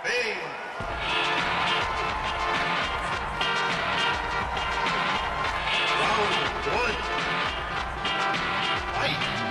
Bang! Round one. Fight!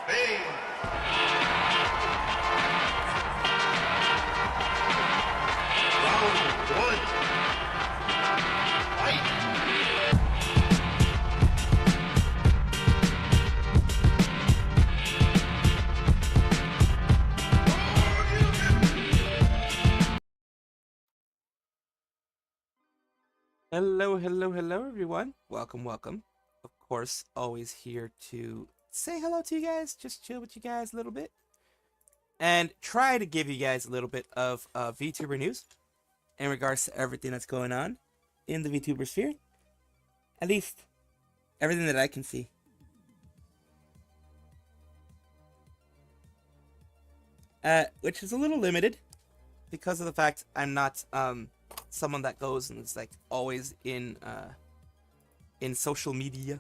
Bang! Round one. Fight! Hello, everyone. Welcome. Of course, always here to say hello to you guys, just chill with you guys a little bit, and try to give you guys a little bit of VTuber news in regards to everything that's going on in the VTuber sphere. At least, everything that I can see. Which is a little limited, because of the fact I'm not, someone that goes and is like always in social media.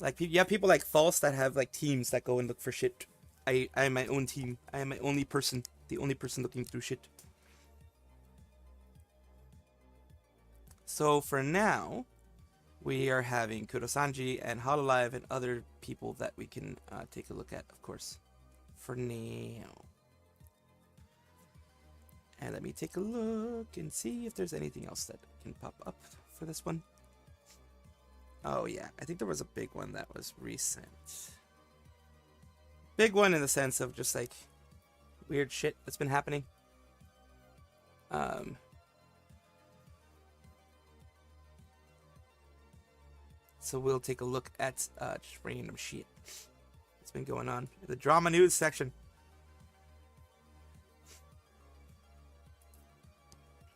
Like, you have people like False that have like teams that go and look for shit. I am my own team. I am my only person, the only person looking through shit. So for now, we are having Kurosanji and Hololive and other people that we can take a look at, of course. For now. And let me take a look and see if there's anything else that can pop up for this one. Oh yeah, I think there was a big one that was recent. Big one in the sense of just like weird shit that's been happening. So we'll take a look at just random shit that's been going on in the drama news section.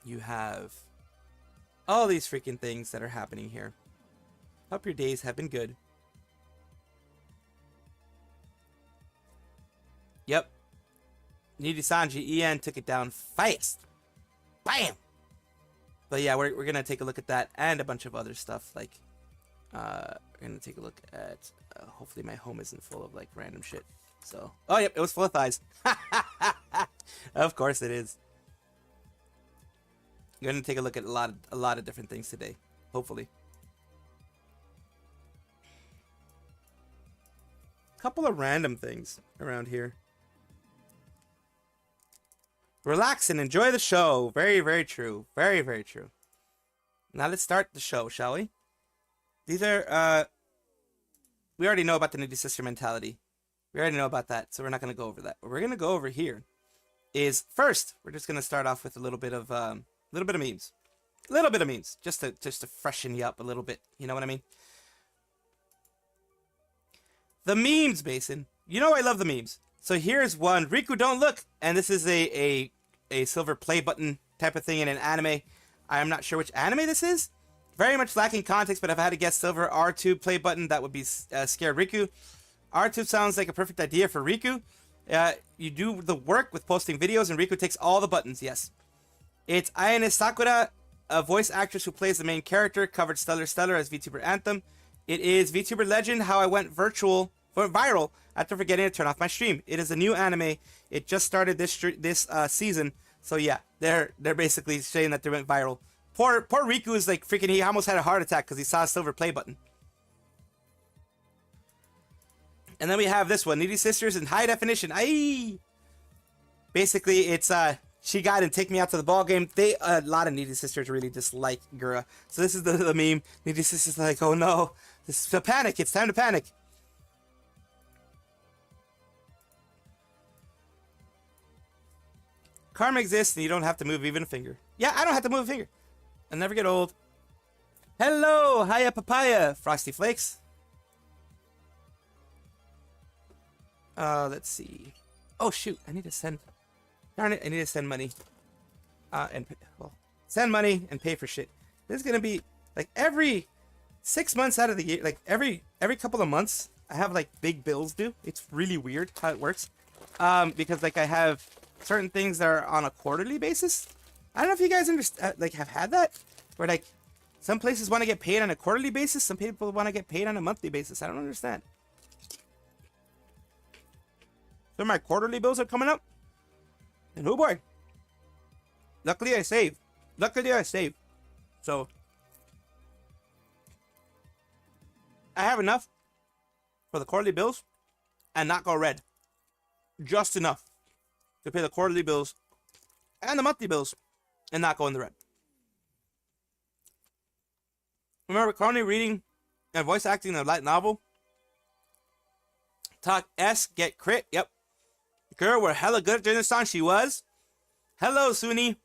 You have all these freaking things that are happening here. Hope your days have been good. Yep. Nijisanji, En took it down fast. Bam! But yeah, we're going to take a look at that and a bunch of other stuff. Like, we're going to take a look at, hopefully my home isn't full of, like, random shit. So, oh, yep, it was full of thighs. Of course it is. You're going to take a look at a lot of different things today. Hopefully. Couple of random things around here. Relax and enjoy the show. Very, very true. Very, very true. Now let's start the show, shall we? These are, we already know about the needy sister mentality. We already know about that, so we're not going to go over that. What we're going to go over here is, first, we're just going to start off with a little bit of memes. A little bit of memes, just to freshen you up a little bit. You know what I mean? The memes, Mason. You know I love the memes. So here's one. Riku, don't look. And this is a silver play button type of thing in an anime. I'm not sure which anime this is. Very much lacking context, but if I had to guess silver R2 play button, that would be Scare Riku. R2 sounds like a perfect idea for Riku. You do the work with posting videos, and Riku takes all the buttons, yes. It's Ayane Sakura, a voice actress who plays the main character, covered Stellar Stellar as VTuber Anthem. It is VTuber Legend, how I went viral after forgetting to turn off my stream. It is a new anime. It just started this season. So yeah, they're basically saying that they went viral. Poor Riku is like freaking, he almost had a heart attack because he saw a silver play button. And then we have this one, Needy Sisters in high definition. Aye. Basically, it's she got and take me out to the ball game. A lot of Needy Sisters really dislike Gura. So this is the meme. Needy Sisters are like, oh no, this is a panic. It's time to panic. Karma exists and you don't have to move even a finger. Yeah, I don't have to move a finger. I'll never get old. Hello, hiya papaya, Frosty Flakes. Let's see. Oh shoot, I need to send. Darn it, I need to send money. Send money and pay for shit. This is gonna be like every 6 months out of the year, like every couple of months, I have like big bills due. It's really weird how it works. Because like I have certain things that are on a quarterly basis. I don't know if you guys understand, like have had that, where like some places want to get paid on a quarterly basis, some people want to get paid on a monthly basis. I don't understand. So my quarterly bills are coming up, and oh boy, luckily I saved. So I have enough for the quarterly bills and not go red. Just enough to pay the quarterly bills and the monthly bills and not go in the red. Remember currently reading and voice acting in a light novel? Talk S, get crit. Yep. Girl, we're hella good during this song. She was. Hello, Suni.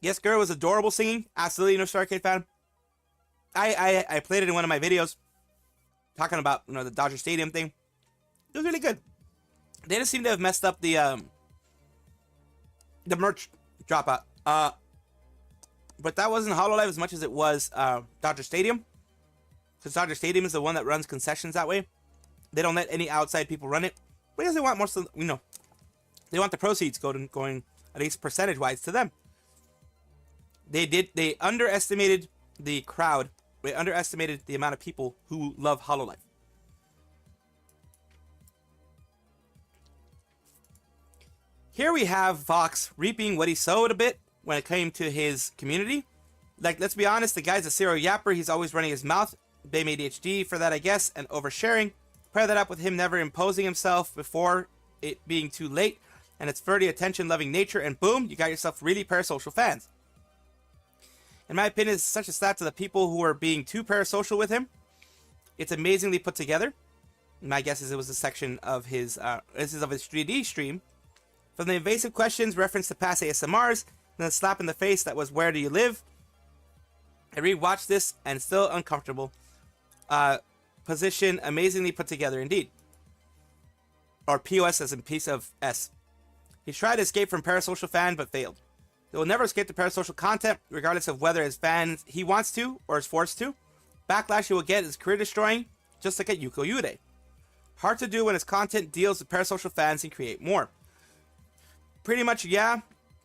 Yes, girl was adorable singing. Absolutely, no Star Arcade fan. I played it in one of my videos talking about, you know, the Dodger Stadium thing. It was really good. They just seem to have messed up the merch dropout. But that wasn't Hololive as much as it was Dodger Stadium. Because Dodger Stadium is the one that runs concessions that way. They don't let any outside people run it. Because they want most of, you know, they want the proceeds going at least percentage-wise to them. They underestimated the crowd. They underestimated the amount of people who love Hololive. Here we have Vox reaping what he sowed a bit when it came to his community. Like, let's be honest, the guy's a serial yapper. He's always running his mouth. Blame ADHD for that, I guess, and oversharing. Pair that up with him never imposing himself before it being too late, and its flirty, attention-loving nature, and boom, you got yourself really parasocial fans. In my opinion, it's such a slap to the people who are being too parasocial with him. It's amazingly put together. My guess is it was a section of his, this is of his 3D stream. From the invasive questions, reference to past ASMRs, and the slap in the face that was, where do you live? I rewatched this, and still uncomfortable. Position amazingly put together indeed. Or POS as in piece of S. He tried to escape from parasocial fan, but failed. He will never escape the parasocial content, regardless of whether his fans he wants to or is forced to. Backlash he will get is career destroying, just like at Yuko Yude. Hard to do when his content deals with parasocial fans and create more. Pretty much, yeah,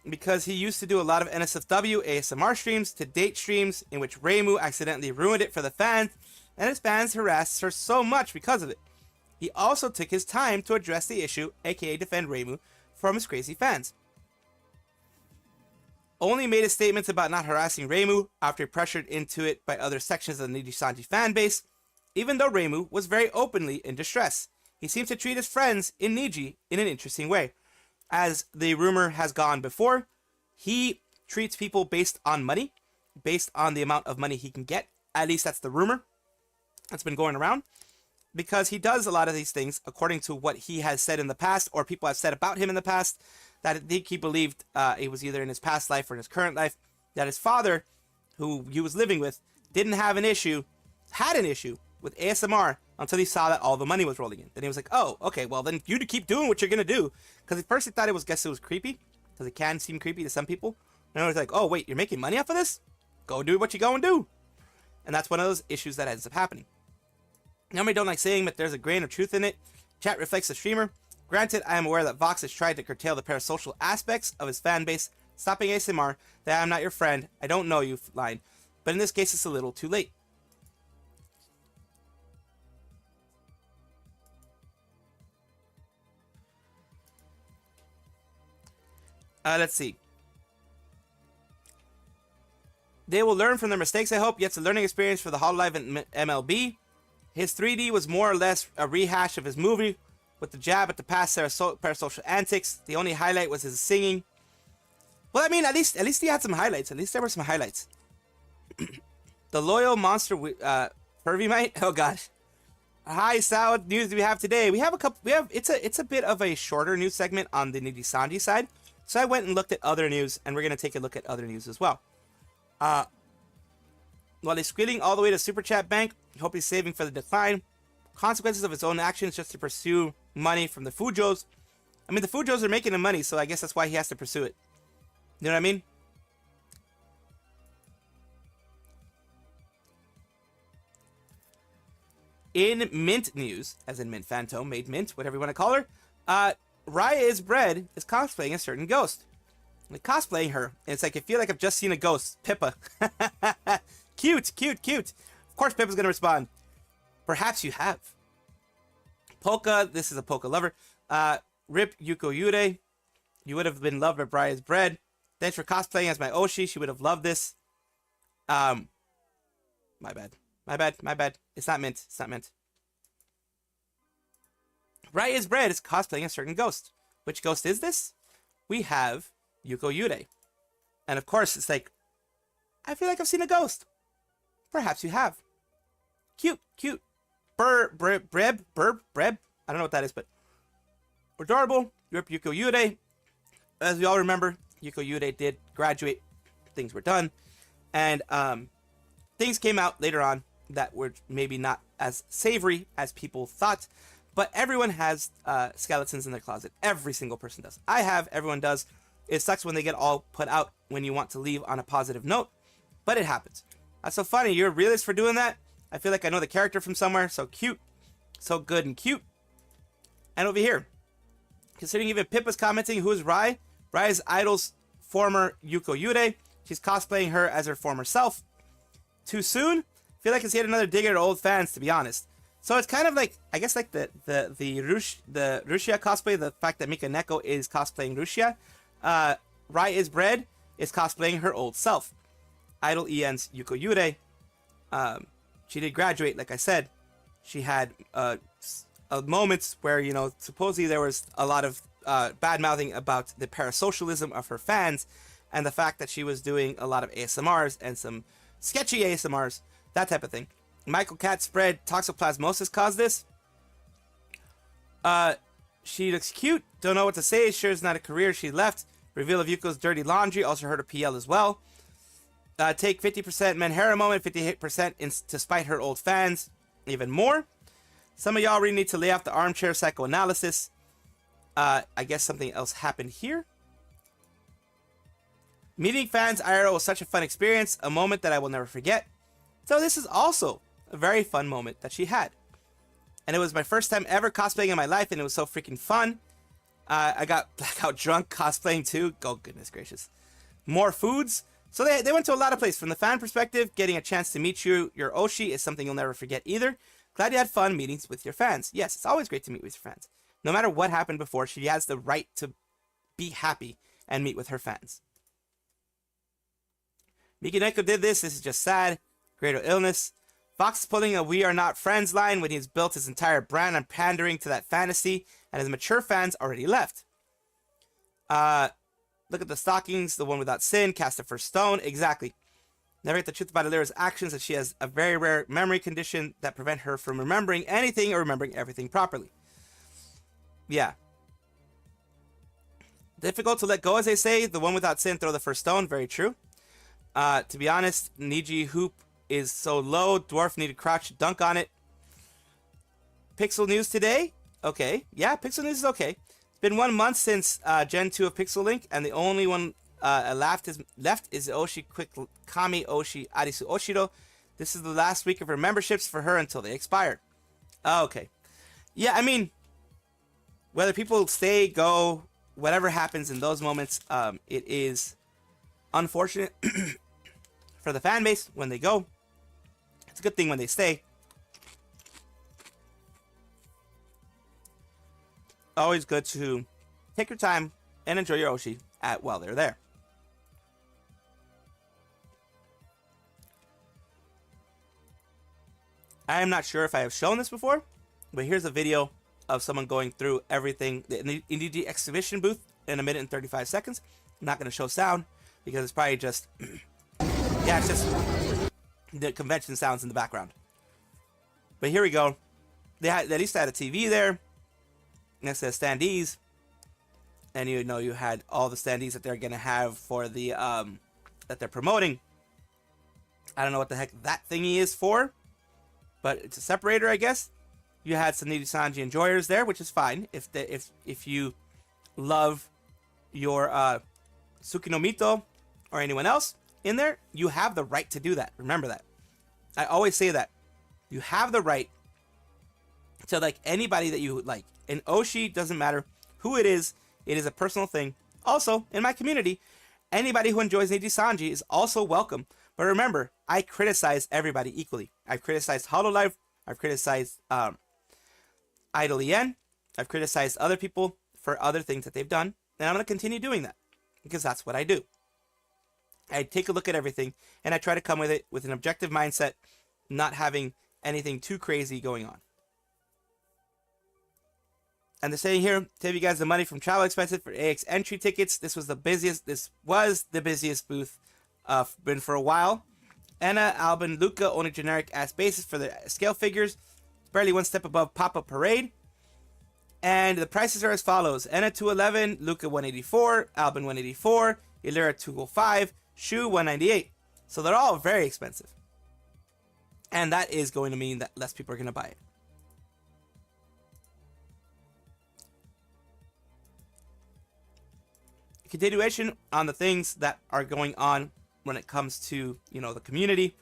because he used to do a lot of NSFW ASMR streams to date streams in which Reimu accidentally ruined it for the fans, and his fans harassed her so much because of it. He also took his time to address the issue, aka defend Reimu, from his crazy fans. Only made his statements about not harassing Reimu after pressured into it by other sections of the Nijisanji fanbase, even though Reimu was very openly in distress. He seems to treat his friends in Niji in an interesting way. As the rumor has gone before, he treats people based on money, based on the amount of money he can get. At least that's the rumor that's been going around. Because he does a lot of these things according to what he has said in the past, or people have said about him in the past, that I think he believed it was either in his past life or in his current life, that his father, who he was living with, didn't have an issue, had an issue with ASMR until he saw that all the money was rolling in. Then he was like, oh, okay, well then you keep doing what you're going to do. Because at first he thought it was creepy, because it can seem creepy to some people. And I was like, oh wait, you're making money off of this? Go do what you go and do. And that's one of those issues that ends up happening. Normally don't like saying that there's a grain of truth in it. Chat reflects the streamer. Granted, I am aware that Vox has tried to curtail the parasocial aspects of his fan base, stopping ASMR, that I'm not your friend, I don't know you line. But in this case, it's a little too late. Let's see. They will learn from their mistakes, I hope. Yet it's a learning experience for the Hololive and MLB. His 3D was more or less a rehash of his movie, with the jab at the past parasocial antics. The only highlight was his singing. Well, I mean, at least he had some highlights. At least there were some highlights. The loyal monster, Pervy Mite. Oh gosh. Hi, Sal. What news do we have today? We have a couple. It's a bit of a shorter news segment on the Nijisanji side. So I went and looked at other news, and we're gonna take a look at other news as well. While he's squealing all the way to Super Chat Bank, hope he's saving for the decline. Consequences of his own actions just to pursue money from the Fujos. I mean, the Fujos are making him money, so I guess that's why he has to pursue it. You know what I mean? In Mint news, as in Mint Phantom, made Mint, whatever you want to call her, Raya is Bread is cosplaying a certain ghost. Like, cosplaying her, and it's like, I feel like I've just seen a ghost. Pippa. Cute, cute, cute. Of course Pippa's going to respond. Perhaps you have. Polka, this is a Polka lover. Rip Yuko Yude. You would have been loved by Briar's Bread. Thanks for cosplaying as my Oshi. She would have loved this. My bad. My bad. My bad. It's not Mint. It's not Mint. Briar's Bread is cosplaying a certain ghost. Which ghost is this? We have Yuko Yude. And of course, it's like, I feel like I've seen a ghost. Perhaps you have. Cute, cute. Breb. I don't know what that is, but adorable. Rip Yuko Yude. As we all remember, Yuko Yude did graduate. Things were done. And things came out later on that were maybe not as savory as people thought. But everyone has skeletons in their closet. Every single person does. I have. Everyone does. It sucks when they get all put out when you want to leave on a positive note. But it happens. That's so funny. You're a realist for doing that. I feel like I know the character from somewhere. So cute. So good and cute. And over here, considering even Pippa's commenting, who is Rai? Rai is Idol's former Yuko Yude. She's cosplaying her as her former self. Too soon? Feel like it's yet another dig at old fans, to be honest. So it's kind of like, I guess like the Rushia cosplay, the fact that Mika Neko is cosplaying Rushia. Rai is Bread is cosplaying her old self. Idol EN's Yuko Yude. She did graduate, like I said. She had moments where, you know, supposedly there was a lot of bad-mouthing about the parasocialism of her fans and the fact that she was doing a lot of ASMRs and some sketchy ASMRs, that type of thing. Michael Cat spread toxoplasmosis caused this. She looks cute. Don't know what to say. Sure is not a career. She left. Reveal of Yuko's dirty laundry. Also heard of PL as well. Take 50% Menhera moment, 58% to spite her old fans. Even more. Some of y'all really need to lay off the armchair psychoanalysis. I guess something else happened here. Meeting fans IRL was such a fun experience, a moment that I will never forget. So this is also a very fun moment that she had. And it was my first time ever cosplaying in my life, and it was so freaking fun. I got blackout drunk cosplaying too. Oh, goodness gracious. More foods. So they went to a lot of places. From the fan perspective, getting a chance to meet your Oshi is something you'll never forget either. Glad you had fun meetings with your fans. Yes, it's always great to meet with your fans. No matter what happened before, she has the right to be happy and meet with her fans. Mikineko did this. This is just sad. Greater illness. Fox is pulling a "we are not friends" line when he's built his entire brand on pandering to that fantasy, and his mature fans already left. Look at the stockings, the one without sin, cast the first stone. Exactly. Never get the truth about Alira's actions, that she has a very rare memory condition that prevent her from remembering anything or remembering everything properly. Yeah. Difficult to let go, as they say. The one without sin, throw the first stone. Very true. To be honest, Niji hoop is so low. Dwarf need to crouch, dunk on it. Pixel news today. Okay. Yeah, Pixel news is okay. It's been 1 month since Gen 2 of Pixel Link, and the only one left is Oshi Quick Kami Oshi Arisu Oshiro. This is the last week of her memberships for her until they expire. Okay. Yeah, I mean, whether people stay, go, whatever happens in those moments, it is unfortunate for the fan base when they go. It's a good thing when they stay. Always good to take your time and enjoy your Oshi while they're there. I am not sure if I have shown this before, but here's a video of someone going through everything in the Indie exhibition booth in 1 minute and 35 seconds. I'm not going to show sound because it's probably just, yeah, it's just the convention sounds in the background. But here we go. At least they had a TV there next to the standees, and you know you had all the standees that they're gonna have for the that they're promoting. I don't know what the heck that thingy is for, but it's a separator, I guess. You had some Nijisanji enjoyers there, which is fine if you love your Tsukinomito or anyone else in there. You have the right to do that. Remember that. I always say that. You have the right to like anybody that you like. And Oshi, doesn't matter who it is a personal thing. Also, in my community, anybody who enjoys Nijisanji is also welcome. But remember, I criticize everybody equally. I've criticized Hololive. I've criticized Idle Yen. I've criticized other people for other things that they've done. And I'm going to continue doing that because that's what I do. I take a look at everything and I try to come with it with an objective mindset, not having anything too crazy going on. And they're saying here, save you guys the money from travel expenses for AX entry tickets. This was the busiest booth been for a while. Anna, Albin, Luca, only generic ass basis for the scale figures. Barely one step above Pop-Up Parade. And the prices are as follows. Anna 211, Luca 184, Albin 184, Illyra 205, Shu 198. So they're all very expensive. And that is going to mean that less people are going to buy it. Continuation on the things that are going on when it comes to, the community,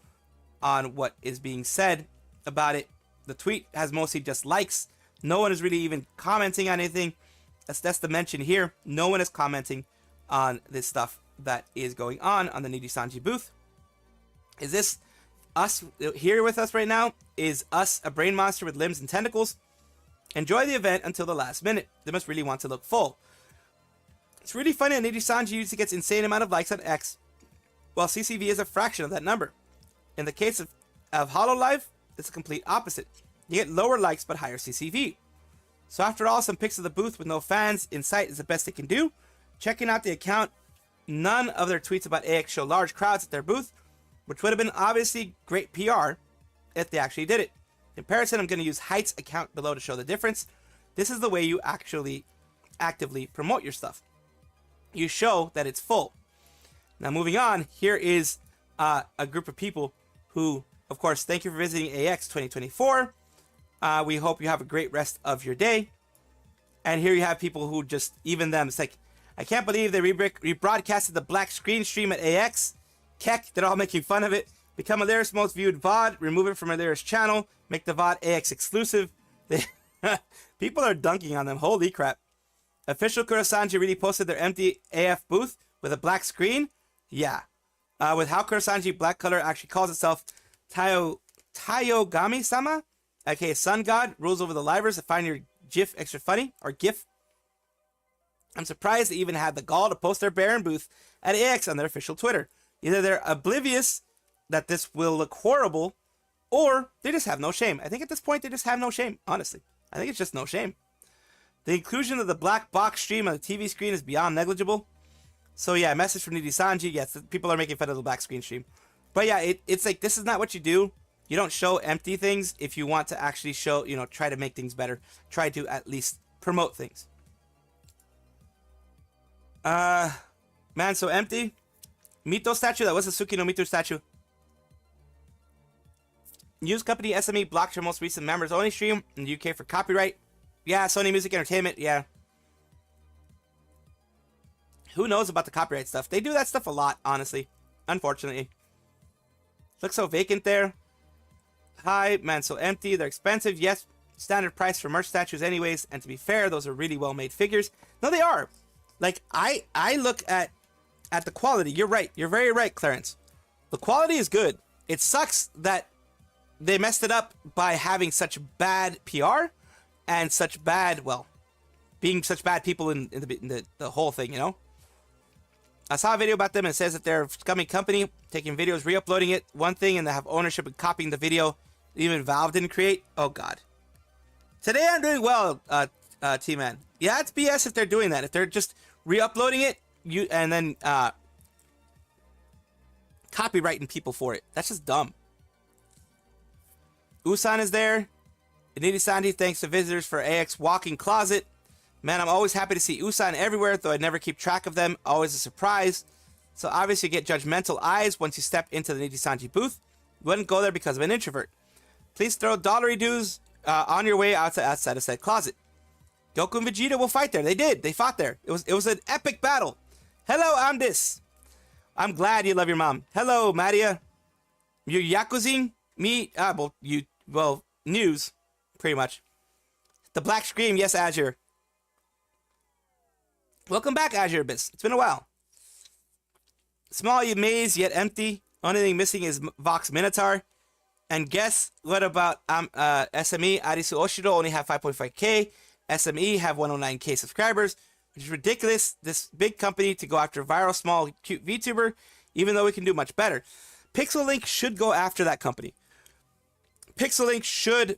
on what is being said about it. The tweet has mostly just likes. No one is really even commenting on anything. That's the mention here. No one is commenting on this stuff that is going on the Nijisanji booth. Is this us here with us right now? Is us a brain monster with limbs and tentacles? Enjoy the event until the last minute. They must really want to look full. It's really funny that Nijisanji usually gets insane amount of likes on X, while CCV is a fraction of that number. In the case of Hololive, it's a complete opposite. You get lower likes but higher CCV. So after all, some pics of the booth with no fans in sight is the best they can do. Checking out the account, none of their tweets about AX show large crowds at their booth, which would have been obviously great PR if they actually did it. In comparison, I'm going to use Height's account below to show the difference. This is the way you actually actively promote your stuff. You show that it's full. Now moving on, here is a group of people who, of course, thank you for visiting AX 2024. We hope you have a great rest of your day. And here you have people who just, even them, it's like, I can't believe they rebroadcasted the black screen stream at AX. Keck, they're all making fun of it. Become Alira's most viewed VOD. Remove it from Alira's channel. Make the VOD AX exclusive. People are dunking on them. Holy crap. Official Kurosanji really posted their empty AF booth with a black screen. Yeah. With how Kurosanji black color actually calls itself Tayogami-sama, aka Sun God, rules over the livers. I find your GIF extra funny, or GIF. I'm surprised they even had the gall to post their Baron booth at AX on their official Twitter. Either they're oblivious that this will look horrible, or they just have no shame. I think at this point they just have no shame, honestly. I think it's just no shame. The inclusion of the black box stream on the TV screen is beyond negligible. So yeah, message from Nijisanji. Yes, people are making fun of the black screen stream. But yeah, it's like, this is not what you do. You don't show empty things if you want to actually show, you know, try to make things better. Try to at least promote things. Man, so empty. Mito statue, that was a Suki no Mito statue. News company SME blocked your most recent members only stream in the UK for copyright. Yeah, Sony Music Entertainment, yeah. Who knows about the copyright stuff? They do that stuff a lot, honestly. Unfortunately. Looks so vacant there. Hi, man, so empty. They're expensive. Yes, standard price for merch statues anyways. And to be fair, those are really well-made figures. No, they are. Like, I look at the quality. You're right. You're very right, Clarence. The quality is good. It sucks that they messed it up by having such bad PR and such bad, well, being such bad people in the whole thing, you know? I saw a video about them and it says that they're a scummy company, taking videos, re-uploading it, one thing, and they have ownership and copying the video even Valve didn't create. Oh, God. Today I'm doing well, T-Man. Yeah, it's BS if they're doing that. If they're just re-uploading it, and then copyrighting people for it. That's just dumb. Usan is there. Nijisanji thanks to visitors for AX walk-in closet. Man, I'm always happy to see Usan everywhere, though I never keep track of them. Always a surprise. So obviously you get judgmental eyes once you step into the Nijisanji booth. You wouldn't go there because of an introvert. Please throw dollary dues on your way outside of said closet. Goku and Vegeta will fight there. They did. They fought there. It was an epic battle. Hello, I'm this. I'm glad you love your mom. Hello, Maria. You yakuzing me? Well, news, pretty much. The Black Scream, yes, Azure. Welcome back, Azure Abyss. It's been a while. Small maze, yet empty. Only thing missing is Vox Minotaur. And guess what about SME? Arisu Oshiro only have 5.5k. SME have 109k subscribers, which is ridiculous. This big company to go after viral, small, cute VTuber, even though we can do much better. Pixel Link should go after that company. Pixel Link should,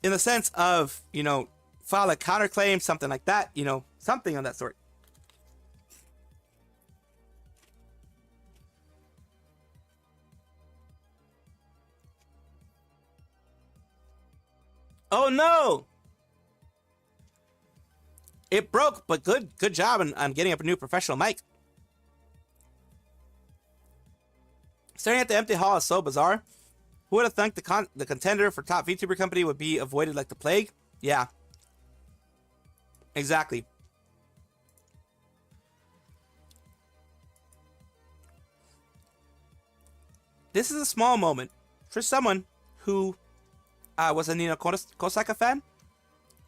in the sense of, you know, file a counterclaim, something like that, you know, something of that sort. Oh no! It broke, but good job on getting up a new professional mic. Staring at the empty hall is so bizarre. Who would have thought the contender for top VTuber company would be avoided like the plague? Yeah. Exactly. This is a small moment for someone who was a Nina Kosaka fan.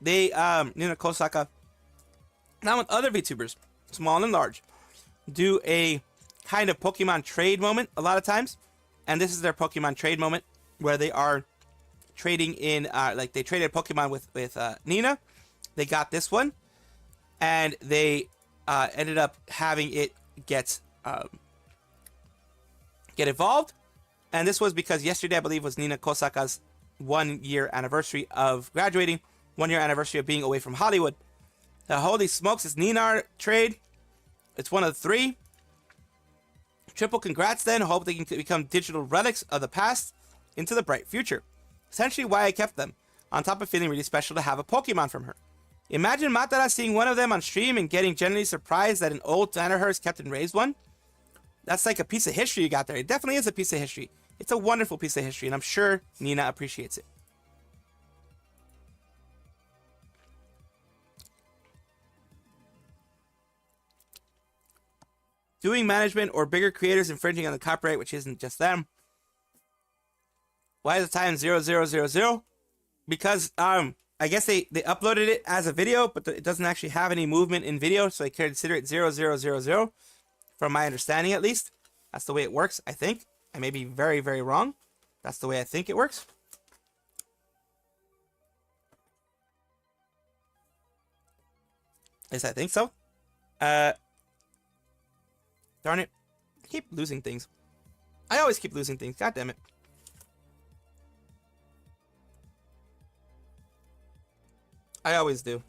They, Nina Kosaka, now with other VTubers, small and large, do a kind of Pokemon trade moment a lot of times. And this is their Pokemon trade moment where they are trading in, like they traded Pokemon with Nina. They got this one. And they ended up having it get evolved. And this was because yesterday, I believe, was Nina Kosaka's 1 year anniversary of graduating, 1 year anniversary of being away from Hollywood. Holy smokes, it's Ninar trade. It's one of the 3. Triple congrats then. Hope they can become digital relics of the past into the bright future. Essentially why I kept them. On top of feeling really special to have a Pokemon from her. Imagine Matara seeing one of them on stream and getting genuinely surprised that an old fan of hers kept and raised one. That's like a piece of history you got there. It definitely is a piece of history. It's a wonderful piece of history, and I'm sure Nina appreciates it. doing management or bigger creators infringing on the copyright, which isn't just them. Why is the time 0000? Because I guess they uploaded it as a video, but it doesn't actually have any movement in video, so I consider it 0000. From my understanding, at least, that's the way it works. I think I may be very, very wrong. That's the way I think it works. Yes, I think so. Darn it. I keep losing things. I always keep losing things. God damn it. I always do.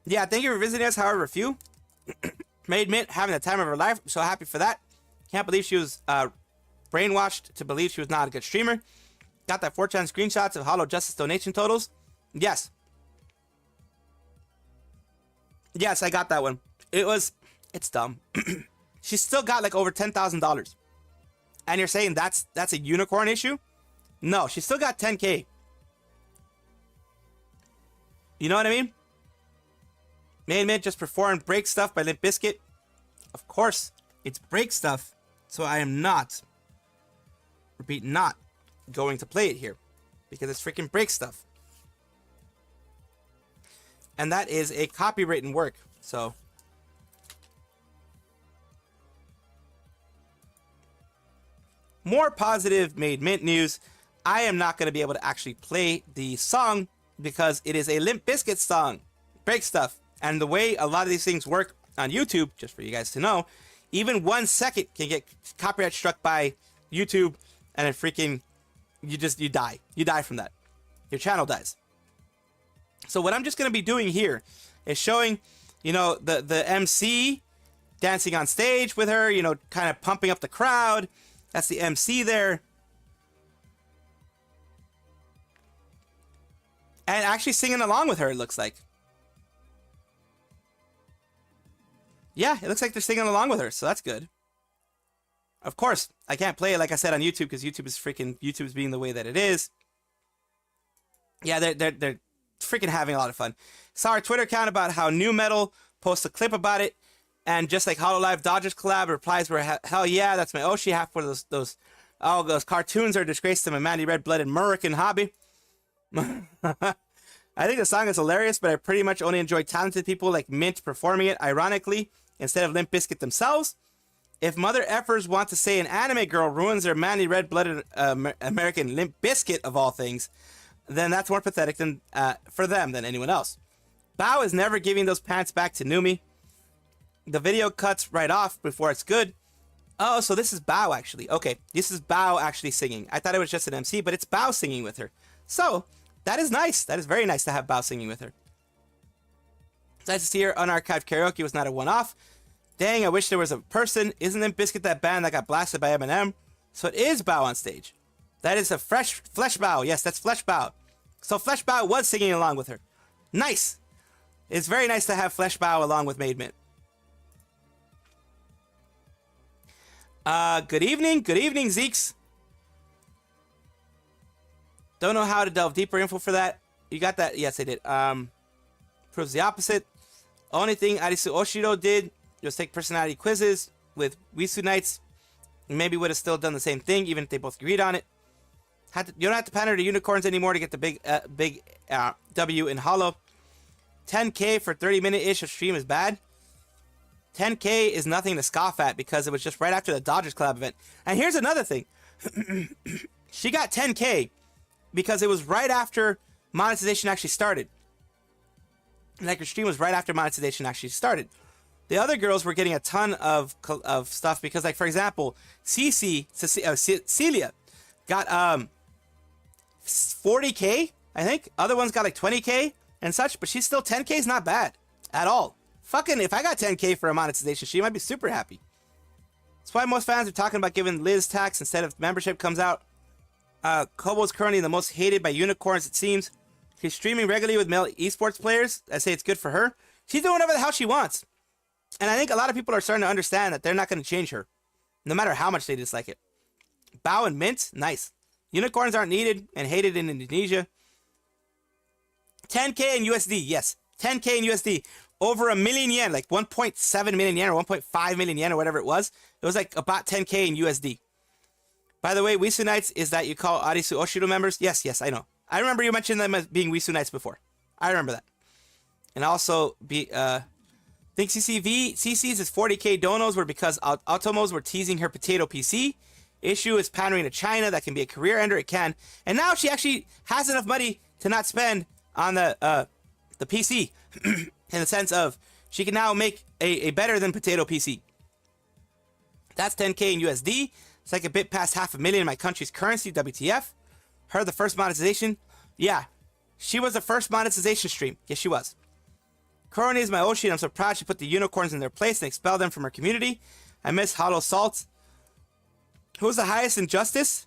Yeah, thank you for visiting us, however few. Made Mint having the time of her life. I'm so happy for that. Can't believe she was brainwashed to believe she was not a good streamer. Got that 4chan screenshots of Hololive Justice donation totals. Yes. Yes, I got that one. It's dumb. She's still got like over $10,000. And you're saying that's a unicorn issue? No, she still got 10K. You know what I mean? Main Mint just performed Break Stuff by Limp Bizkit. Of course, it's Break Stuff. So I am not, repeat, not going to play it here. Because it's freaking Break Stuff. And that is a copywritten work. So more positive Made Mint news. I am not going to be able to actually play the song because it is a Limp Bizkit song. Break Stuff. And the way a lot of these things work on YouTube, just for you guys to know, even 1 second can get copyright struck by YouTube and it freaking, you die. You die from that. Your channel dies. So what I'm just going to be doing here is showing, you know, the MC dancing on stage with her, you know, kind of pumping up the crowd. That's the MC there. And actually singing along with her, it looks like. Yeah, it looks like they're singing along with her, so that's good. Of course, I can't play it, like I said, on YouTube, because YouTube's being the way that it is. Yeah, they're freaking having a lot of fun. Saw our Twitter account about how New Metal posts a clip about it, and just like Hololive Dodgers collab, replies were, hell yeah, that's my Oshi, half for those cartoons are a disgrace to my manly red-blooded American hobby. I think the song is hilarious, but I pretty much only enjoy talented people like Mint performing it, ironically, instead of Limp Bizkit themselves. If mother effers want to say an anime girl ruins their manly red-blooded American Limp Bizkit of all things, then that's more pathetic than for them than anyone else. Bao is never giving those pants back to Numi. The video cuts right off before it's good. Oh, so this is Bao actually. Okay, this is Bao actually singing. I thought it was just an MC, but it's Bao singing with her. So that is nice. That is very nice to have Bao singing with her. Nice to see her unarchived karaoke was not a one-off. Dang, I wish there was a person. Isn't Limp Bizkit that band that got blasted by Eminem? So it is Bao on stage. That is a Flesh Bao. Yes, that's Flesh Bao. So Flesh Bao was singing along with her. Nice. It's very nice to have Flesh Bao along with Made Mint. Good evening, Zeeks. Don't know how to delve deeper info for that. You got that? Yes, I did. Proves the opposite. Only thing Arisu Oshiro did was take personality quizzes with Wisu Knights. Maybe would have still done the same thing, even if they both agreed on it. You don't have to pander to unicorns anymore to get the big W in Holo. 10K for 30-minute-ish of stream is bad. 10K is nothing to scoff at because it was just right after the Dodgers Club event. And here's another thing. She got 10K because it was right after monetization actually started. Like her stream was right after monetization actually started. The other girls were getting a ton of stuff because, like, for example, Celia got 40K, I think. Other ones got like 20K and such, but she's still 10K is not bad at all. Fucking, if I got 10K for a monetization, she might be super happy. That's why most fans are talking about giving Liz tax instead of membership comes out. Kobo's currently the most hated by unicorns, it seems. She's streaming regularly with male esports players. I say it's good for her. She's doing whatever the hell she wants. And I think a lot of people are starting to understand that they're not going to change her, no matter how much they dislike it. Bao and Mint, nice. Unicorns aren't needed and hated in Indonesia. 10K in USD, yes. 10K in USD. Over $1 million yen, like 1.7 million yen or 1.5 million yen or whatever it was. It was like about 10K in USD. By the way, Wisu Knights is that you call Arisu Oshiro members? Yes, yes, I know. I remember you mentioned them as being Wisu Knights before. I remember that. And also, think CC's is 40K donos were because Automos were teasing her potato PC. Issue is pandering to China. That can be a career ender. It can. And now she actually has enough money to not spend on the PC. In the sense of she can now make a better than potato PC. That's 10K in USD. It's like a bit past $500,000 in my country's currency, WTF. Her, the first monetization. Yeah, she was the first monetization stream. Yes, she was. Corona is my Oshi, and I'm so proud she put the unicorns in their place and expelled them from her community. I miss Hollow Salt. Who's the highest in Justice?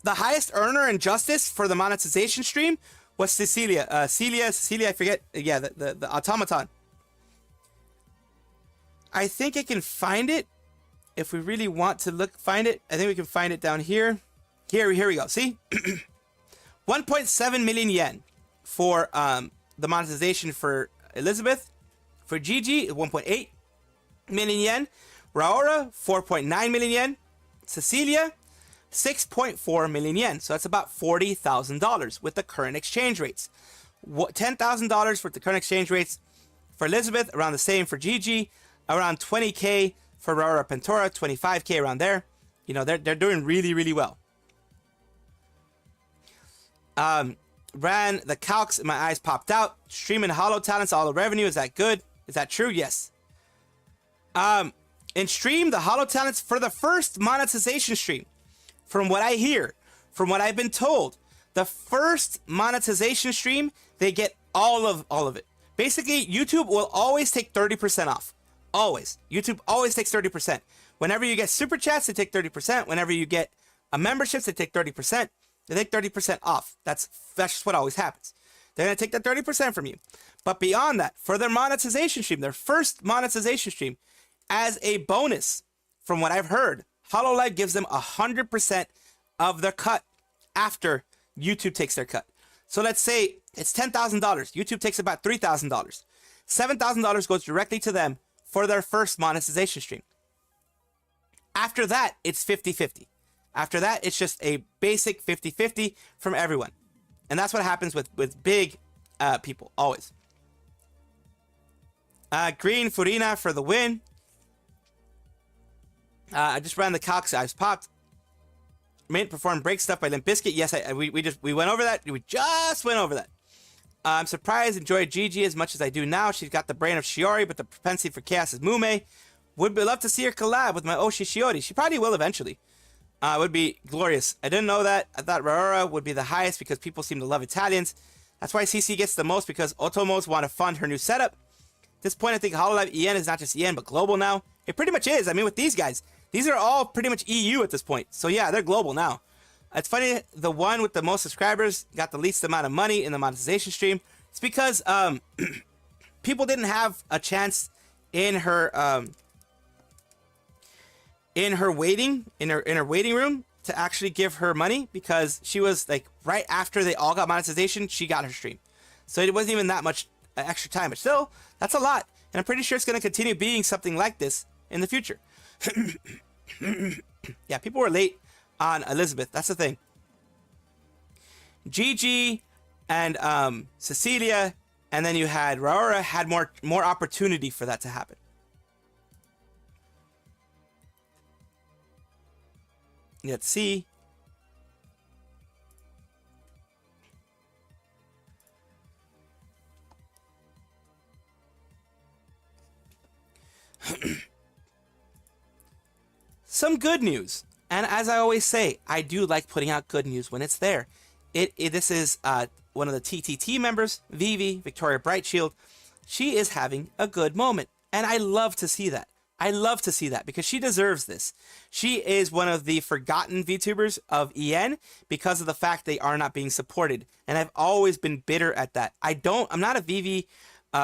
The highest earner in Justice for the monetization stream was Cecilia. Cecilia, I forget. Yeah, the automaton. I think I can find it. If we really want to find it, I think we can find it down here. Here we go. See? 1.7 million yen for the monetization for Elizabeth. For Gigi, 1.8 million yen. Raora, 4.9 million yen. Cecilia, 6.4 million yen. So that's about $40,000 with the current exchange rates. $10,000 for the current exchange rates. For Elizabeth, around the same. For Gigi, around 20K. For Raora Pentora, 25K, around there. You know, they're doing really, really well. Ran the calcs, my eyes popped out. Streaming Hollow Talents, all the revenue. Is that good? Is that true? Yes. In stream, the Hollow Talents for the first monetization stream, from what I hear, from what I've been told, the first monetization stream, they get all of it. Basically, YouTube will always take 30% off. Always. YouTube always takes 30%. Whenever you get super chats, they take 30%. Whenever you get a memberships, they take 30%. They take 30% off. That's just what always happens. They're going to take that 30% from you. But beyond that, for their monetization stream, their first monetization stream, as a bonus, from what I've heard, Hololive gives them 100% of their cut after YouTube takes their cut. So let's say it's $10,000. YouTube takes about $3,000. $7,000 goes directly to them for their first monetization stream. After that, it's 50-50. After that, it's just a basic 50-50 from everyone. And that's what happens with big people, always. Green Furina for the win. I just ran the calcs. I was popped. Mint performed break stuff by Limp Bizkit. Yes, we went over that. We just went over that. I'm surprised. Enjoy Gigi as much as I do now. She's got the brain of Shiori, but the propensity for chaos is Mume. Would love to see her collab with my Oshi Shiori. She probably will eventually. It would be glorious. I didn't know that. I thought Raora would be the highest because people seem to love Italians. That's why CC gets the most, because Otomos want to fund her new setup. At this point, I think Hololive EN is not just EN, but global now. It pretty much is. I mean, with these guys, these are all pretty much EU at this point. So yeah, they're global now. It's funny, the one with the most subscribers got the least amount of money in the monetization stream. It's because people didn't have a chance in her waiting room to actually give her money, because she was like right after they all got monetization, she got her stream. So it wasn't even that much extra time, but still, that's a lot. And I'm pretty sure it's going to continue being something like this in the future. Yeah, people were late on Elizabeth. That's the thing. Gigi and Cecilia, and then you had Raora, had more opportunity for that to happen. Let's see. Some good news. And as I always say, I do like putting out good news when it's there. This is one of the TTT members, Vivi, Victoria Brightshield. She is having a good moment. And I love to see that. I love to see that because she deserves this. She is one of the forgotten VTubers of EN because of the fact they are not being supported. And I've always been bitter at that. I'm not a Vivi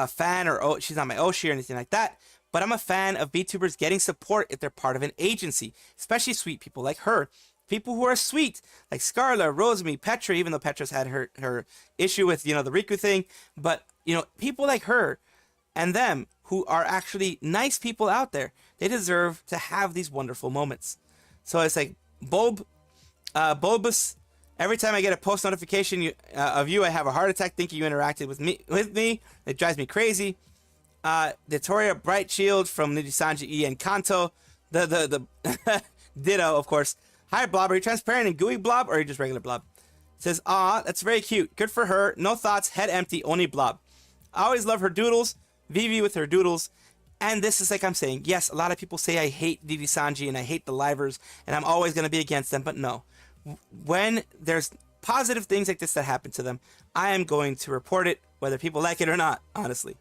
fan, or she's not my Oshi or anything like that. But I'm a fan of VTubers getting support if they're part of an agency, especially sweet people like her. people who are sweet, like Scarla, Rosemi, Petra, even though Petra's had her issue with, the Riku thing. But, people like her and them who are actually nice people out there, they deserve to have these wonderful moments. So it's like, Bulbous, every time I get a post notification of you, I have a heart attack thinking you interacted with me. It drives me crazy. Victoria Bright Shield from Nijisanji and Kanto. The Ditto, of course. Hi, Blob. Are you transparent and gooey Blob, or are you just regular Blob? Says, aw, that's very cute. Good for her. No thoughts, head empty, only Blob. I always love her doodles. Vivi with her doodles. And this is like I'm saying, yes, a lot of people say I hate Nijisanji and I hate the livers, and I'm always going to be against them, but no. When there's positive things like this that happen to them, I am going to report it, whether people like it or not, honestly.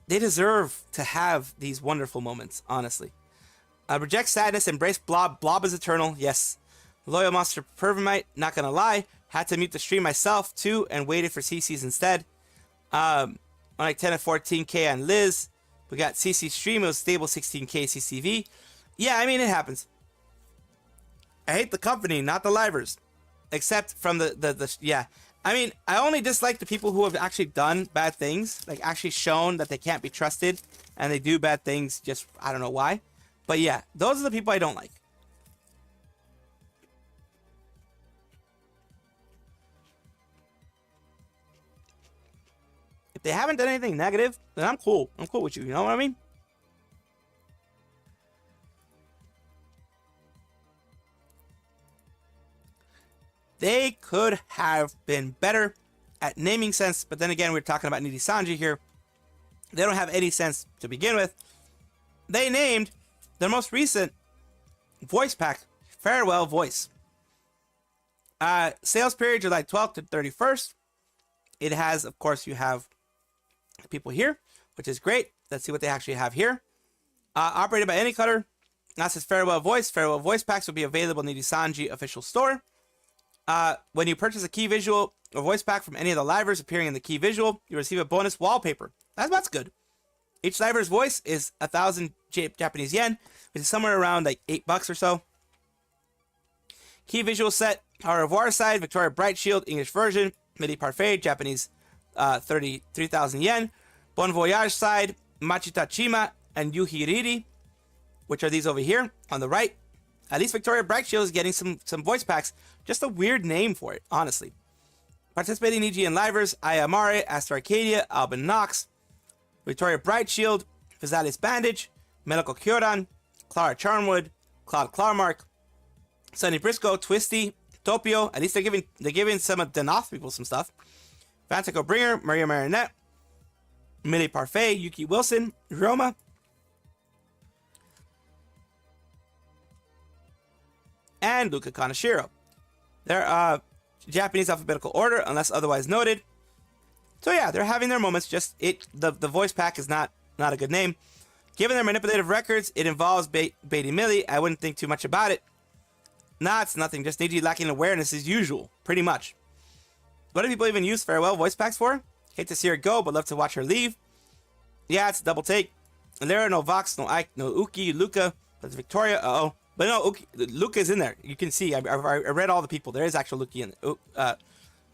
They deserve to have these wonderful moments, honestly. Reject sadness, embrace Blob. Blob is eternal, yes. Loyal Monster Pervamite, not gonna lie. Had to mute the stream myself, too, and waited for CC's instead. On like 10 and 14k on Liz. We got CC stream, it was stable 16k CCV. Yeah, I mean, it happens. I hate the company, not the livers. Except from yeah. I mean, I only dislike the people who have actually done bad things. Like, actually shown that they can't be trusted. And they do bad things, just, I don't know why. But yeah, those are the people I don't like. If they haven't done anything negative, then I'm cool. I'm cool with you, you know what I mean? They could have been better at naming sense, but then again, we're talking about Nijisanji here. They don't have any sense to begin with. They named their most recent voice pack, Farewell Voice. Sales period, July 12th to 31st. It has, of course, you have people here, which is great. Let's see what they actually have here. Operated by any cutter. That says Farewell Voice. Farewell Voice packs will be available in the Nijisanji official store. When you purchase a key visual or voice pack from any of the livers appearing in the key visual, you receive a bonus wallpaper. That's good. Each liver's voice is 1,000 Japanese yen, which is somewhere around like $8 or so. Key visual set, Au revoir side, Victoria Bright Shield, English version, Midi Parfait, Japanese 33,000 yen. Bon Voyage side, Machita Chima and Yuhiriri, which are these over here on the right. At least Victoria Bright Shield is getting some voice packs. Just a weird name for it, honestly. Participating Niji and livers, Ayamare, Astor Arcadia, Albin Knox, Victoria Bright Shield, Visalis Bandage, Medical Kyoran, Clara Charmwood, Claude Clarmark, Sunny Briscoe, Twisty, Topio. At least they're giving some of the Noth people some stuff. Fantico Bringer, Maria Marinette, Millie Parfait, Yuki Wilson, Roma, and Luca Kaneshiro. They're Japanese alphabetical order, unless otherwise noted. So yeah, they're having their moments. Just the voice pack is not a good name. Given their manipulative records, it involves Beatty Millie. I wouldn't think too much about it. Nah, it's nothing. Just Niji lacking awareness as usual, pretty much. What do people even use Farewell voice packs for? Hate to see her go, but love to watch her leave. Yeah, it's a double take. And there are no Vox, no Ike, no Uki, Luca, but Victoria. But no, Luca is in there. You can see. I read all the people. There is actual Luki in there.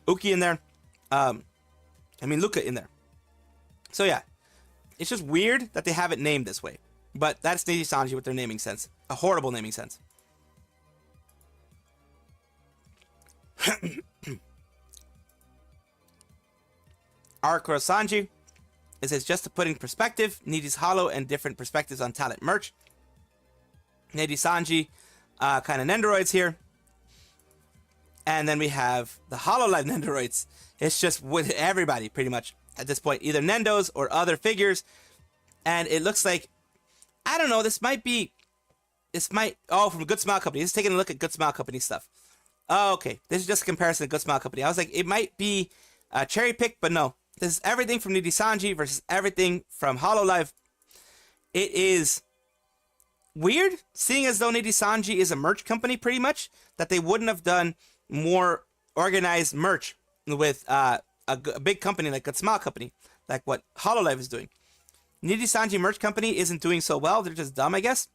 Uki in there. Luca in there. So yeah, it's just weird that they have it named this way. But that's Nijisanji with their naming sense. A horrible naming sense. Our Kurosanji. It says, just to put in perspective, Niji's hollow and different perspectives on talent merch. Nijisanji, kind of Nendoroids here. And then we have the Hololive Nendoroids. It's just with everybody, pretty much, at this point. Either Nendos or other figures. And it looks like, I don't know, from Good Smile Company. This is taking a look at Good Smile Company stuff. Oh, okay. This is just a comparison to Good Smile Company. I was like, it might be cherry picked, but no. This is everything from Nijisanji versus everything from Hololive. It is weird, seeing as though Nijisanji is a merch company, pretty much, that they wouldn't have done more organized merch with a big company like Good Smile Company, like what Hololive is doing. Nijisanji merch company isn't doing so well. They're just dumb, I guess.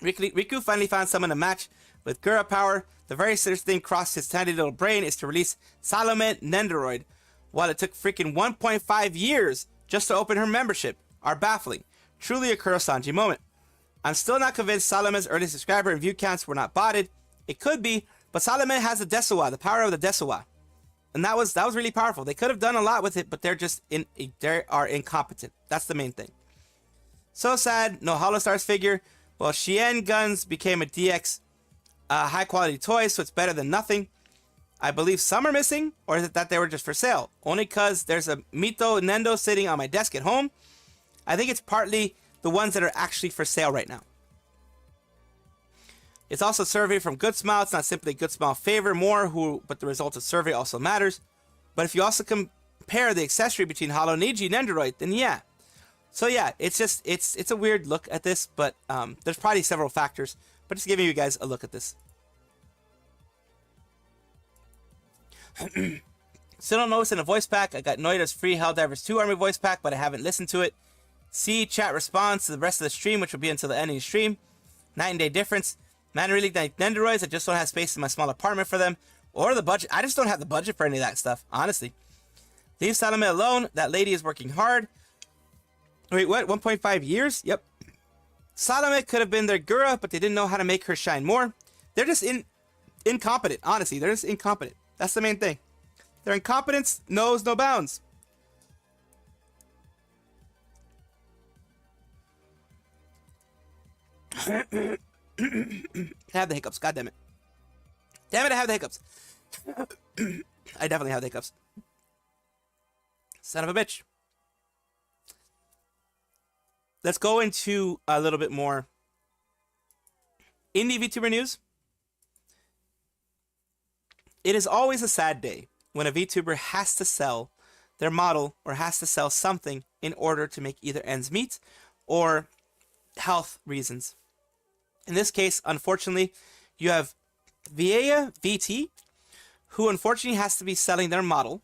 Riku finally found someone to match with Gura power. The very first thing crossed his tiny little brain is to release Salome Nendoroid, while it took freaking 1.5 years just to open her membership, are baffling. Truly a Kurosanji moment. I'm still not convinced Salome's early subscriber and view counts were not botted. It could be, but Salome has the Desawa, the power of the Desawa. And that was really powerful. They could have done a lot with it, but they are incompetent. That's the main thing. So sad, no Holostars figure. Well, Shien Guns became a DX high quality toy, so it's better than nothing. I believe some are missing, or is it that they were just for sale? Only because there's a Mito Nendo sitting on my desk at home. I think it's partly the ones that are actually for sale right now. It's also a survey from Good Smile. It's not simply Good Smile favor more, but the result of survey also matters. But if you also compare the accessory between Holo Niji and Nendoroid, then yeah. So yeah, it's a weird look at this, but there's probably several factors. But just giving you guys a look at this. Still don't notice in a voice pack. I got Noida's free Helldivers 2 Army voice pack, but I haven't listened to it. See chat response to the rest of the stream, which will be until the end of the stream. Night and day difference. Man, really like Nendoroids. I just don't have space in my small apartment for them. Or the budget. I just don't have the budget for any of that stuff, honestly. Leave Salome alone. That lady is working hard. Wait, what? 1.5 years? Yep. Salome could have been their Gura, but they didn't know how to make her shine more. They're just incompetent, honestly. They're just incompetent. That's the main thing. Their incompetence knows no bounds. I have the hiccups. God damn it. Damn it, I have the hiccups. I definitely have the hiccups. Son of a bitch. Let's go into a little bit more indie VTuber news. It is always a sad day when a VTuber has to sell their model or has to sell something in order to make either ends meet or health reasons. In this case, unfortunately, you have Vieya VT, who unfortunately has to be selling their model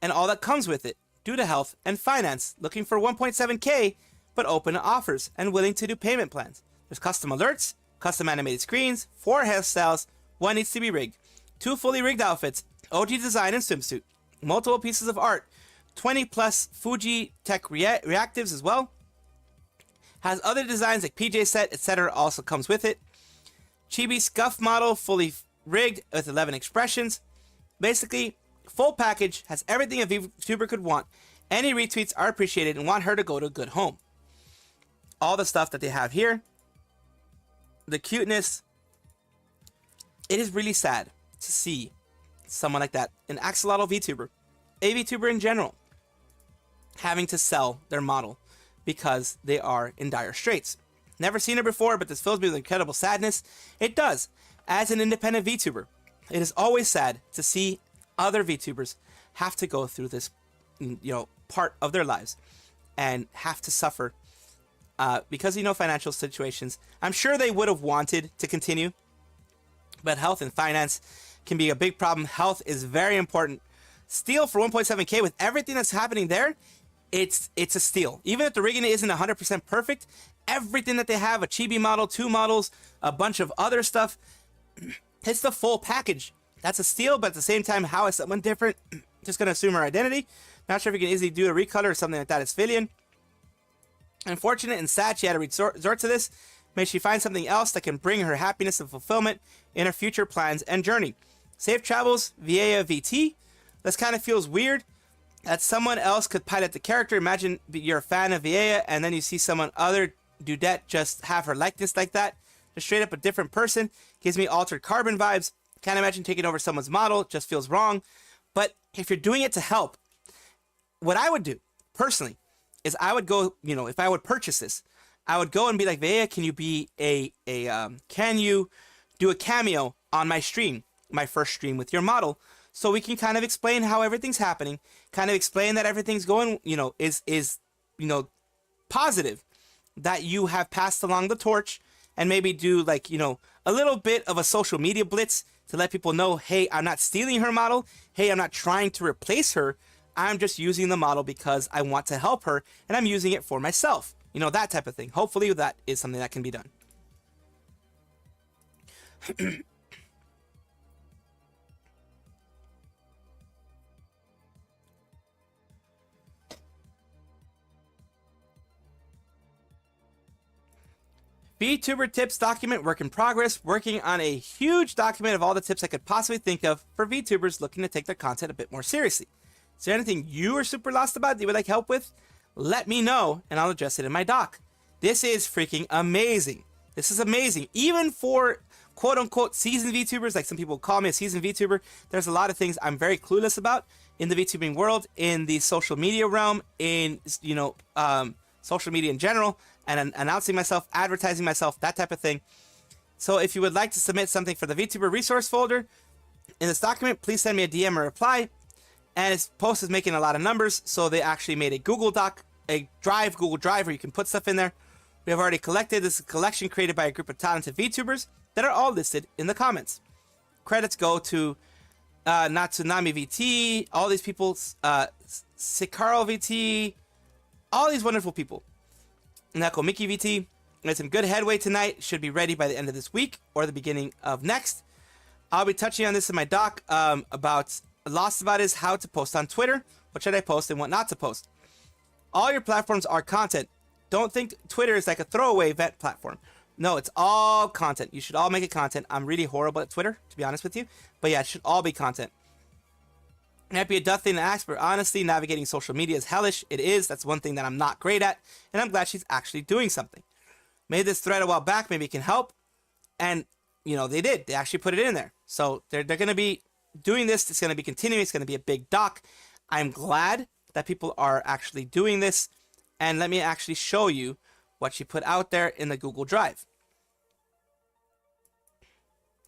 and all that comes with it due to health and finance, looking for 1.7k, but open to offers and willing to do payment plans. There's custom alerts, custom animated screens, 4 hairstyles, 1 needs to be rigged, 2 fully rigged outfits, OG design and swimsuit, multiple pieces of art, 20 plus Fuji Tech reactives as well. Has other designs like PJ set, etc. also comes with it. Chibi Scuff model, fully rigged with 11 expressions. Basically, full package, has everything a VTuber could want. Any retweets are appreciated and want her to go to a good home. All the stuff that they have here. The cuteness. It is really sad to see someone like that, an axolotl VTuber, a VTuber in general, having to sell their model because they are in dire straits. Never seen her before, but this fills me with incredible sadness. It does. As an independent VTuber, it is always sad to see other VTubers have to go through this, part of their lives and have to suffer because, financial situations. I'm sure they would have wanted to continue, but health and finance can be a big problem. Health is very important. Steal for 1.7k with everything that's happening there. It's a steal. Even if the rigging isn't 100% perfect, everything that they have, a chibi model, 2 models, a bunch of other stuff, it's the full package. That's a steal, but at the same time, how is someone different? Just going to assume her identity. Not sure if you can easily do a recolor or something like that. It's Filian. Unfortunate and sad she had to resort to this. May she find something else that can bring her happiness and fulfillment in her future plans and journey. Safe travels, Vieya VT. This kind of feels weird that someone else could pilot the character. Imagine you're a fan of Vieya and then you see someone other Dudette just have her likeness like that. Just straight up a different person. Gives me Altered Carbon vibes. Can't imagine taking over someone's model. Just feels wrong. But if you're doing it to help, what I would do personally is I would go, if I would purchase this, I would go and be like, Vieya, can you be can you do a cameo on my stream, my first stream with your model? So we can kind of explain how everything's happening, kind of explain that everything's going, is positive, that you have passed along the torch, and maybe do like, a little bit of a social media blitz to let people know, hey, I'm not stealing her model. Hey, I'm not trying to replace her. I'm just using the model because I want to help her and I'm using it for myself. That type of thing. Hopefully that is something that can be done. VTuber tips document work in progress, working on a huge document of all the tips I could possibly think of for VTubers looking to take their content a bit more seriously. Is there anything you are super lost about that you would like help with? Let me know and I'll address it in my doc. This is freaking amazing. This is amazing. Even for quote unquote seasoned VTubers, like some people call me a seasoned VTuber, there's a lot of things I'm very clueless about in the VTubing world, in the social media realm, in, you know, social media in general, and announcing myself, advertising myself, that type of thing. So if you would like to submit something for the VTuber resource folder in this document, please send me a DM or reply. And its post is making a lot of numbers, so they actually made a Google Doc, a Google Drive, where you can put stuff in there. We have already collected. This is a collection created by a group of talented VTubers that are all listed in the comments. Credits go to Natsunami VT, all these people, Squirrel VT, all these wonderful people. Nekomiki VT made some good headway tonight. Should be ready by the end of this week or the beginning of next. I'll be touching on this in my doc about is how to post on Twitter. What should I post and what not to post? All your platforms are content. Don't think Twitter is like a throwaway event platform. No, it's all content. You should all make it content. I'm really horrible at Twitter, to be honest with you. But yeah, it should all be content. It might be a tough thing to ask, but honestly, navigating social media is hellish. It is. That's one thing that I'm not great at. And I'm glad she's actually doing something. Made this thread a while back. Maybe it can help. And, you know, they did. They actually put it in there. So they're going to be doing this. It's going to be continuing. It's going to be a big doc. I'm glad that people are actually doing this. And let me actually show you what she put out there in the Google Drive.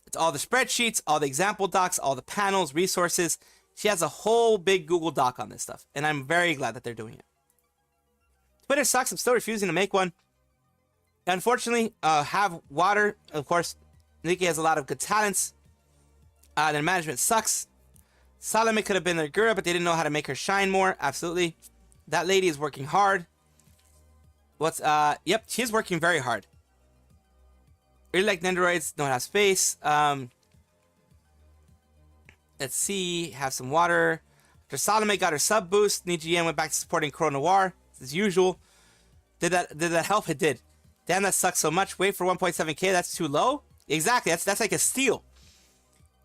It's all the spreadsheets, all the example docs, all the panels, resources. She has a whole big Google Doc on this stuff, and I'm very glad that they're doing it. Twitter sucks. I'm still refusing to make one. Unfortunately, have water. Of course, Nikki has a lot of good talents. Their management sucks. Salome could have been their girl, but they didn't know how to make her shine more. Absolutely. That lady is working hard. Yep, she is working very hard. Really like Nendoroids, don't have space. Let's see, have some water. After Salome got her sub boost, Nijien went back to supporting Crow Noir, as usual. Did that help? It did. Damn, that sucks so much. Wait for 1.7k, that's too low? Exactly, that's like a steal.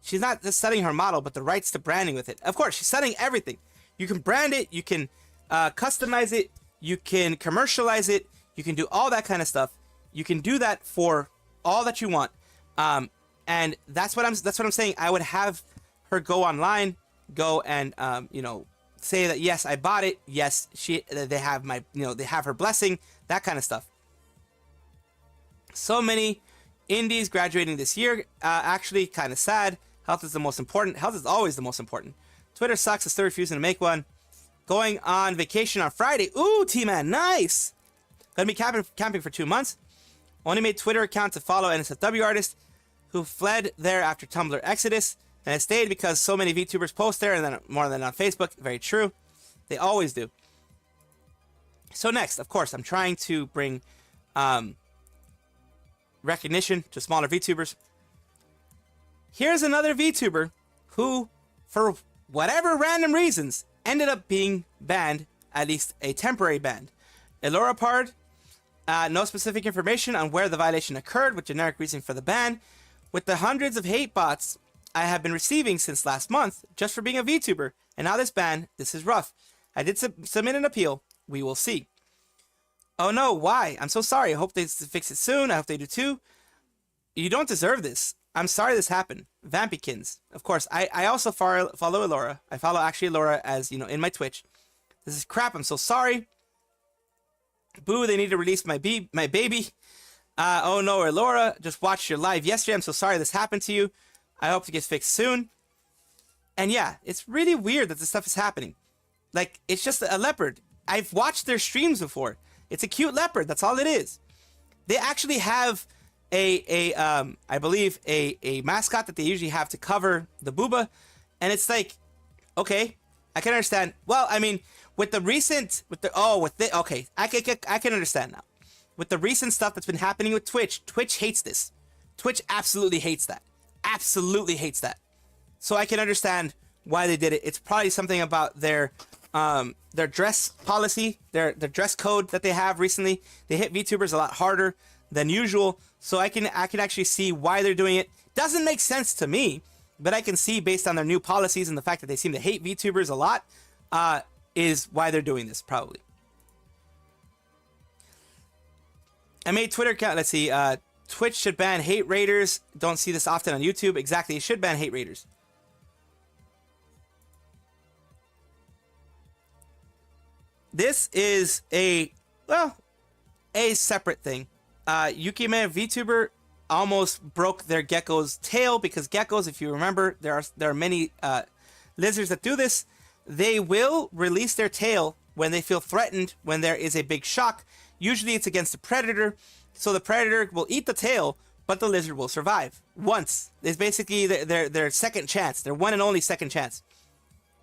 She's not just setting her model, but the rights to branding with it. Of course, she's setting everything. You can brand it, you can customize it, you can commercialize it, you can do all that kind of stuff. You can do that for all that you want. And that's what I'm saying. I would have her go online, go and you know, say that yes, I bought it. Yes, they have my, you know, they have her blessing, that kind of stuff. So many indies graduating this year. Actually, kind of sad. Health is the most important. Health is always the most important. Twitter sucks. I'm still refusing to make one. Going on vacation on Friday. Ooh, T-Man, nice. Gonna be camping for 2 months. Only made Twitter account to follow NSFW artist who fled there after Tumblr exodus. And I stayed because so many VTubers post there, and then more than on Facebook. Very true. They always do. So next, of course, I'm trying to bring recognition to smaller VTubers. Here's another VTuber who, for whatever random reasons, ended up being banned, at least a temporary ban. Elora Pard, no specific information on where the violation occurred with generic reason for the ban. With the hundreds of hate bots I have been receiving since last month just for being a VTuber, and now this ban, this is rough. I did submit an appeal. We will see. Oh no, why? I'm so sorry. I hope they fix it soon. I hope they do too. You don't deserve this. I'm sorry this happened. Vampykins. Of course, I also follow Elora. I follow actually Elora as, you know, in my Twitch. This is crap. I'm so sorry. Boo, they need to release my baby. Oh no, Elora, just watched your live yesterday. I'm so sorry this happened to you. I hope it gets fixed soon. And yeah, it's really weird that this stuff is happening. Like, it's just a leopard. I've watched their streams before. It's a cute leopard. That's all it is. They actually have I believe a mascot that they usually have to cover the booba. And it's like, okay, I can understand. Well, I mean, with the recent, okay, I can understand now. With the recent stuff that's been happening with Twitch, Twitch hates this. Twitch absolutely hates that. Absolutely hates that. So I can understand why they did it. It's probably something about their dress policy, their dress code that they have recently. They hit VTubers a lot harder than usual. So I can actually see why they're doing it. Doesn't make sense to me, but I can see based on their new policies and the fact that they seem to hate VTubers a lot, is why they're doing this, probably. I made Twitter account. Let's see. Twitch should ban hate raiders. Don't see this often on YouTube. Exactly. It should ban hate raiders. This is a separate thing. Yukime VTuber almost broke their gecko's tail because geckos, if you remember, there are many lizards that do this. They will release their tail when they feel threatened, when there is a big shock. Usually it's against a predator, so the predator will eat the tail, but the lizard will survive. Once. It's basically their second chance, their one and only second chance.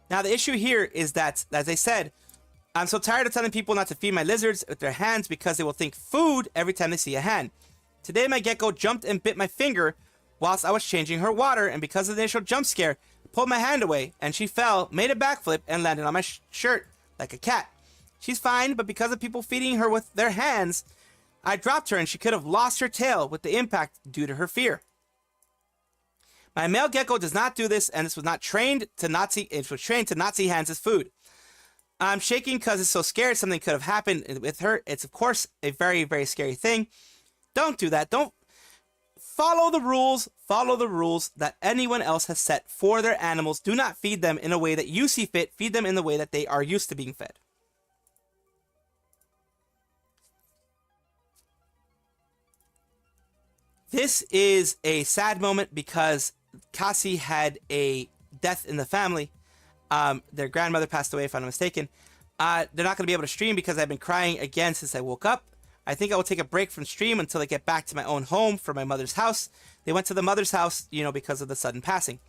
Now the issue here is that, as I said, I'm so tired of telling people not to feed my lizards with their hands because they will think food every time they see a hand. Today my gecko jumped and bit my finger whilst I was changing her water, and because of the initial jump scare, I pulled my hand away and she fell, made a backflip, and landed on my shirt like a cat. She's fine, but because of people feeding her with their hands, I dropped her and she could have lost her tail with the impact due to her fear. My male gecko does not do this, and this was not trained to not see. It was trained to not see hands as food. I'm shaking because it's so scared something could have happened with her. It's of course a very, very scary thing. Don't do that. Don't follow the rules. Follow the rules that anyone else has set for their animals. Do not feed them in a way that you see fit. Feed them in the way that they are used to being fed. This is a sad moment because Kasi had a death in the family. Their grandmother passed away, if I'm not mistaken. They're not going to be able to stream because I've been crying again since I woke up. I think I will take a break from stream until I get back to my own home for my mother's house. They went to the mother's house, because of the sudden passing.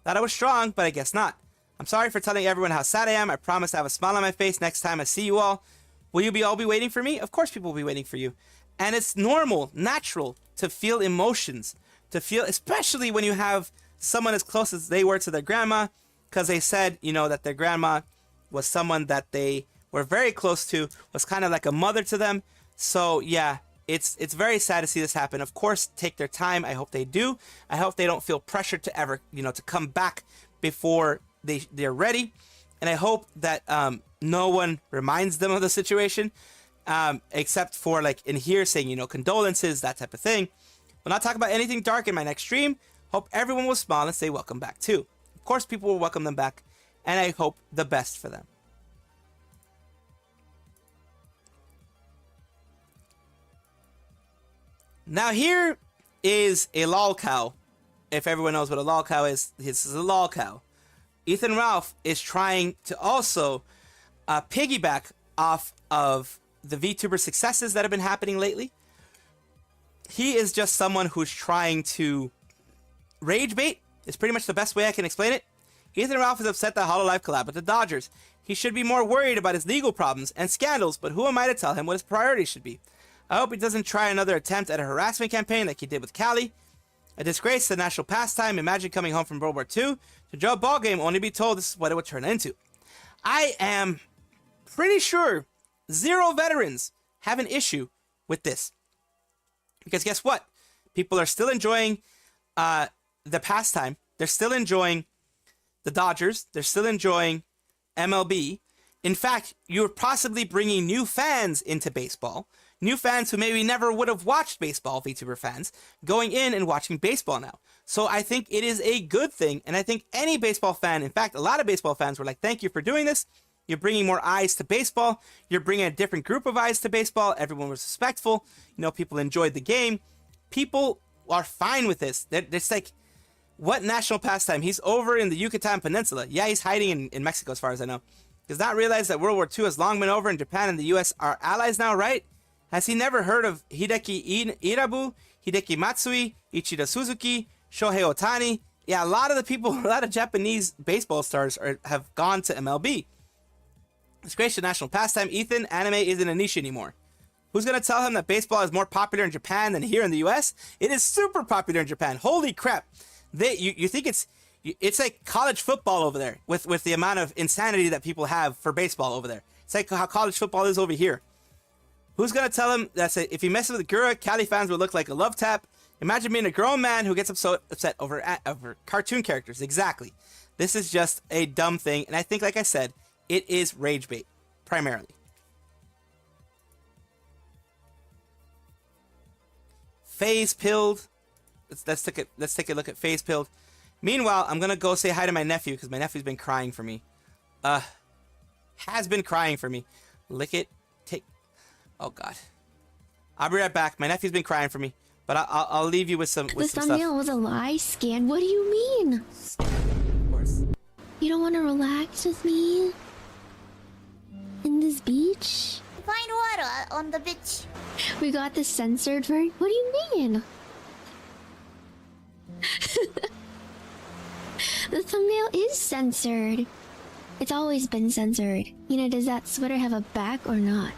Thought I was strong, but I guess not. I'm sorry for telling everyone how sad I am. I promise to have a smile on my face next time I see you all. Will you all be waiting for me? Of course people will be waiting for you. And it's normal, natural to feel emotions, especially when you have someone as close as they were to their grandma, because they said, that their grandma was someone that they were very close to, was kind of like a mother to them. So yeah, it's very sad to see this happen. Of course, take their time. I hope they do. I hope they don't feel pressured to ever, to come back before they're ready. And I hope that no one reminds them of the situation. Except for like in here saying, condolences, that type of thing. We'll not talk about anything dark in my next stream. Hope everyone will smile and say welcome back too. Of course, people will welcome them back, and I hope the best for them. Now here is a lol cow. If everyone knows what a lol cow is, this is a lol cow. Ethan Ralph is trying to also piggyback off of the VTuber successes that have been happening lately. He is just someone who's trying to rage bait. It's pretty much the best way I can explain it. Ethan Ralph is upset that Hololive collabed with the Dodgers. He should be more worried about his legal problems and scandals, but who am I to tell him what his priorities should be? I hope he doesn't try another attempt at a harassment campaign like he did with Callie. A disgrace to the national pastime. Imagine coming home from World War II to draw a ball game only to be told this is what it would turn into. I am pretty sure zero veterans have an issue with this. Because guess what? People are still enjoying the pastime. They're still enjoying the Dodgers. They're still enjoying MLB. In fact, you're possibly bringing new fans into baseball. New fans who maybe never would have watched baseball, VTuber fans, going in and watching baseball now. So I think it is a good thing. And I think any baseball fan, in fact, a lot of baseball fans were like, thank you for doing this. You're bringing more eyes to baseball. You're bringing a different group of eyes to baseball. Everyone was respectful. People enjoyed the game. People are fine with this. It's like, what national pastime? He's over in the Yucatan Peninsula. Yeah, he's hiding in Mexico as far as I know. Does not realize that World War II has long been over and Japan and the US are allies now, right? Has he never heard of Hideki Irabu, Hideki Matsui, Ichida Suzuki, Shohei Ohtani? Yeah, a lot of Japanese baseball stars have gone to MLB. It's great to national pastime. Ethan, anime isn't a niche anymore. Who's gonna tell him that baseball is more popular in Japan than here in the U.S.? It is super popular in Japan. Holy crap! You think it's like college football over there with the amount of insanity that people have for baseball over there. It's like how college football is over here. Who's gonna tell him that if he messes with a Gura, Cali fans would look like a love tap? Imagine being a grown man who gets upset over cartoon characters. Exactly. This is just a dumb thing, and I think, like I said, it is rage bait primarily. Phase pilled. Let's take a look at phase pilled. Meanwhile, I'm gonna go say hi to my nephew because my nephew's been crying for me. Has been crying for me. Lick it. Take. Oh God. I'll be right back. My nephew's been crying for me, but I'll leave you with some. The thumbnail was a lie. Scan. What do you mean? Of course. You don't want to relax with me in this beach? Find water on the beach. We got this censored for. What do you mean? The thumbnail is censored. It's always been censored. You know, does that sweater have a back or not?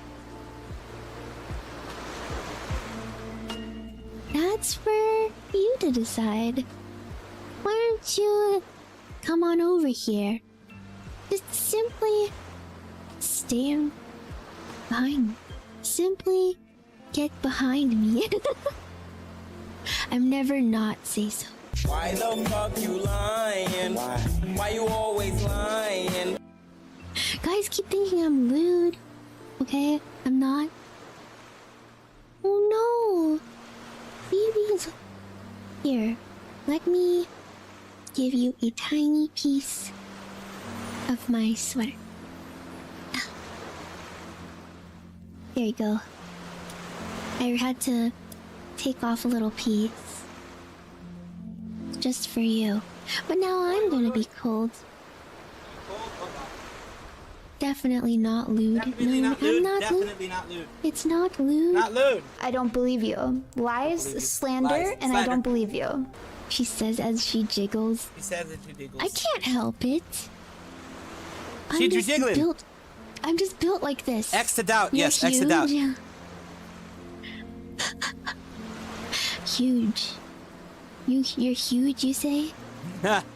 That's for you to decide. Why don't you come on over here? Just simply stand behind me. Simply get behind me. I'm never not say so. Why the fuck you lying? Why you always lying? Guys keep thinking I'm lewd. Okay, I'm not. Oh no. Babies. Here, let me give you a tiny piece of my sweater. There you go. I had to take off a little piece. Just for you. But now I'm gonna be cold. Definitely not lewd. Definitely No, not lewd. I'm not Definitely lewd. not lewd. It's not lewd. Not lewd. I don't believe you. Lies, slander, Lies, and I slander. don't believe you. She says as she jiggles. He says that you giggles. I can't help it. She's jiggling. I'm just built like this. X to doubt. You're Yes, X to doubt. huge. Huge. You're huge, you say?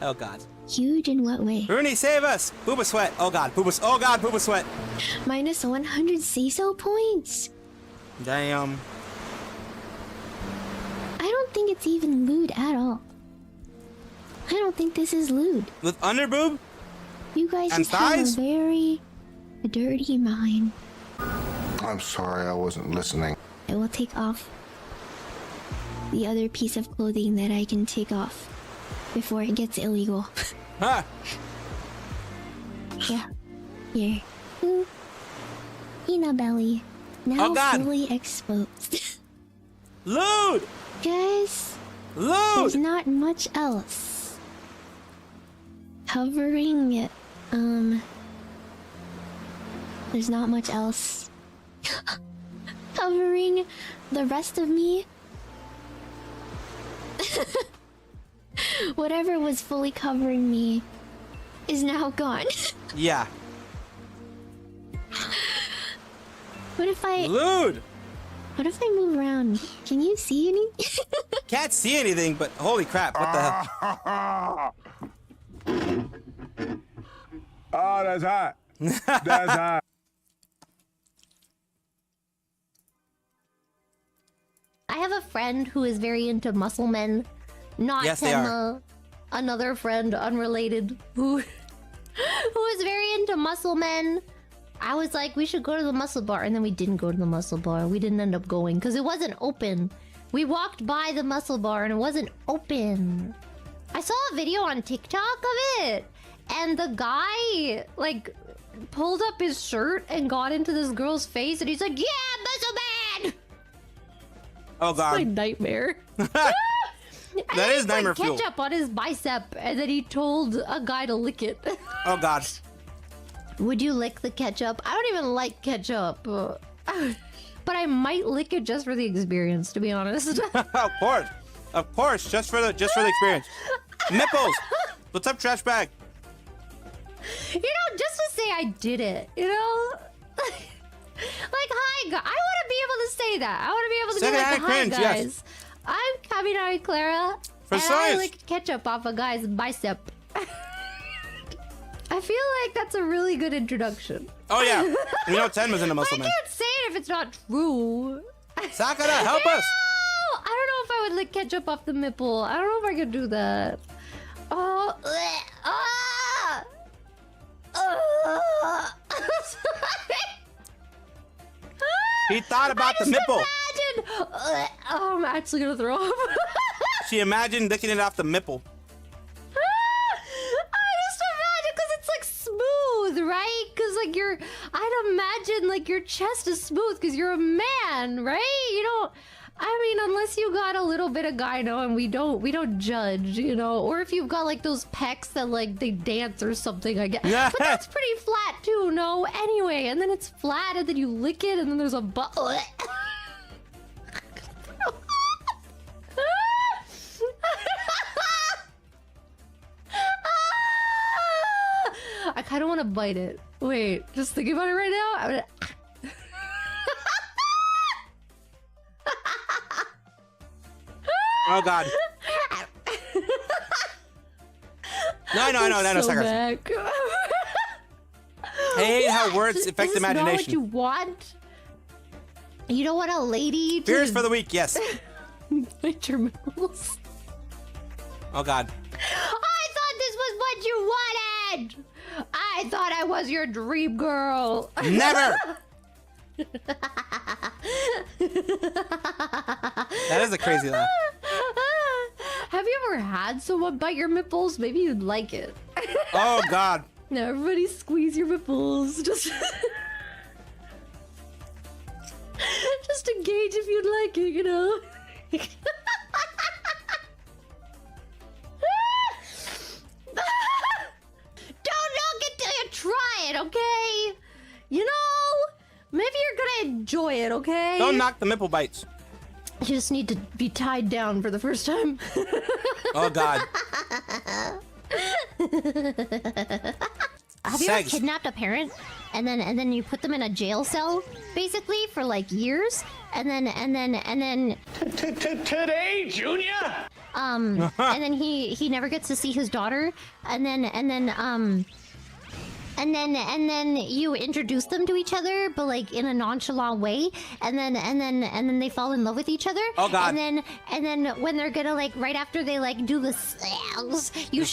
Oh God. Huge in what way? Rooney, save us! Booba sweat. Oh God, Booba. Oh God, Booba sweat. Minus 100 say-so points. Damn. I don't think it's even lewd at all. I don't think this is lewd. With under boob? You guys And just have a thighs? very dirty mind. I'm sorry, I wasn't listening. I will take off the other piece of clothing that I can take off before it gets illegal. Huh. Yeah. Here. Ooh. Peanut belly. Now Oh, God. fully exposed. Lewd! Guys, there's Lewd! not much else. Covering it. There's not much else. Covering the rest of me. Whatever was fully covering me is now gone. Yeah. What if I Lewd! move around? Can you see any? Can't see anything, but holy crap, what the hell? Oh, that's hot. That's hot. I have a friend who is very into muscle men. Not Yes, they Tenma. Another friend, unrelated, who is very into muscle men. I was like, we should go to the muscle bar, and then we didn't go to the muscle bar. We didn't end up going because it wasn't open. We walked by the muscle bar and it wasn't open. I saw a video on TikTok of it, and the guy like pulled up his shirt and got into this girl's face, and he's like, "Yeah, muscle man." Oh My God. nightmare. That is nightmare fuel. Ketchup on his bicep, and then he told a guy to lick it. Oh God. Would you lick the ketchup? I don't even like ketchup, but I might lick it just for the experience, to be honest. Of course, just for the experience. Nipples. What's up, trash bag? You know, just to say I did it. You know, like, hi hi guys. I want to be able to say that. I want to be able to Second be like, hand hi cringe, guys. yes. I'm Kaminari Clara. For and science. I lick ketchup off a guy's bicep. I feel like that's a really good introduction. Oh yeah. You know Tenma's in the But I muscle man. can't say it if it's not true. Sakura, help us. I don't know if I would lick ketchup off the nipple. I don't know if I could do that. Oh, He thought about the nipple. Imagine. Oh, I'm actually gonna throw up. She imagined licking it off the nipple. I just imagine because it's like smooth, right? Because like I'd imagine like your chest is smooth because you're a man, right? You don't. I mean, unless you got a little bit of gyno, and we don't judge, you know. Or if you've got like those pecs that like they dance or something, I guess. But that's pretty flat too, no? Anyway, and then it's flat, and then you lick it, and then there's a butt. I kind of want to bite it. Wait, just thinking about it right now. I'm gonna... Oh god. No, so Sakura. back. I hate how words affect Is this not what imagination. you want? You don't want a lady to Fears for the weak, yes. bite your nipples? Oh god. I thought this was what you wanted. I thought I was your dream girl. Never. That is a crazy laugh. Have you ever had someone bite your nipples? Maybe you'd like it. Oh god. Now everybody squeeze your nipples. Just to gauge if you'd like it, you know? Don't knock it till you try it, okay? You know, maybe you're gonna enjoy it, okay? Don't knock the nipple bites. You just need to be tied down for the first time. Oh god. Have you ever Sex. kidnapped a parent and then you put them in a jail cell basically for like years and then Today, Junior? and then he never gets to see his daughter and then you introduce them to each other but like in a nonchalant way and then they fall in love with each other. Oh god. And then when they're gonna like right after they like do the sales, you The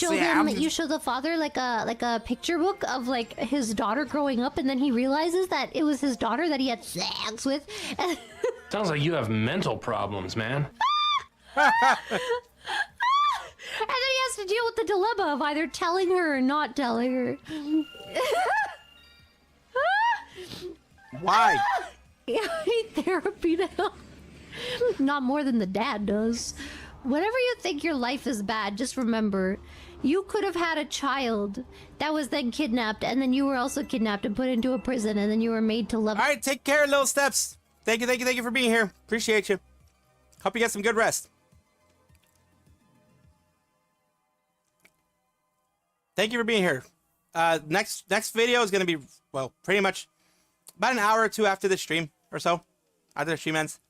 show the father like a picture book of like his daughter growing up and then he realizes that it was his daughter that he had sex with. Sounds like you have mental problems, man. And then he has to deal with the dilemma of either telling her or not telling her. Why? Yeah, I need therapy now. Not more than the dad does. Whenever you think your life is bad, just remember, you could have had a child that was then kidnapped, and then you were also kidnapped and put into a prison, and then you were made to love. All right, take care, little steps. Thank you for being here. Appreciate you. Hope you get some good rest. Thank you for being here. Next video is gonna be, well, pretty much about an hour or two after the stream or so. After the stream ends.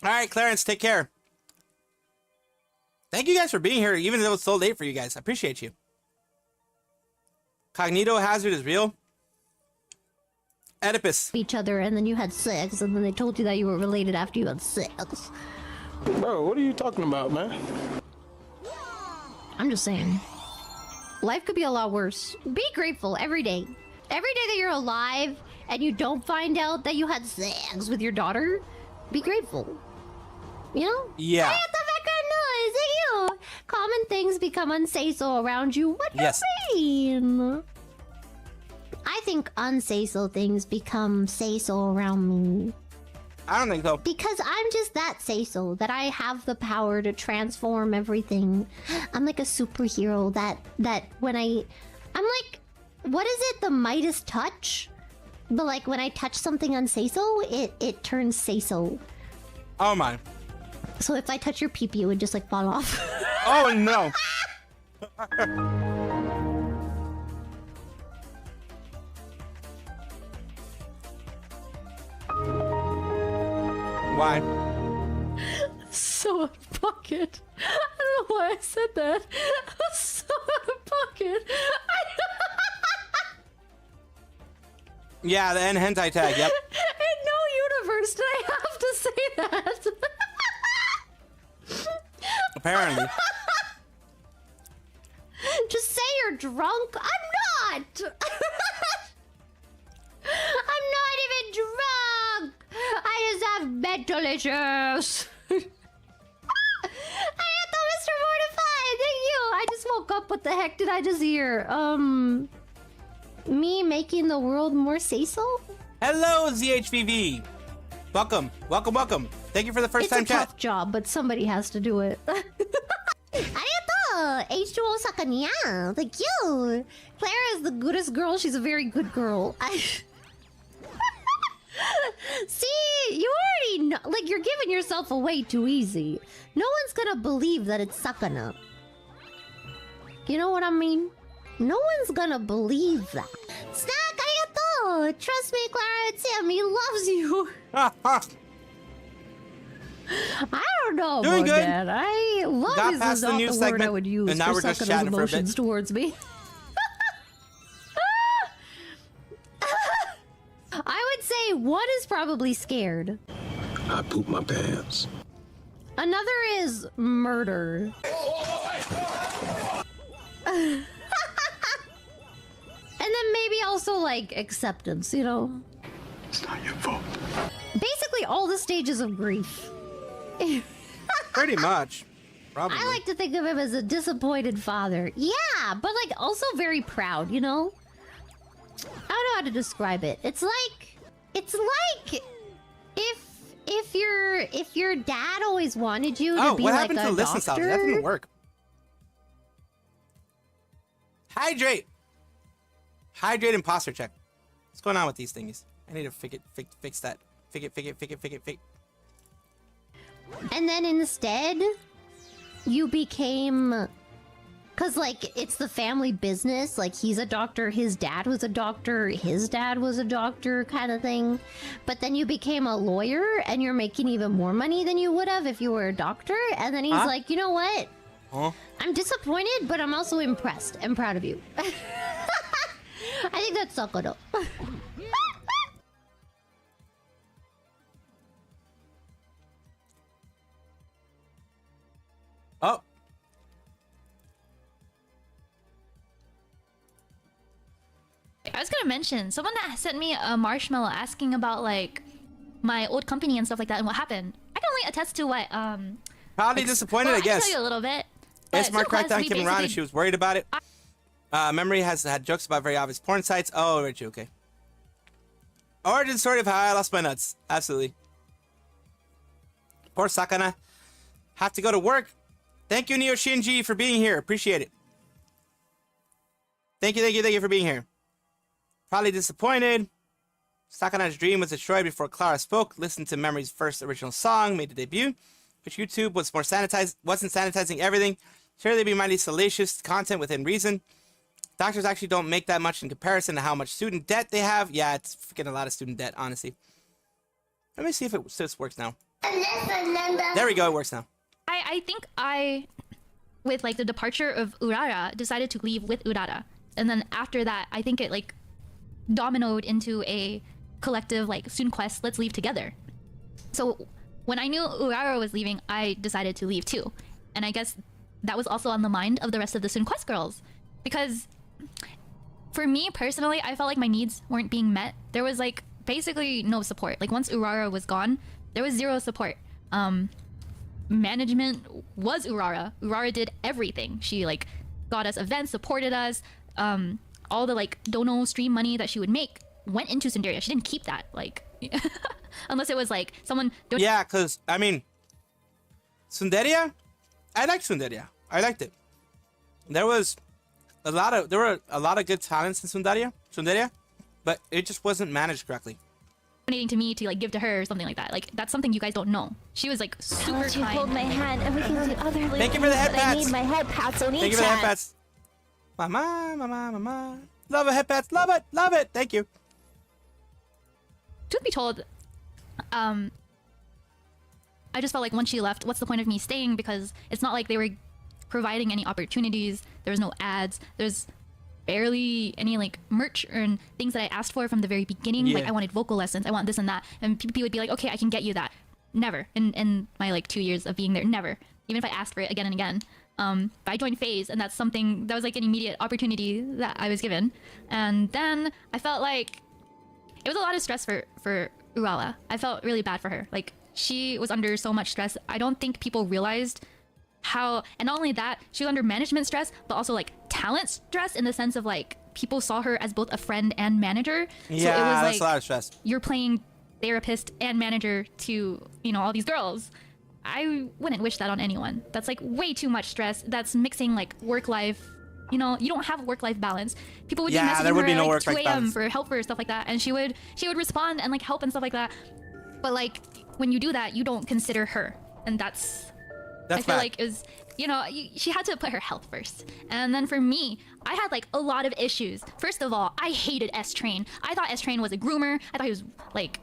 Alright, Clarence, take care. Thank you guys for being here, even though it's so late for you guys. I appreciate you. Cognito hazard is real. Oedipus. Each other, and then you had sex, and then they told you that you were related after you had sex. Bro, what are you talking about, man? I'm just saying. Life could be a lot worse. Be grateful every day. Every day that you're alive and you don't find out that you had sex with your daughter, be grateful. You know? Yeah. I got the background noise. You. Common things become unsay-so around you. What do Yes. you mean? I think unsay-so things become say-so around me. I don't think so. Because I'm just that say-so, that I have the power to transform everything. I'm like a superhero that when I'm like, what is it? The Midas touch? But like when I touch something unsay-so, it turns say-so. Oh my. So if I touch your pee-pee, it would just like fall off. Oh no. Why? So out of pocket. I don't know why I said that. So out of pocket. Yeah, the end hentai tag. Yep. In no universe did I have to say that. Apparently. Just say you're drunk. I'm not. I'm not even drunk. I just have mental issues. I thought Mr. Mortified. Thank you. I just woke up. What the heck did I just hear? Me making the world more say-so? Hello, ZHVV. Welcome, welcome, welcome. Thank you for the first time It's a chat. tough job, but somebody has to do it. Arigato! H2O Sakanya! Thank you! Clara is the goodest girl. She's a very good girl. See, you already know. Like, you're giving yourself away too easy. No one's gonna believe that it's Sakana. You know what I mean? No one's gonna believe that. Snack, arigato! Trust me, Clara, Tim, he loves you. I don't know Doing about good. that. I love Got is past the not news the word segment, I would use and now for we're just Sakana's chatting for a bit. emotions towards me. I would say one is probably scared. I poop my pants. Another is murder. And then maybe also like acceptance, you know? It's not your fault. Basically all the stages of grief. Pretty much. Probably. I like to think of him as a disappointed father. Yeah, but like also very proud, you know? I don't know how to describe it. It's like if your dad always wanted you to be what like happened a to the listen doctor. sound? That didn't work. Hydrate. Hydrate and posture check. What's going on with these thingies? I need to fix that. Fix. And then instead, you became... Because, like, it's the family business. Like, he's a doctor, his dad was a doctor, his dad was a doctor kind of thing. But then you became a lawyer, and you're making even more money than you would have if you were a doctor. And then he's like, you know what? Huh? I'm disappointed, but I'm also impressed and proud of you. I think that's Sakura. Oh. I was gonna mention someone that sent me a marshmallow asking about like my old company and stuff like that and what happened. I can only attest to what Probably disappointed, well, I guess. I can tell you a little bit. It's Mark Crackdown came around and she was worried about it. Memory has had jokes about very obvious porn sites. Oh, Richie, okay. Origin story of how I lost my nuts. Absolutely. Poor Sakana. Have to go to work. Thank you, Neo Shinji, for being here. Appreciate it. Thank you for being here. Probably disappointed. Sakana's dream was destroyed before Clara spoke. Listened to Memory's first original song, made a debut, which YouTube was more sanitized, wasn't sanitizing everything. Sure, they'd be mighty salacious content within reason. Doctors actually don't make that much in comparison to how much student debt they have. Yeah, it's freaking a lot of student debt, honestly. Let me see if this works now. There we go, it works now. I think with like the departure of Urara, decided to leave with Urara. And then after that, I think it like dominoed into a collective like Sunquest, let's leave together. So when I knew Urara was leaving, I decided to leave too. And I guess that was also on the mind of the rest of the Sunquest girls. Because for me personally, I felt like my needs weren't being met. There was like basically no support. Like once Urara was gone, there was zero support. Management was Urara. Urara did everything. She like got us events, supported us. All the like dono stream money that she would make went into Sundaria. She didn't keep that, like unless it was like someone Yeah, because I mean Sundaria, I liked Sundaria. I liked it. There were a lot of good talents in Sundaria, but it just wasn't managed correctly. donating to me to like give to her or something like that. Like that's something you guys don't know. She was like super You kind. hold my hand and we can do other little Thank you for the head things, but I pats. need my head pats on Thank each you for the head hand. pats. Mama. Love it, head pats. Love it. Thank you. Truth be told, I just felt like once she left, what's the point of me staying? Because it's not like they were providing any opportunities. There was no ads. There's barely any like merch or things that I asked for from the very beginning. Yeah. Like I wanted vocal lessons, I want this and that, and people would be like, okay, I can get you that. Never in my like 2 years of being there, never. Even if I asked for it again and again. But I joined FaZe, and that's something that was like an immediate opportunity that I was given. And then I felt like it was a lot of stress for Urawa. I felt really bad for her. Like she was under so much stress. I don't think people realized how, and not only that, she was under management stress, but also like talent stress in the sense of like people saw her as both a friend and manager. Yeah, so it was that's like a lot of stress. you're playing therapist and manager to, you know, all these girls. I wouldn't wish that on anyone. That's like way too much stress. That's mixing like work life. You know, you don't have work life balance. People would be messaging there would her be at no like work-life 2 a.m. balance. for help or stuff like that, and she would respond and like help and stuff like that. But like when you do that, you don't consider her, and that's I feel bad. like is, you know, she had to put her health first. And then for me, I had like a lot of issues. First of all, I hated S-Train. I thought S-Train was a groomer. I thought he was like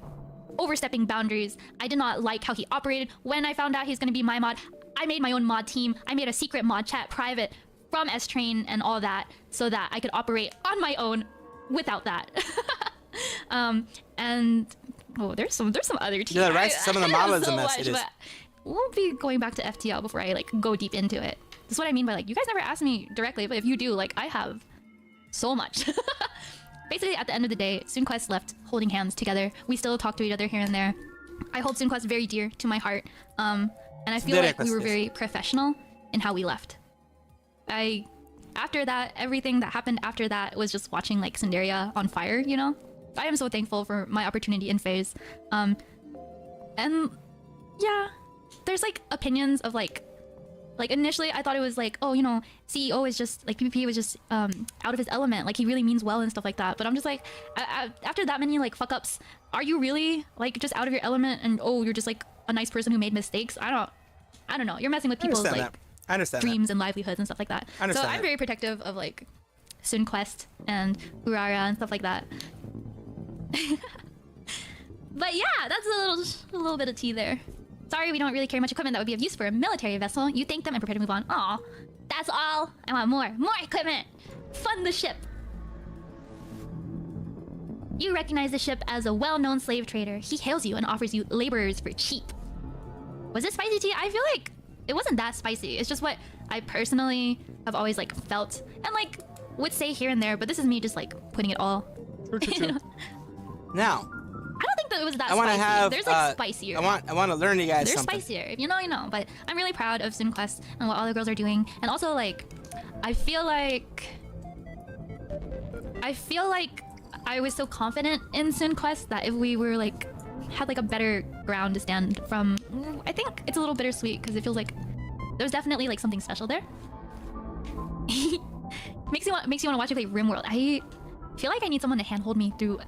overstepping boundaries. I did not like how he operated. When I found out he's going to be my mod, I made my own mod team. I made a secret mod chat private from S-Train and all that so that I could operate on my own without that. And oh, there's some other teams. Yeah, right. Some of the model is a mess. Much, It is. but we'll be going back to FTL before I like go deep into it. That's what I mean by like, you guys never asked me directly, but if you do, like I have so much. Basically, at the end of the day, SoonQuest left holding hands together. We still talk to each other here and there. I hold SoonQuest very dear to my heart. And I feel like we were very professional in how we left. After that, everything that happened after that was just watching like Cinderia on fire, you know? I am so thankful for my opportunity in FaZe. And yeah, there's like opinions of like initially I thought it was like, oh, you know, CEO is just like PvP was just out of his element, like he really means well and stuff like that. But I'm just like, after that many like fuck ups, are you really like just out of your element? And oh, you're just like a nice person who made mistakes? I don't know. You're messing with people's like I understand dreams and livelihoods and stuff like that. So I'm very protective of like SoonQuest and Urara and stuff like that. But yeah, that's a little bit of tea there. Sorry, we don't really carry much equipment that would be of use for a military vessel. You thank them and prepare to move on. Aw, that's all. I want more equipment. Fund the ship. You recognize the ship as a well-known slave trader. He hails you and offers you laborers for cheap. Was it spicy tea? I feel like it wasn't that spicy. It's just what I personally have always like felt and like would say here and there, but this is me just like putting it all. True. Now, I don't think that it was that I want to spicy. have. There's like spicier. I want to learn you guys There's something. spicier. If you know, you know. But I'm really proud of SoonQuest and what all the girls are doing. And also like, I feel like I was so confident in SoonQuest that if we were like had like a better ground to stand from, I think it's a little bittersweet because it feels like there's definitely like something special there. makes you want to watch me play RimWorld. I feel like I need someone to handhold me through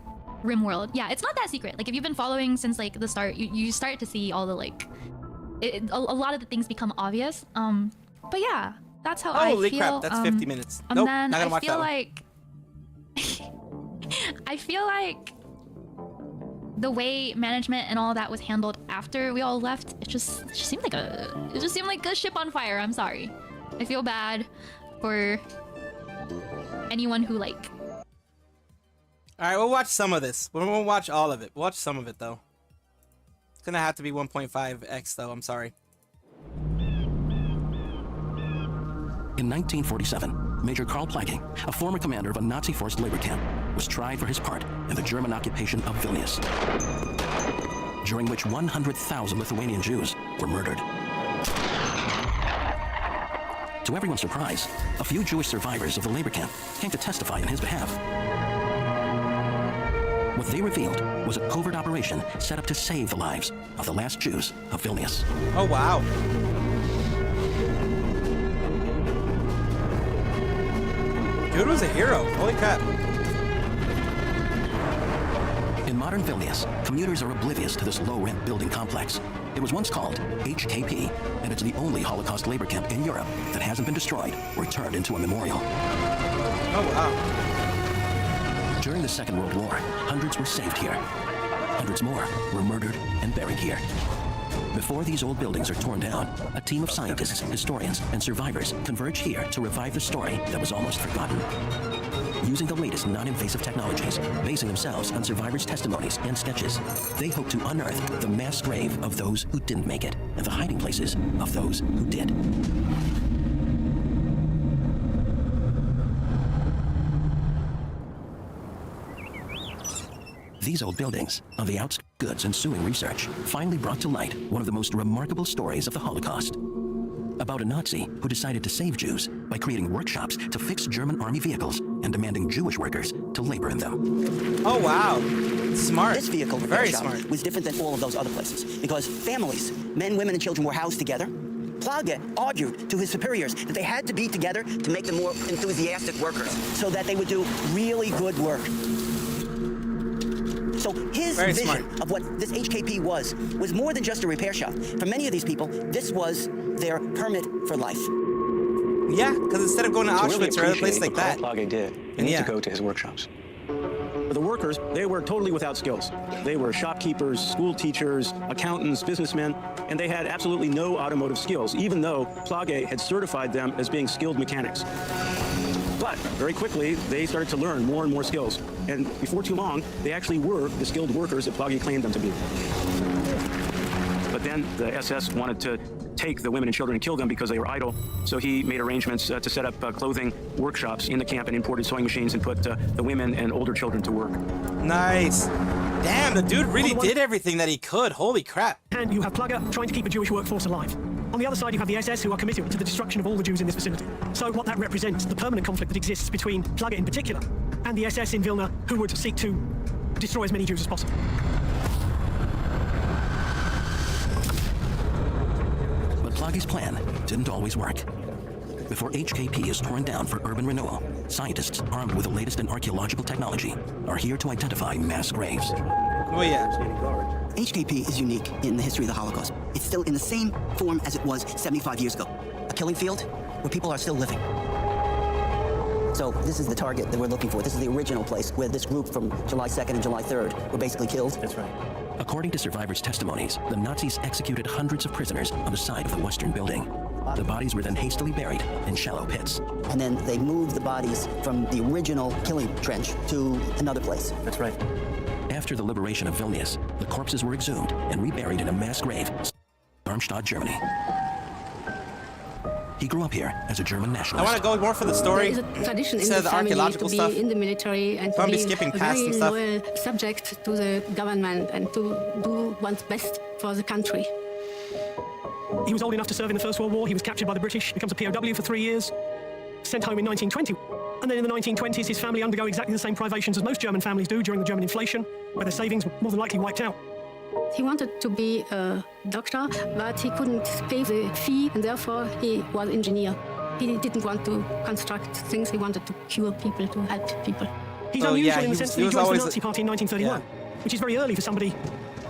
RimWorld. Yeah, it's not that secret. Like if you've been following since like the start, you start to see all the like a lot of the things become obvious. But yeah, that's how I feel. Holy crap, that's 50 minutes. And Nope, then not gonna watch I feel that one. like I feel like the way management and all that was handled after we all left, it just seemed like a ship on fire. I'm sorry. I feel bad for anyone who like. All right, we'll watch some of this. We won't watch all of it. We'll watch some of it though. It's gonna have to be 1.5x though. I'm sorry. In 1947, Major Karl Plagging, a former commander of a Nazi-forced labor camp, was tried for his part in the German occupation of Vilnius, during which 100,000 Lithuanian Jews were murdered. To everyone's surprise, a few Jewish survivors of the labor camp came to testify in his behalf. What they revealed was a covert operation set up to save the lives of the last Jews of Vilnius. Oh wow. Dude was a hero. Holy crap. In modern Vilnius, commuters are oblivious to this low-rent building complex. It was once called HKP, and it's the only Holocaust labor camp in Europe that hasn't been destroyed or turned into a memorial. Oh wow. During the Second World War, hundreds were saved here. Hundreds more were murdered and buried here. Before these old buildings are torn down, a team of scientists, historians, and survivors converge here to revive the story that was almost forgotten. Using the latest non-invasive technologies, basing themselves on survivors' testimonies and sketches, they hope to unearth the mass grave of those who didn't make it and the hiding places of those who did. These old buildings, on the outskirts of goods ensuing research, finally brought to light one of the most remarkable stories of the Holocaust. About a Nazi who decided to save Jews by creating workshops to fix German army vehicles and demanding Jewish workers to labor in them. Oh, wow. Smart. This vehicle Very shop smart. was different than all of those other places because families, men, women, and children were housed together. Plage argued to his superiors that they had to be together to make them more enthusiastic workers so that they would do really good work. So his Very vision smart. of what this HKP was more than just a repair shop. For many of these people, this was their permit for life. Yeah, because instead of going to Auschwitz or other places like that. Plage did. You need to go to his workshops. The workers, they were totally without skills. They were shopkeepers, school teachers, accountants, businessmen, and they had absolutely no automotive skills, even though Plage had certified them as being skilled mechanics. But very quickly, they started to learn more and more skills. And before too long, they actually were the skilled workers that Plage claimed them to be. But then the SS wanted to take the women and children and kill them because they were idle. So he made arrangements to set up clothing workshops in the camp and imported sewing machines and put the women and older children to work. Nice. Damn, the dude really did everything that he could. Holy crap. And you have Plage trying to keep a Jewish workforce alive. On the other side, you have the SS who are committed to the destruction of all the Jews in this facility. So what that represents, the permanent conflict that exists between Plage in particular and the SS in Vilna, who would seek to destroy as many Jews as possible. But Plage's plan didn't always work. Before HKP is torn down for urban renewal, scientists armed with the latest in archaeological technology are here to identify mass graves. Oh yeah. HKP is unique in the history of the Holocaust. It's still in the same form as it was 75 years ago. A killing field where people are still living. So this is the target that we're looking for. This is the original place where this group from July 2nd and July 3rd were basically killed. That's right. According to survivors' testimonies, the Nazis executed hundreds of prisoners on the side of the western building. The bodies were then hastily buried in shallow pits. And then they moved the bodies from the original killing trench to another place. That's right. After the liberation of Vilnius, the corpses were exhumed and reburied in a mass grave in Darmstadt, Germany. He grew up here as a German nationalist. I want to go more for the story There is a tradition in instead of the the family archaeological to be stuff. in the military and So I'm to be skipping past very some stuff. loyal subject to the government and to do one's best for the country. He was old enough to serve in the First World War. He was captured by the British, becomes a POW for 3 years, sent home in 1920. And then in the 1920s, his family undergo exactly the same privations as most German families do during the German inflation, where their savings were more than likely wiped out. He wanted to be a doctor, but he couldn't pay the fee, and therefore he was an engineer. He didn't want to construct things, he wanted to cure people, to help people. He's unusual in the sense that he joins the Nazi Party in 1931, which is very early for somebody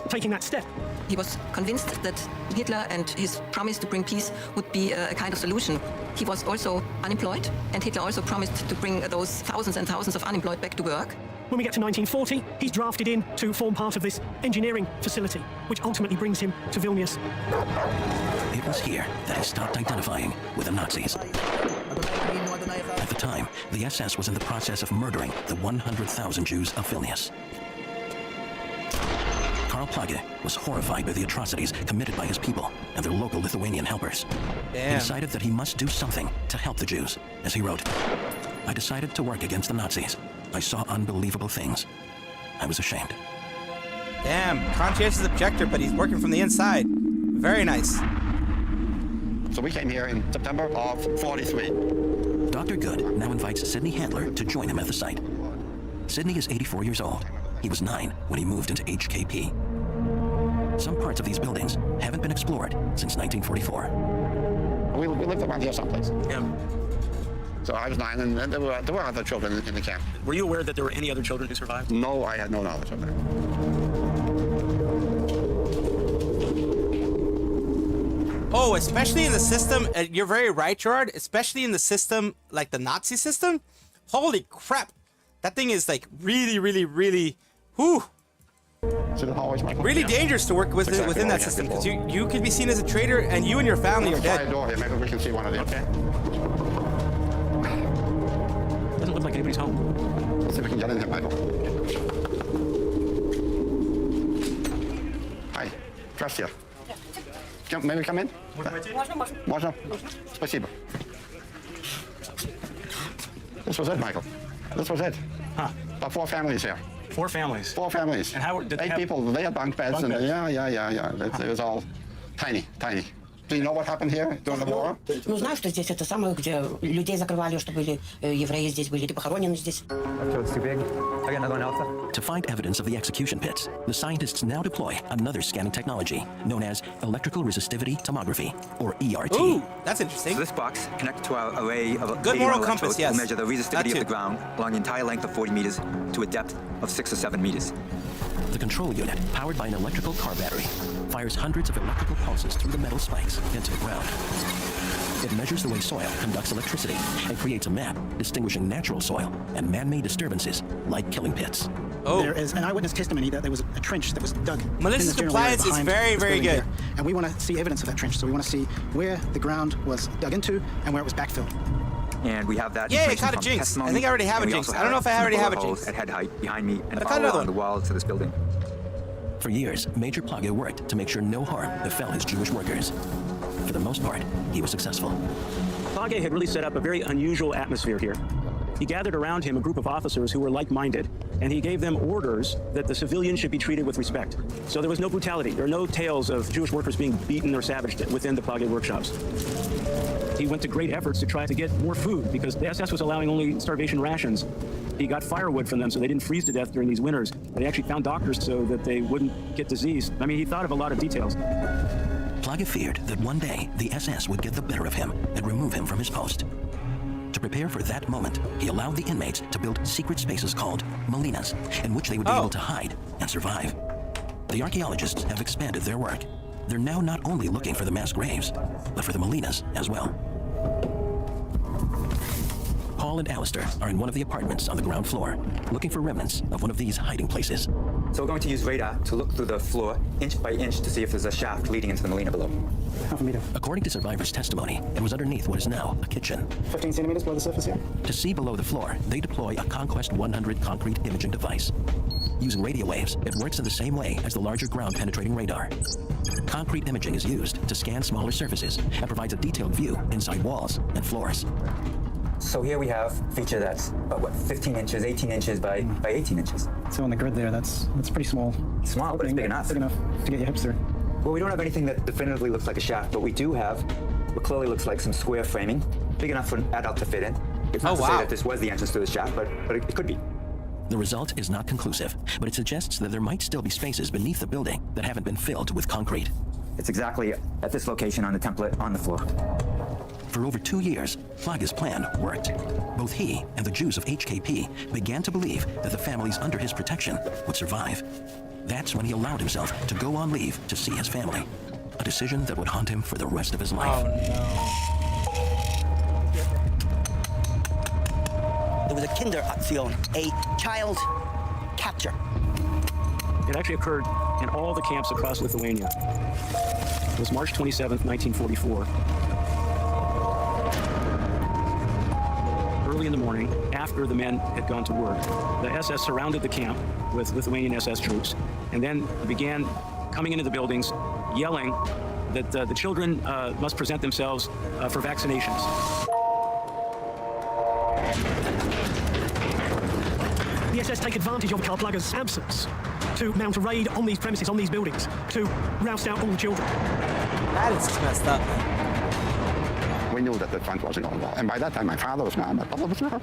taking that step. He was convinced that Hitler and his promise to bring peace would be a kind of solution. He was also unemployed, and Hitler also promised to bring those thousands and thousands of unemployed back to work. When we get to 1940, he's drafted in to form part of this engineering facility, which ultimately brings him to Vilnius. It was here that he stopped identifying with the Nazis. At the time, the SS was in the process of murdering the 100,000 Jews of Vilnius. Karl Plage was horrified by the atrocities committed by his people and their local Lithuanian helpers. Damn. He decided that he must do something to help the Jews. As he wrote, "I decided to work against the Nazis. I saw unbelievable things. I was ashamed." Damn, conscientious objector, but he's working from the inside. Very nice. So we came here in September of 43. Dr. Good now invites Sidney Handler to join him at the site. Sidney is 84 years old. He was 9 when he moved into HKP. Some parts of these buildings haven't been explored since 1944. We lived around here someplace. Yeah. So I was 9, and there were other children in the camp. Were you aware that there were any other children who survived? No, I had no knowledge of that. Oh, especially in the system, you're very right, Gerard, especially in the system, like the Nazi system. Holy crap. That thing is like really, really, really, whew. See the hallways, Michael? Really dangerous to work with Exactly within what that we system had because you could be seen as a traitor and you and your family are Try a dead. door here. Maybe we can see one of these. Okay. Doesn't look like anybody's home. Let's see if we can get in here, Michael. Hi. Здравствуйте. Maybe come in? Можно? Спасибо. This was it, Michael. This was it. Huh. About 4 families here. 4 families. 4 families. And how did 8 people? They had bunk beds. Bunk beds. Yeah. It was all tiny. Do you know what happened here during the war? Ну, знаю, что здесь это самое, где людей закрывали, что были евреи здесь были, похоронены здесь. To find evidence of the execution pits, the scientists now deploy another scanning technology known as electrical resistivity tomography, or ERT. Ooh, that's interesting. So this box connects to our array of good moral compass, to yes. measure the resistivity of the ground along the entire length of 40 meters to a depth of 6 or 7 meters. The control unit, powered by an electrical car battery, fires hundreds of electrical pulses through the metal spikes into the ground. It measures the way soil conducts electricity and creates a map distinguishing natural soil and man-made disturbances like killing pits. Oh. There is an eyewitness testimony that there was a trench that was dug. Malicious compliance is very, very good. Here. And we want to see evidence of that trench. So we want to see where the ground was dug into and where it was backfilled. And we have that Yay, I information caught a from jinx. testimony. I think I already have a And we jinx. also I don't know if I some already have a bullet holes jinx. at head height behind me and I caught all another along the one. walls to this building. For years, Major Plage worked to make sure no harm befell his Jewish workers. For the most part, he was successful. Plage had really set up a very unusual atmosphere here. He gathered around him a group of officers who were like-minded, and he gave them orders that the civilians should be treated with respect. So there was no brutality. There are no tales of Jewish workers being beaten or savaged within the Plage workshops. He went to great efforts to try to get more food because the SS was allowing only starvation rations. He got firewood from them so they didn't freeze to death during these winters. They actually found doctors so that they wouldn't get disease. I mean, he thought of a lot of details. Plage feared that one day the SS would get the better of him and remove him from his post. To prepare for that moment, he allowed the inmates to build secret spaces called melinas, in which they would be able to hide and survive. The archaeologists have expanded their work. They're now not only looking for the mass graves, but for the melinas as well. Paul and Alistair are in one of the apartments on the ground floor, looking for remnants of one of these hiding places. So we're going to use radar to look through the floor inch by inch to see if there's a shaft leading into the melina below. According to survivors' testimony, it was underneath what is now a kitchen. 15 centimeters below the surface here. To see below the floor, they deploy a Conquest 100 concrete imaging device. Using radio waves, it works in the same way as the larger ground-penetrating radar. Concrete imaging is used to scan smaller surfaces and provides a detailed view inside walls and floors. So here we have a feature that's about, 15 inches, 18 inches by 18 inches. So on the grid there, that's pretty small. Small, but it's big enough. Big enough to get your hips through. Well, we don't have anything that definitively looks like a shaft, but we do have what clearly looks like some square framing, big enough for an adult to fit in. It's not to say that this was the entrance to the shaft, but it could be. The result is not conclusive, but it suggests that there might still be spaces beneath the building that haven't been filled with concrete. It's exactly at this location on the template on the floor. For over 2 years, Plage's plan worked. Both he and the Jews of HKP began to believe that the families under his protection would survive. That's when he allowed himself to go on leave to see his family, a decision that would haunt him for the rest of his life. Oh, no. There was a Kinderaktion, a child capture. It actually occurred in all the camps across Lithuania. It was March 27th, 1944. Early in the morning, after the men had gone to work, the SS surrounded the camp with Lithuanian SS troops and then began coming into the buildings, yelling that the children must present themselves for vaccinations. The SS take advantage of Karl Plage's absence to mount a raid on these premises, on these buildings, to roust out all the children. That is just messed up, man. We knew that the front wasn't going well. And by that time, my father was gone, my brother was gone.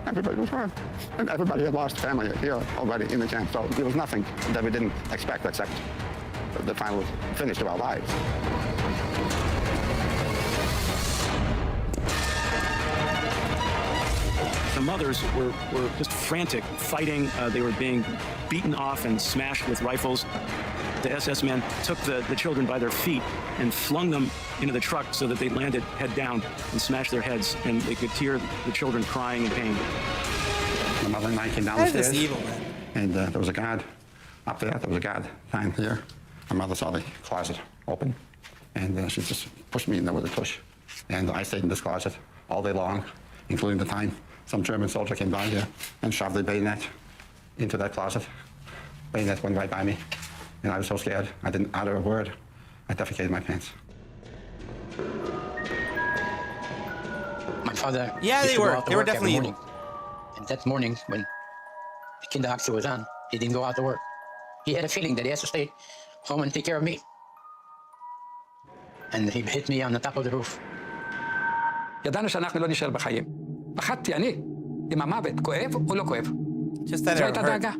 Everybody was gone. And everybody had lost family here already in the camp. So there was nothing that we didn't expect except the final finish of our lives. The mothers were just frantic, fighting. They were being beaten off and smashed with rifles. The SS men took the children by their feet and flung them into the truck so that they landed head down and smashed their heads, and they could hear the children crying in pain. My mother and I came downstairs. That is evil, man. And there was a guard up there was a guard lying here. My mother saw the closet open, and she just pushed me in there with a push. And I stayed in this closet all day long, including the time some German soldier came by here and shoved the bayonet into that closet. Bayonet went right by me, and I was so scared, I didn't utter a word. I defecated my pants. My father. Yeah, they were. They were definitely evil. And that morning, when the Kinderaktion was on, he didn't go out to work. He had a feeling that he has to stay home and take care of me. And he hit me on the top of the roof. ידענו שאנחנו לא נשאר בחיים. פחדתי אני, אם המוות כואב או לא כואב. זו הייתה דאגה.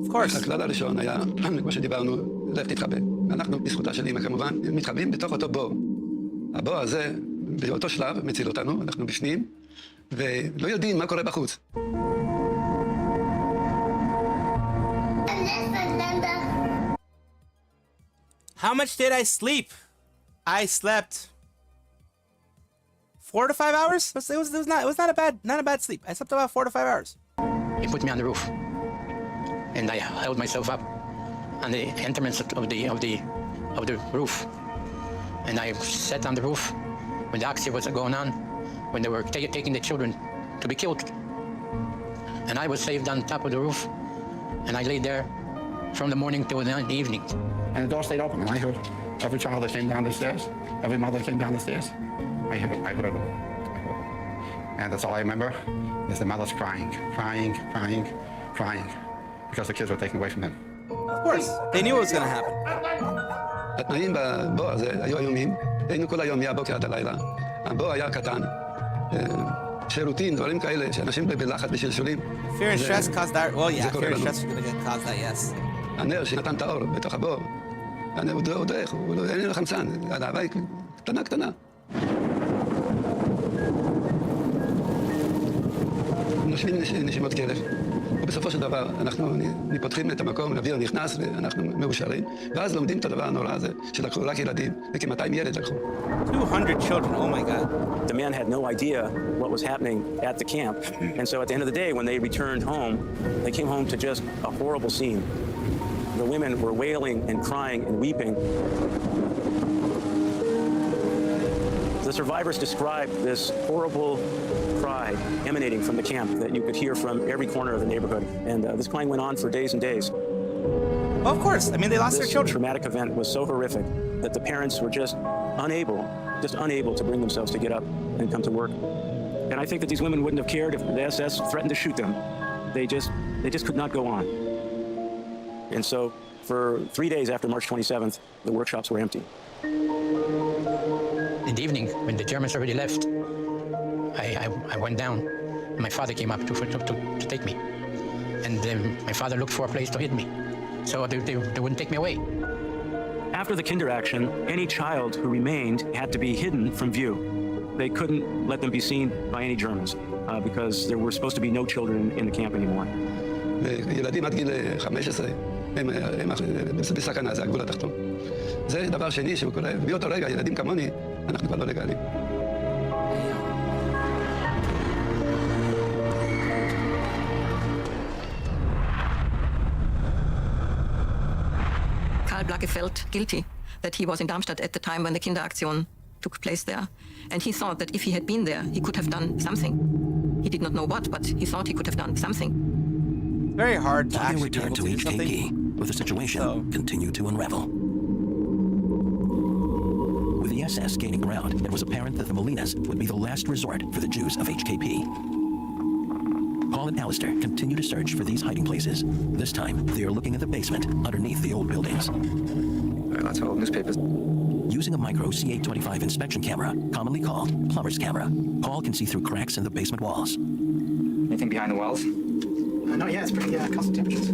Of course. הכלל הראשון היה, כמו שדיברנו, לך תתחבא. אנחנו, בזכותה של אמא כמובן, מתחבאים בתוך אותו בור. הבור הזה, באותו שלב, מציל אותנו, אנחנו בפנים, ולא יודעים מה קורה בחוץ. How much did I sleep? I slept 4 to 5 hours. It was not a bad sleep. I slept about 4 to 5 hours. He put me on the roof, and I held myself up on the entrance of the roof, and I sat on the roof when the action was going on, when they were taking the children to be killed, and I was saved on top of the roof, and I lay there from the morning till the evening. And the door stayed open, and I heard every child that came down the stairs, every mother came down the stairs. I heard them. And that's all I remember is the mothers crying, because the kids were taken away from them. Of course, they knew it was going to happen. התנאים בבור הזה היו איומים. היינו כל היום מהבוקר עד הלילה. הבור היה קטן. שירותים, דברים כאלה, שאנשים בלחץ בשלשולים. Fear and stress caused that. Well, yeah, fear and stress are going to cause that, yes. הנר שנתן את האור בתוך הבור. הנר הוא דרך, אין לו חמצן. הלהבה היא קטנה. נושמים נשימות כלב. ובסופו של דבר אנחנו פותחים את המקום, האוויר נכנס ואנחנו מאושרים, ואז לומדים את הדבר הנורא הזה, שלקחו רק ילדים, וכ-200 ילד לקחו. 200 children, oh my god. The man had no idea what was happening at the camp, and so at the end of the day, when they returned home, they came home to just a horrible scene. The women were wailing and crying and weeping. The survivors described this horrible cry emanating from the camp that you could hear from every corner of the neighborhood. And this crying went on for days and days. Of course. I mean, they lost their children. This traumatic event was so horrific that the parents were just unable to bring themselves to get up and come to work. And I think that these women wouldn't have cared if the SS threatened to shoot them. They just could not go on. And so for 3 days after March 27th, the workshops were empty. In the evening, when the Germans already left, I went down, and my father came up to take me. And then my father looked for a place to hide me, so they wouldn't take me away. After the Kinderaktion, any child who remained had to be hidden from view. They couldn't let them be seen by any Germans because there were supposed to be no children in the camp anymore. ילדים עד גיל 15 הם בסכנה, זה הגבול התחתון. זה דבר שני שקורה, באותו רגע ילדים כמוני, אנחנו כבר לא לגאלים. Karl Blacke felt guilty that he was in Darmstadt at the time when the Kinderaktion took place there. And he thought that if he had been there, he could have done something. He did not know what, but he thought he could have done something. Very hard to actually return to HKP, where the situation continued to unravel. With the SS gaining ground, it was apparent that the Molinas would be the last resort for the Jews of HKP. Paul and Alistair continue to search for these hiding places. This time, they are looking at the basement underneath the old buildings. Lots of old newspapers. Using a micro C825 inspection camera, commonly called plumber's camera, Paul can see through cracks in the basement walls. Anything behind the walls? No, yeah, it's pretty constant temperatures.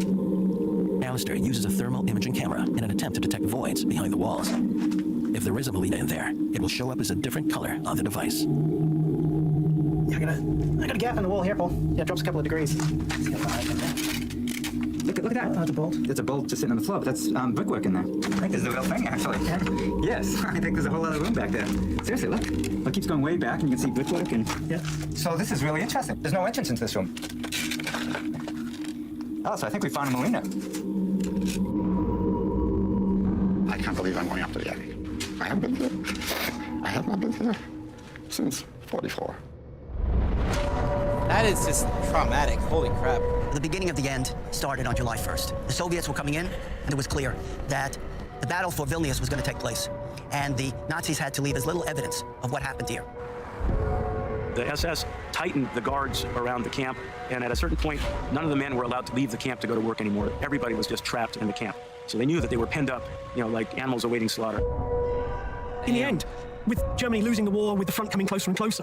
Alistair uses a thermal imaging camera in an attempt to detect voids behind the walls. If there is a Molina in there, it will show up as a different color on the device. Yeah, I got a gap in the wall here, Paul. Yeah, it drops a couple of degrees. Look at that. Oh, it's a bolt. It's a bolt just sitting on the floor, but that's brickwork in there. I think this is the real thing, actually. Yeah. Yes, I think there's a whole other room back there. Seriously, look. It keeps going way back, and you can see brickwork. And yeah. So this is really interesting. There's no entrance into this room. Oh, so I think we found a Molina. I'm going up to the attic. I haven't been there. I have not been there since 44. That is just traumatic. Holy crap. The beginning of the end started on July 1st. The Soviets were coming in, and it was clear that the battle for Vilnius was going to take place. And the Nazis had to leave as little evidence of what happened here. The SS tightened the guards around the camp, and at a certain point, none of the men were allowed to leave the camp to go to work anymore. Everybody was just trapped in the camp. So they knew that they were penned up, like animals awaiting slaughter. In the end, with Germany losing the war, with the front coming closer and closer,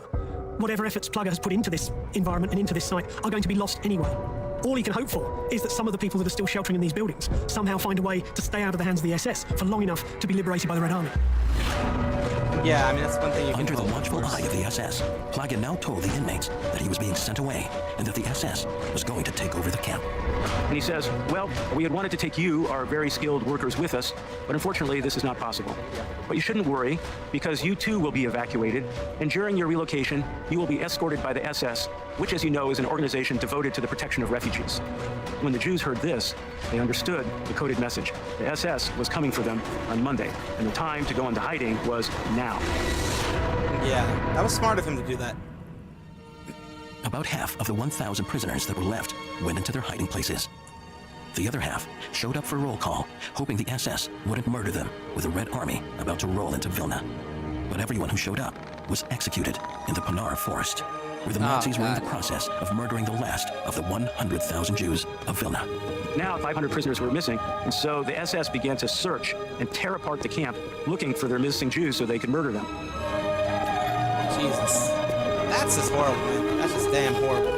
whatever efforts Plugger has put into this environment and into this site are going to be lost anyway. All he can hope for is that some of the people that are still sheltering in these buildings somehow find a way to stay out of the hands of the SS for long enough to be liberated by the Red Army. Yeah, I mean, that's one thing you can Under the hope, watchful eye of the SS, Plugger now told the inmates that he was being sent away and that the SS was going to take over the camp. And he says, well, we had wanted to take you, our very skilled workers, with us, but unfortunately this is not possible. But you shouldn't worry, because you too will be evacuated, and during your relocation, you will be escorted by the SS, which, as you know, is an organization devoted to the protection of refugees. When the Jews heard this, they understood the coded message. The SS was coming for them on Monday, and the time to go into hiding was now. Yeah, that was smart of him to do that. About half of the 1,000 prisoners that were left went into their hiding places. The other half showed up for roll call, hoping the SS wouldn't murder them with the Red Army about to roll into Vilna. But everyone who showed up was executed in the Panara forest, where the Nazis were in the process of murdering the last of the 100,000 Jews of Vilna. Now 500 prisoners were missing, and so the SS began to search and tear apart the camp, looking for their missing Jews so they could murder them. Jesus. That's just horrible, man. That's just damn horrible.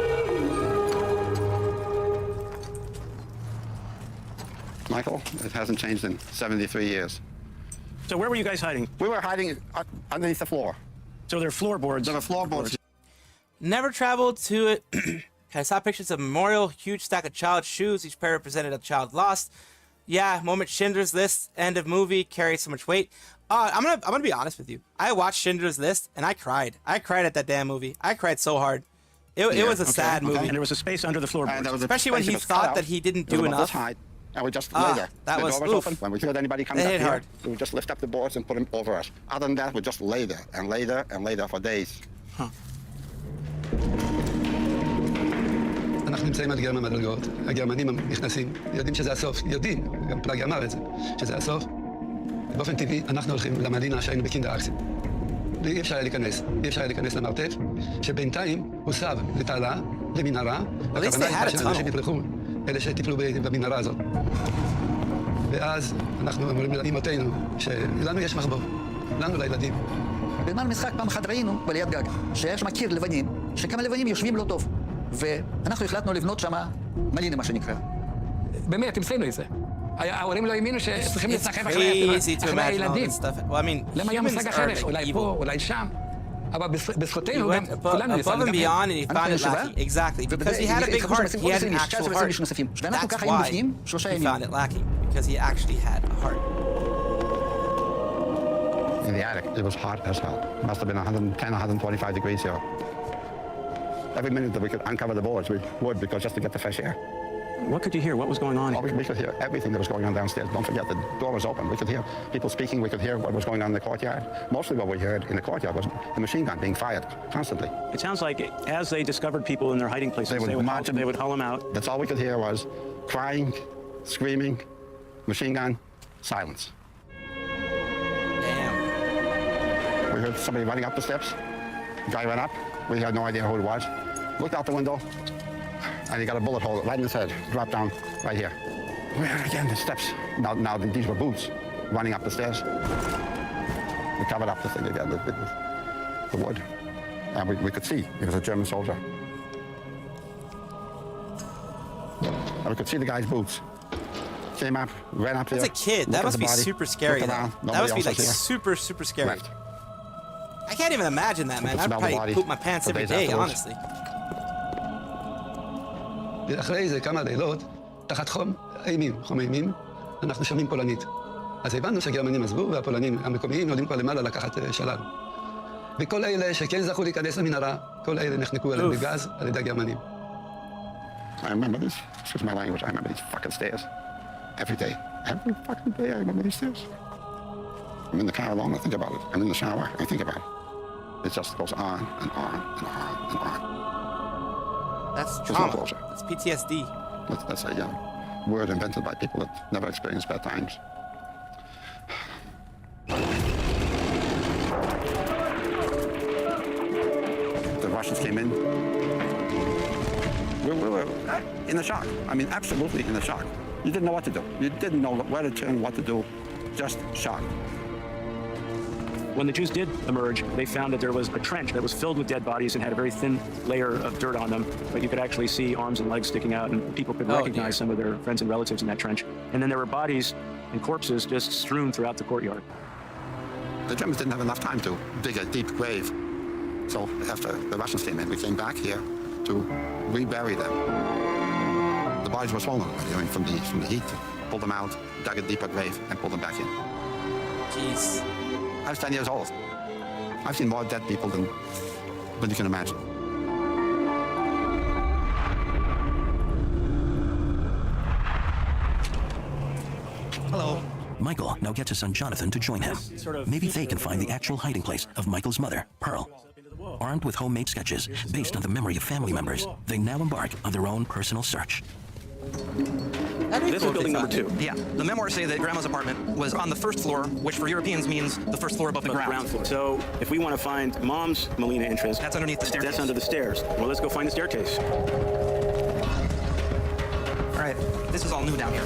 Michael, it hasn't changed in 73 years. So where were you guys hiding? We were hiding underneath the floor. So there are floorboards. There are floorboards. Never traveled to it. I saw pictures of a memorial, huge stack of child shoes. Each pair represented a child lost. Yeah, moment Schindler's List, end of movie, carries so much weight. I'm gonna be honest with you. I watched Schindler's List and I cried. I cried at that damn movie. I cried so hard. It was a sad movie. And there was a space under the floorboards. Especially when he thought that he didn't do enough. And we just lay there. That the was door was open. When we heard anybody coming up here, hard. we would just lift up the boards and put them over us. Other than that, we just lay there and lay there and lay there for days. אנחנו נמצאים על גרם המדרגות, הגרמנים נכנסים, יודעים שזה הסוף, יודעים, גם פלאגי אמר את זה, שזה הסוף. באופן טבעי, אנחנו הולכים למדינה שהיינו בקינדר אקסי. אי אפשר היה להיכנס למרתף, שבינתיים הוסב לתעלה, למנהרה, הכוונה הייתה שאנשים יפלחו, אלה שטיפלו במנהרה הזאת. ואז אנחנו אומרים לאמותינו, שלנו יש מחבור, לנו לילדים. בזמן המשחק פעם אחת ראינו, בליד גג, שיש מכיר לבנים, שכמה לבנים יושבים לא טוב. ואנחנו החלטנו לבנות שם מלינה, מה שנקרא. באמת, המציאנו את זה. ההורים לא האמינו שצריכים לצחק אחרי הילדים. למה היה מושג אחרת? אולי פה, אולי שם. אבל בזכותנו גם כולנו above and beyond, and he found it lacking. Exactly, because he had a big heart. He had an actual heart. That's why he found it lacking, because he actually had a heart. In the attic, it was hot as hell. It must have been 110, 125 degrees here. Every minute that we could uncover the boards, we would, because just to get the fresh air. What could you hear? What was going on? Oh, we could hear everything that was going on downstairs. Don't forget, the door was open. We could hear people speaking. We could hear what was going on in the courtyard. Mostly what we heard in the courtyard was the machine gun being fired constantly. It sounds like as they discovered people in their hiding places, they would haul them out. That's all we could hear was crying, screaming, machine gun, silence. Damn. We heard somebody running up the steps. The guy ran up. We had no idea who it was. Looked out the window, and he got a bullet hole right in his head. Dropped down right here. We heard again the steps. Now these were boots running up the stairs. We covered up the thing again, the wood, and we could see it was a German soldier. And we could see the guy's boots. Came up, ran up there. As a kid, that must be super scary. That must be like super scary. Left. I can't even imagine that, man. I'd probably poop my pants every day, honestly. ואחרי זה כמה לילות, תחת חום אימים, אנחנו שומעים פולנית. אז הבנו שהגרמנים עזבו, והפולנים המקומיים עולים כבר למעלה לקחת שלל. וכל אלה שכן זכו להיכנס למנהרה, כל אלה נחנקו עליהם בגז על ידי הגרמנים. I remember this. This is my language. I remember these fucking stairs. Every day. Every fucking day I remember these stairs. I'm in the car alone, I think about it. I'm in the shower, I think about it. It just goes on and on and on and on. That's There's no trauma. closure. That's PTSD. That's a word invented by people that never experienced bad times. The Russians came in. We were in a shock. I mean, absolutely in a shock. You didn't know what to do. You didn't know where to turn, what to do. Just shocked. When the Jews did emerge, they found that there was a trench that was filled with dead bodies and had a very thin layer of dirt on them, but you could actually see arms and legs sticking out, and people could recognize some of their friends and relatives in that trench. And then there were bodies and corpses just strewn throughout the courtyard. The Germans didn't have enough time to dig a deep grave. So after the Russians came in, we came back here to rebury them. The bodies were swollen from the heat. Pulled them out, dug a deeper grave, and pulled them back in. Jeez. I was 10 years old. I've seen more dead people than you can imagine. Hello. Michael now gets his son Jonathan to join him. Maybe they can find the actual hiding place of Michael's mother, Pearl. Armed with homemade sketches based on the memory of family members, they now embark on their own personal search. This is building number 2. Yeah. The memoirs say that Grandma's apartment was on the first floor, which for Europeans means the first floor above the ground. Floor. So if we want to find Mom's Melina entrance, that's underneath the staircase. That's under the stairs. Well, let's go find the staircase. All right. This is all new down here.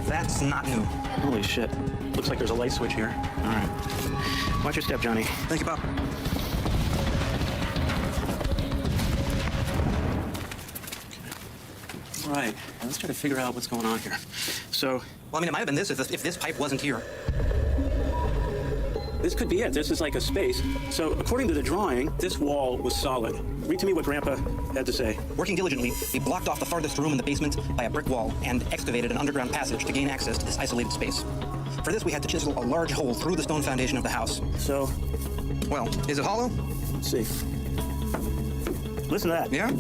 That's not new. Holy shit. Looks like there's a light switch here. All right. Watch your step, Johnny. Thank you, Bob. All right. Let's try to figure out what's going on here. So... Well, I mean, it might have been this if this pipe wasn't here. This could be it. This is like a space. So, according to the drawing, this wall was solid. Read to me what Grandpa had to say. Working diligently, they blocked off the farthest room in the basement by a brick wall and excavated an underground passage to gain access to this isolated space. For this, we had to chisel a large hole through the stone foundation of the house. So... Well, is it hollow? Let's see. Listen to that. Yeah?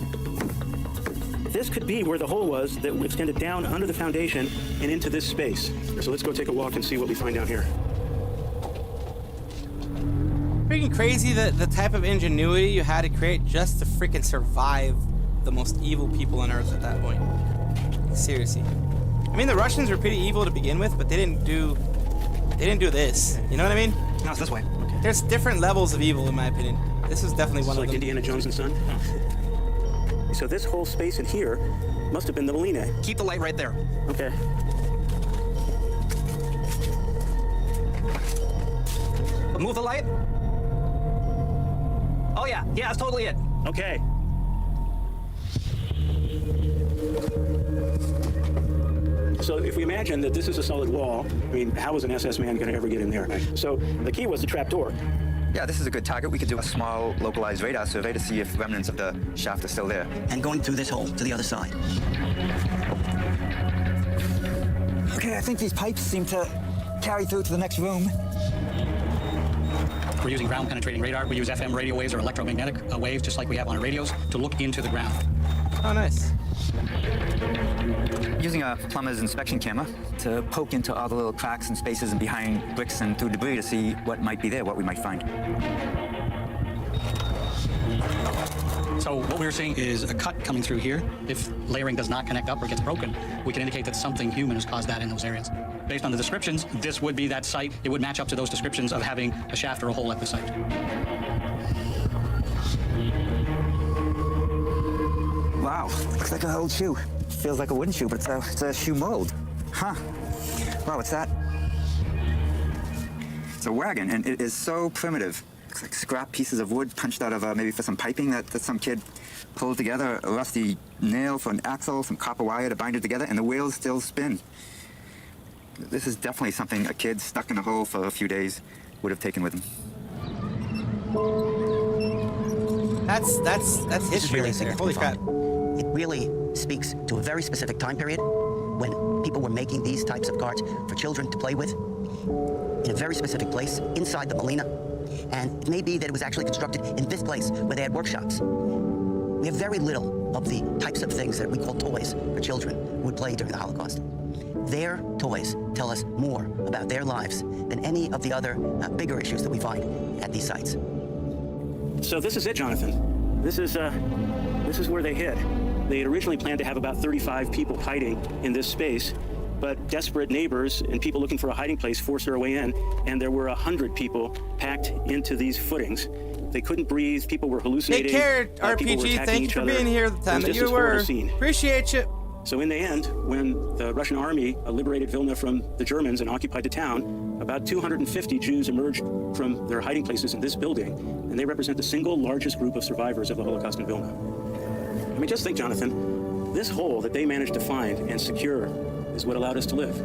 This could be where the hole was that extended down under the foundation and into this space. So let's go take a walk and see what we find down here. Freaking crazy the type of ingenuity you had to create just to freaking survive the most evil people on Earth at that point. Seriously. I mean, the Russians were pretty evil to begin with, but they didn't do this. You know what I mean? No, it's this way. Okay. There's different levels of evil, in my opinion. This is definitely one of like them. Indiana Jones and Son? So this whole space in here must have been the Melina. Keep the light right there. Okay. Move the light. Oh, yeah. Yeah, that's totally it. Okay. So if we imagine that this is a solid wall, I mean, how was an SS man going to ever get in there? So the key was the trap door. Yeah, this is a good target. We could do a small localized radar survey to see if remnants of the shaft are still there. And going through this hole to the other side. Okay, I think these pipes seem to carry through to the next room. We're using ground-penetrating radar. We use FM radio waves or electromagnetic waves, just like we have on our radios, to look into the ground. Oh, nice. Using a plumber's inspection camera to poke into all the little cracks and spaces and behind bricks and through debris to see what might be there, what we might find. So what we're seeing is a cut coming through here. If layering does not connect up or gets broken, we can indicate that something human has caused that in those areas. Based on the descriptions, this would be that site. It would match up to those descriptions of having a shaft or a hole at the site. Wow, looks like an old shoe. Feels like a wooden shoe, but it's a shoe mold. Huh. Wow, what's that? It's a wagon, and it is so primitive. Looks like scrap pieces of wood punched out of maybe for some piping that some kid pulled together, a rusty nail for an axle, some copper wire to bind it together, and the wheels still spin. This is definitely something a kid stuck in a hole for a few days would have taken with him. That's history right there. Holy crap. It really speaks to a very specific time period when people were making these types of carts for children to play with in a very specific place inside the Melina. And it may be that it was actually constructed in this place where they had workshops. We have very little of the types of things that we call toys for children would play during the Holocaust. Their toys tell us more about their lives than any of the other bigger issues that we find at these sites. So this is it, Jonathan. This is where they hid. They had originally planned to have about 35 people hiding in this space, but desperate neighbors and people looking for a hiding place forced their way in, and there were 100 people packed into these footings. They couldn't breathe. People were hallucinating. Take care, People were RPG. attacking Thank you each for other. being here the It time was that just you this horrible were. scene. Appreciate you. So in the end, when the Russian army liberated Vilna from the Germans and occupied the town, about 250 Jews emerged from their hiding places in this building, and they represent the single largest group of survivors of the Holocaust in Vilna. I mean, just think, Jonathan, this hole that they managed to find and secure is what allowed us to live.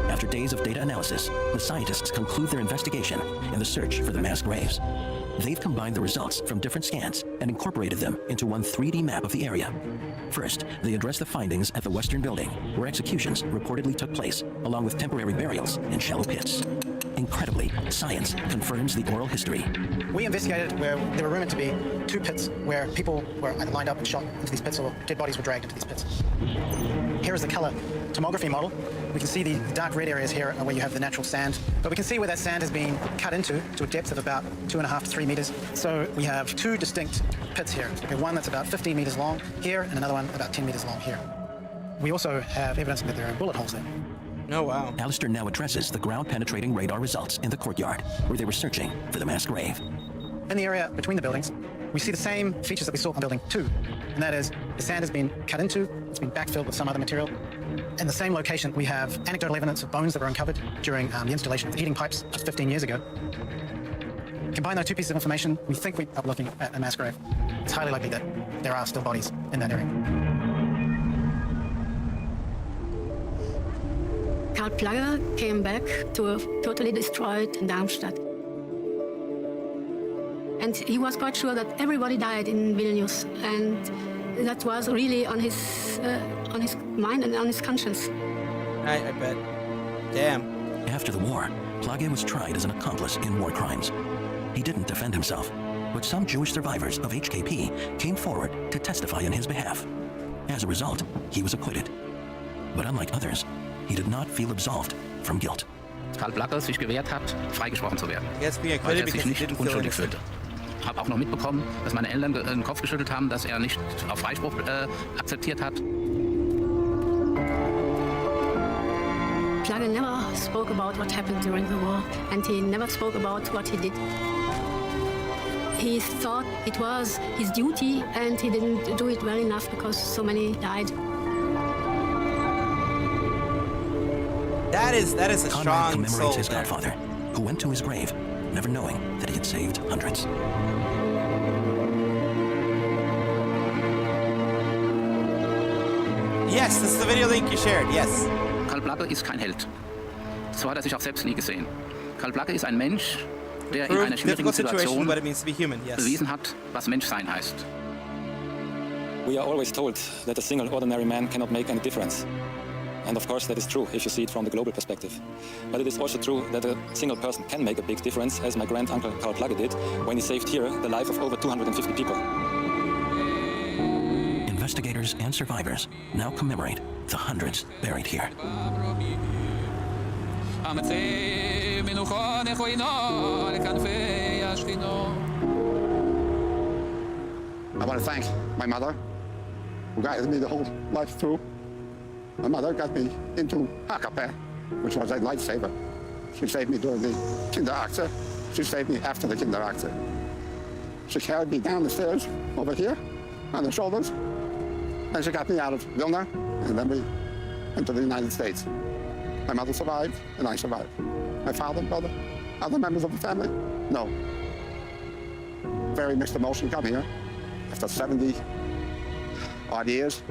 After days of data analysis, the scientists conclude their investigation in the search for the mass graves. They've combined the results from different scans and incorporated them into one 3D map of the area. First, they address the findings at the Western Building, where executions reportedly took place, along with temporary burials in shallow pits. Incredibly, science confirms the oral history. We investigated where there were rumored to be 2 pits where people were either lined up and shot into these pits or dead bodies were dragged into these pits. Here is the color tomography model. We can see the dark red areas here are where you have the natural sand, but we can see where that sand has been cut into to a depth of about 2.5 to 3 meters. So we have 2 distinct pits here. We have one that's about 15 meters long here and another one about 10 meters long here. We also have evidence that there are bullet holes there. Oh, wow. Alistair now addresses the ground-penetrating radar results in the courtyard, where they were searching for the mass grave. In the area between the buildings, we see the same features that we saw on building 2, and that is the sand has been cut into, it's been backfilled with some other material. In the same location, we have anecdotal evidence of bones that were uncovered during the installation of the heating pipes just 15 years ago. Combine those 2 pieces of information, we think we are looking at a mass grave. It's highly likely that there are still bodies in that area. Karl Plagge came back to a totally destroyed Darmstadt. And he was quite sure that everybody died in Vilnius, and that was really on his mind and on his conscience. I bet. Damn. After the war, Plagge was tried as an accomplice in war crimes. He didn't defend himself, but some Jewish survivors of HKP came forward to testify in his behalf. As a result, he was acquitted. But unlike others, he did not feel absolved from guilt. Karl Plagge sich gewehrt hat, freigesprochen zu werden, Yes, being weil acquitted er sich because he nicht didn't feel unschuldig innocent. fühlte. Ich habe auch noch mitbekommen, dass meine Eltern den Kopf geschüttelt haben, dass er nicht auf Freispruch akzeptiert hat. Plagge never spoke about what happened during the war, and he never spoke about what he did. He thought it was his duty, and he didn't do it well enough because so many died. That is a Conrad strong commemorates soul his there. godfather, who went to his grave, never knowing that he had saved hundreds. Yes, this is the video link you shared, yes. Karl Plagge ist kein Held. So hat er sich auch selbst nie gesehen. Karl Plagge ist ein Mensch, der in einer schwierigen Difficult situation, Situation but it means to be human, yes. bewiesen hat, was Menschsein heißt. We are always told that a single ordinary man cannot make any difference. And of course that is true if you see it from the global perspective. But it is also true that a single person can make a big difference, as my grand-uncle Karl Plagge did when he saved here the life of over 250 people. Investigators and survivors now commemorate the hundreds buried here. I want to thank my mother, who guided me the whole life through. My mother got me into Hakape, which was a lifesaver. She saved me during the Kinderakte. She saved me after the Kinderakte. She carried me down the stairs over here on the shoulders, and she got me out of Vilna, and then we went to the United States. My mother survived, and I survived. My father, brother, other members of the family, no. Very mixed emotion come here after 70 odd years,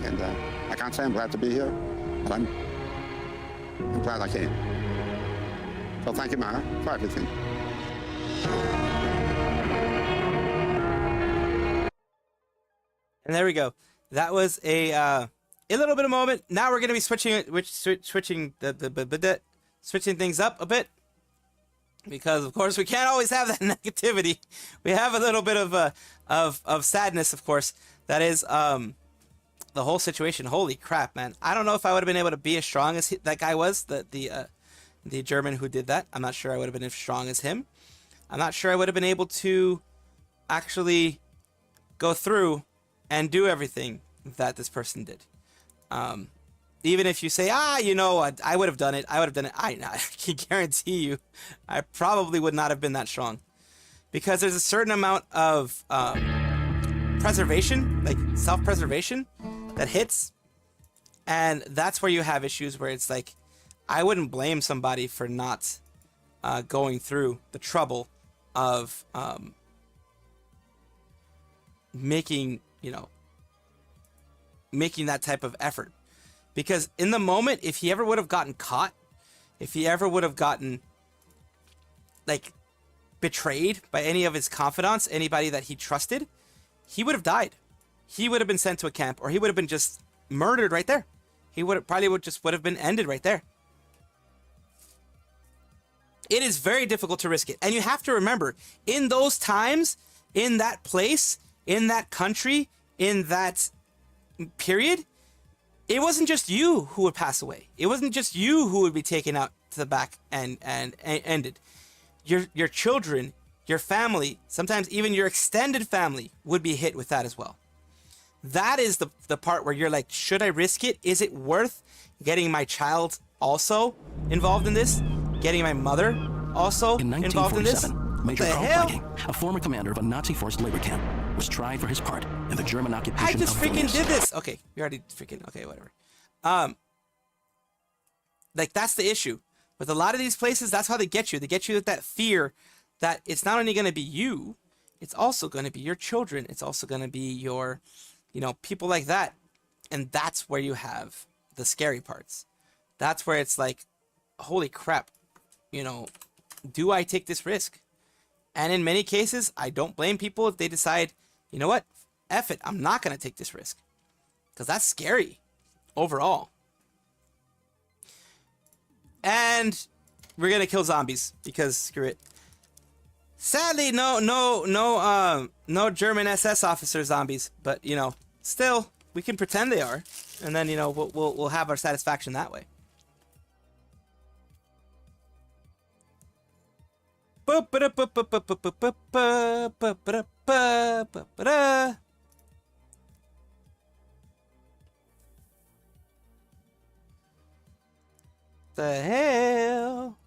and I can't say I'm glad to be here, but I'm glad I came. So thank you, Mara, for everything. And there we go. That was a a little bit of moment. Now we're gonna be switching switching things up a bit, because of course we can't always have that negativity. We have a little bit of sadness, of course. That is the whole situation. Holy crap, man! I don't know if I would have been able to be as strong as that guy was. The German who did that. I'm not sure I would have been as strong as him. I'm not sure I would have been able to actually go through and do everything that this person did. Even if you say, you know, I would have done it. I can guarantee you, I probably would not have been that strong, because there's a certain amount of preservation, like self-preservation, that hits, and that's where you have issues where it's like, I wouldn't blame somebody for not going through the trouble of making that type of effort. Because in the moment, if he ever would have gotten caught, if he ever would have gotten like betrayed by any of his confidants, anybody that he trusted, he would have died. He would have been sent to a camp, or he would have been just murdered right there. He would have been ended right there. It is very difficult to risk it. And you have to remember, in those times, in that place, in that country, in that period, it wasn't just you who would pass away. It wasn't just you who would be taken out to the back and ended. Your children, your family, sometimes even your extended family would be hit with that as well. That is the part where you're like, should I risk it? Is it worth getting my child also involved in this? Getting my mother also involved in this? Major Karl Plagging, a former commander of a Nazi-forced labor camp, was tried for his part in the German occupation I just of freaking Vilnius. did this. Okay, you already freaking, okay, whatever. Like, that's the issue. With a lot of these places, that's how they get you. They get you with that fear that it's not only going to be you, it's also going to be your children. It's also going to be your, people like that. And that's where you have the scary parts. That's where it's like, holy crap, do I take this risk? And in many cases, I don't blame people if they decide, you know what, F it, I'm not going to take this risk. Because that's scary overall. And we're going to kill zombies because screw it. Sadly, no German SS officer zombies, but still we can pretend they are, and then we'll have our satisfaction that way. The hell?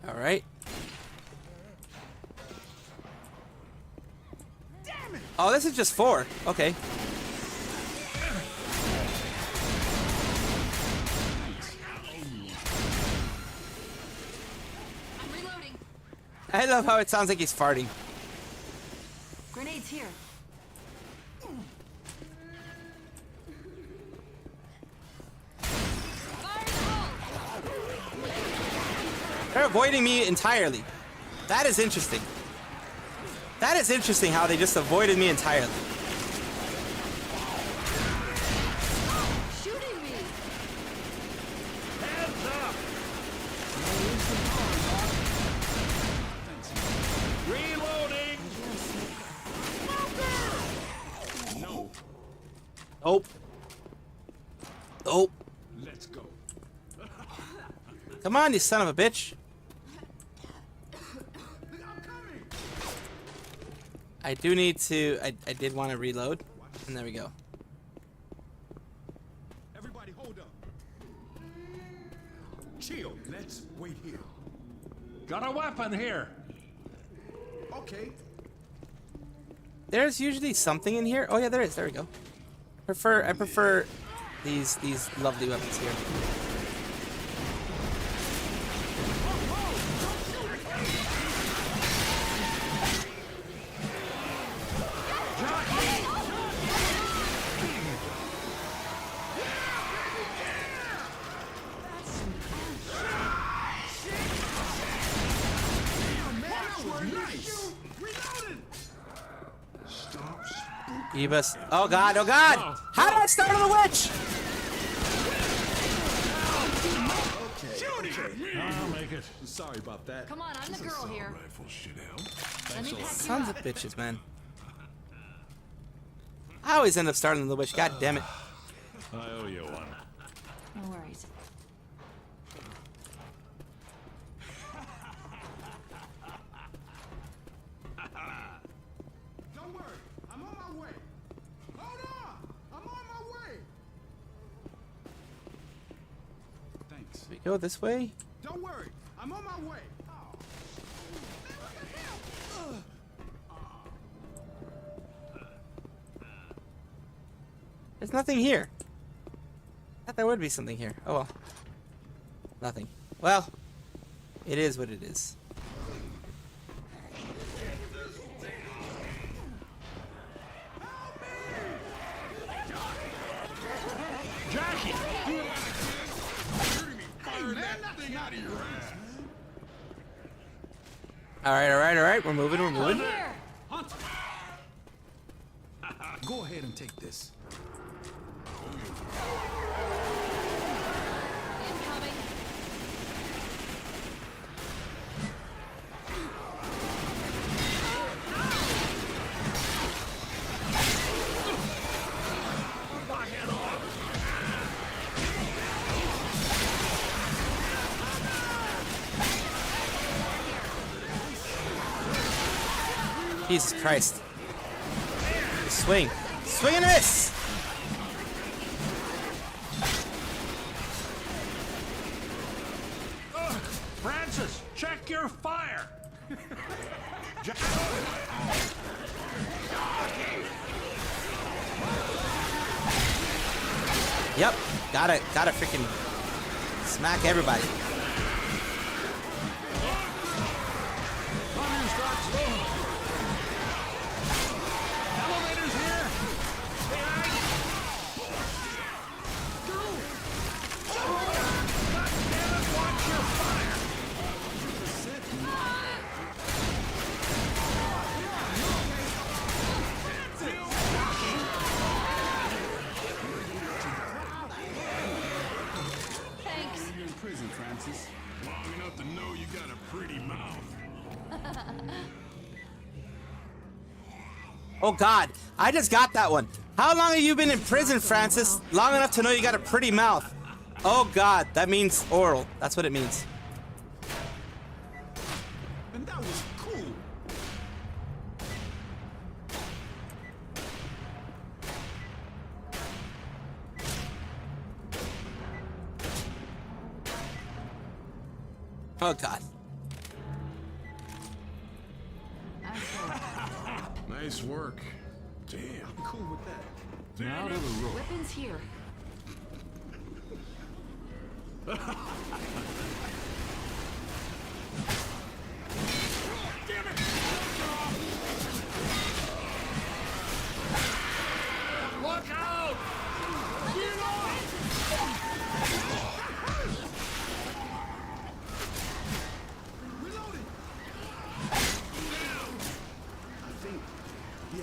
All right. Oh, this is just 4. Okay. I'm reloading. I love how it sounds like he's farting. Grenades here. They're avoiding me entirely. That is interesting. That is interesting how they just avoided me entirely. Shooting me. Hands up. Reloading. No. Oh. Oh. Let's go. Come on, you son of a bitch. I do need to, I did want to reload, and there we go. Everybody hold up. Chill, let's wait here. Got a weapon here. Okay. There's usually something in here. Oh yeah, there is, there we go. I prefer these lovely weapons here. Ebus. Oh god, oh god! How did I start on the witch? I'll make it. Sorry about that. Come on, I'm the girl here. Let me pack you Sons up. of bitches, man. I always end up starting on the witch. God damn it. I owe you one. No worries. Don't worry, I'm on my way. Hold on, I'm on my way. Thanks. We go this way. Don't worry, I'm on my way. There's nothing here. I thought there would be something here. Oh well. Nothing. Well, it is what it is. Jackie! Fire that thing out of your ass. Alright, alright, alright. We're moving, we're moving. Hunt. Go ahead and take this. Jesus Christ. Swing. Swing and miss! Francis, check your fire. Yep. Gotta freaking smack everybody. Elevators here. Watch your fire. Thanks. You're in prison, Francis. Long enough to know you got a pretty mouth. Oh god, I just got that one. How long have you been in prison, Francis? Long enough to know you got a pretty mouth. Oh god, that means oral. That's what it means. And that was cool. Oh god. Nice work. Damn, I'm cool with that. Now to the rope. Weapons here. Look out! Get off! Reloading!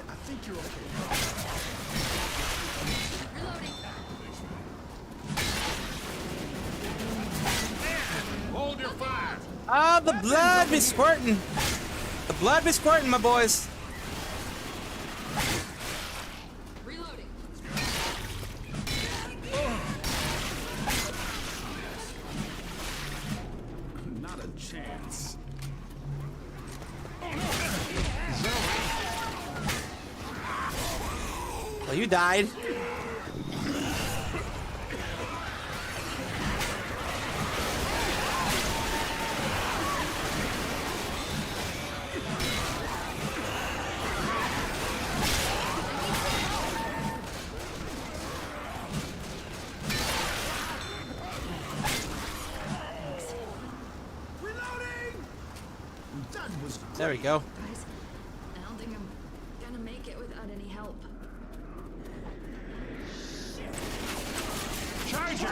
I think you're okay. Hold your fire! Ah, the blood be squirting. The blood be squirting, my boys. Reloading. Not a chance. Well, you died. There we go. Guys, I don't think I'm gonna make it without any help. Charger!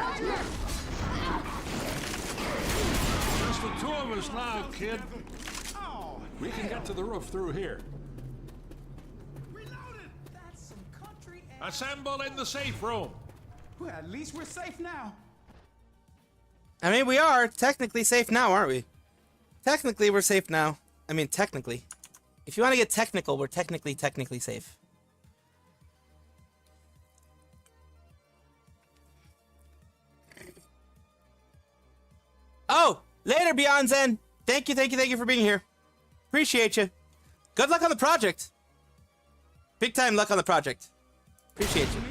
Just the two of us now, kid. We can get to the roof through here. Assemble in the safe room. Well, at least we're safe now. I mean, we are technically safe now, aren't we? Technically, we're safe now. I mean, technically. If you want to get technical, we're technically safe. Oh, later, Beyond Zen. Thank you for being here. Appreciate you. Good luck on the project. Big time luck on the project. Appreciate you.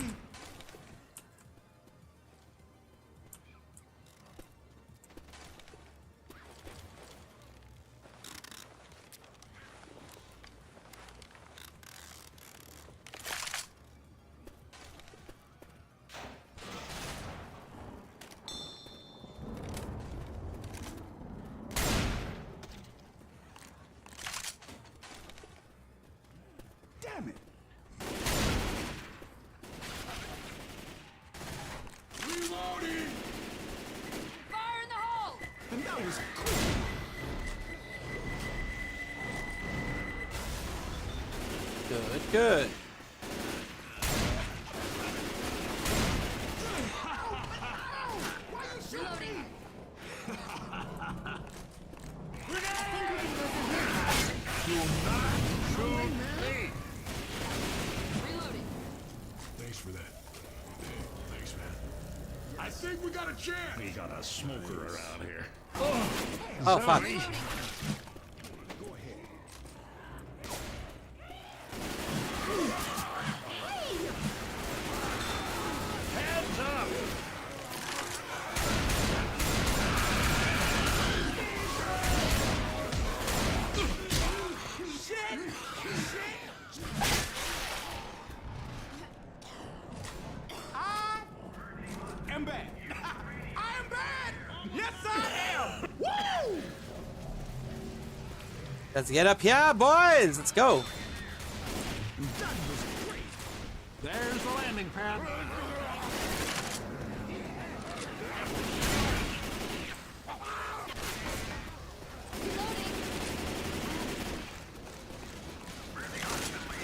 Damn it. Reloading. Fire in the hole! And that was quick. Good. Reloading. Reloading. Thanks for that. Thanks, man. I think we got a chance. We got a smoker around here. Oh, fuck. Hands up. I am bad. I am bad. Yes, I am. Woo! Let's get up here, boys. Let's go. That was great. There's the landing pad.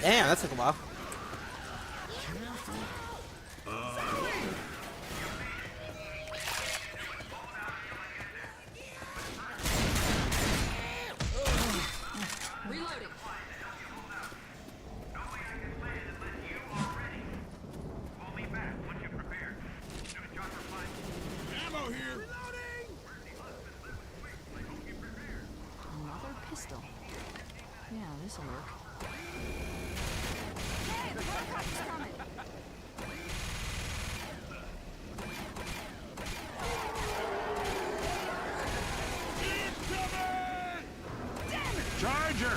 Damn, that took a while. Reloading. Ammo here. Another pistol. Yeah, this'll work. Hey, the helicopter's coming. Charger.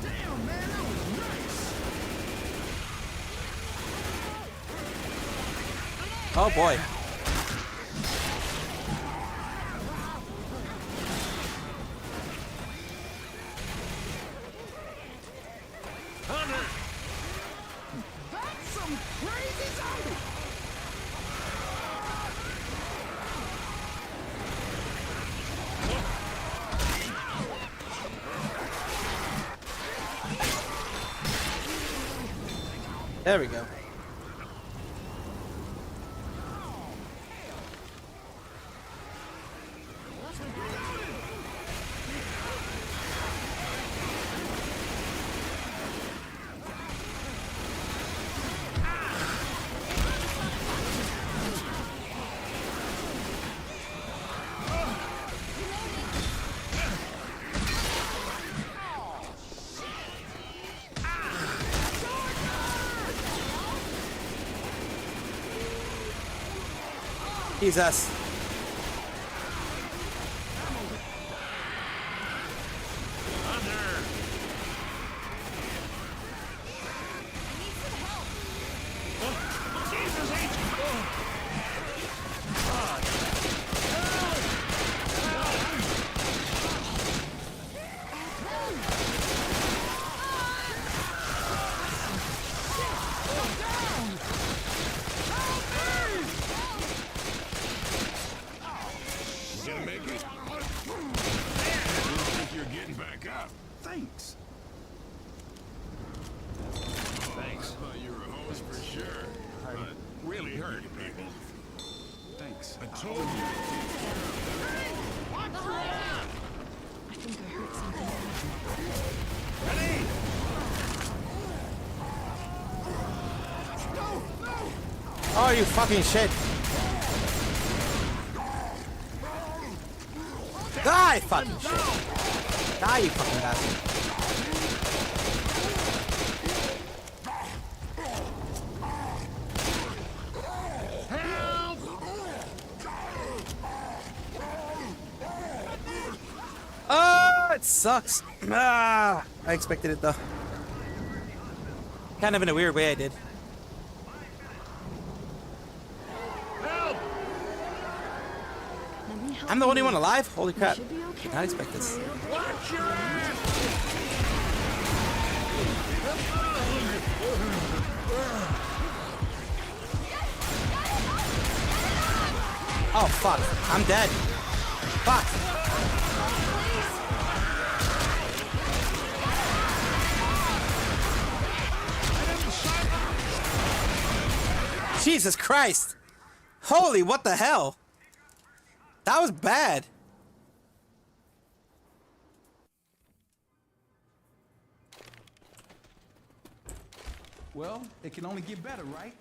Damn, man, that was nice. Oh boy. Hunter. That's some crazy zombie. There we go. Jesus. back up. Thanks. Thanks. I thought you were a host for sure. But really hurt people. Thanks. I told you. I think I heard something. Ready? No! No! Oh, you fucking shit. Die, fucking shit. Die, you fucking bastard. Oh, it sucks. Ah, I expected it though. Kind of in a weird way, I did. I'm the only one alive? Holy crap. Did not expect this. Oh, fuck. I'm dead. Fuck. Jesus Christ. Holy, what the hell? That was bad. Well, it can only get better, right?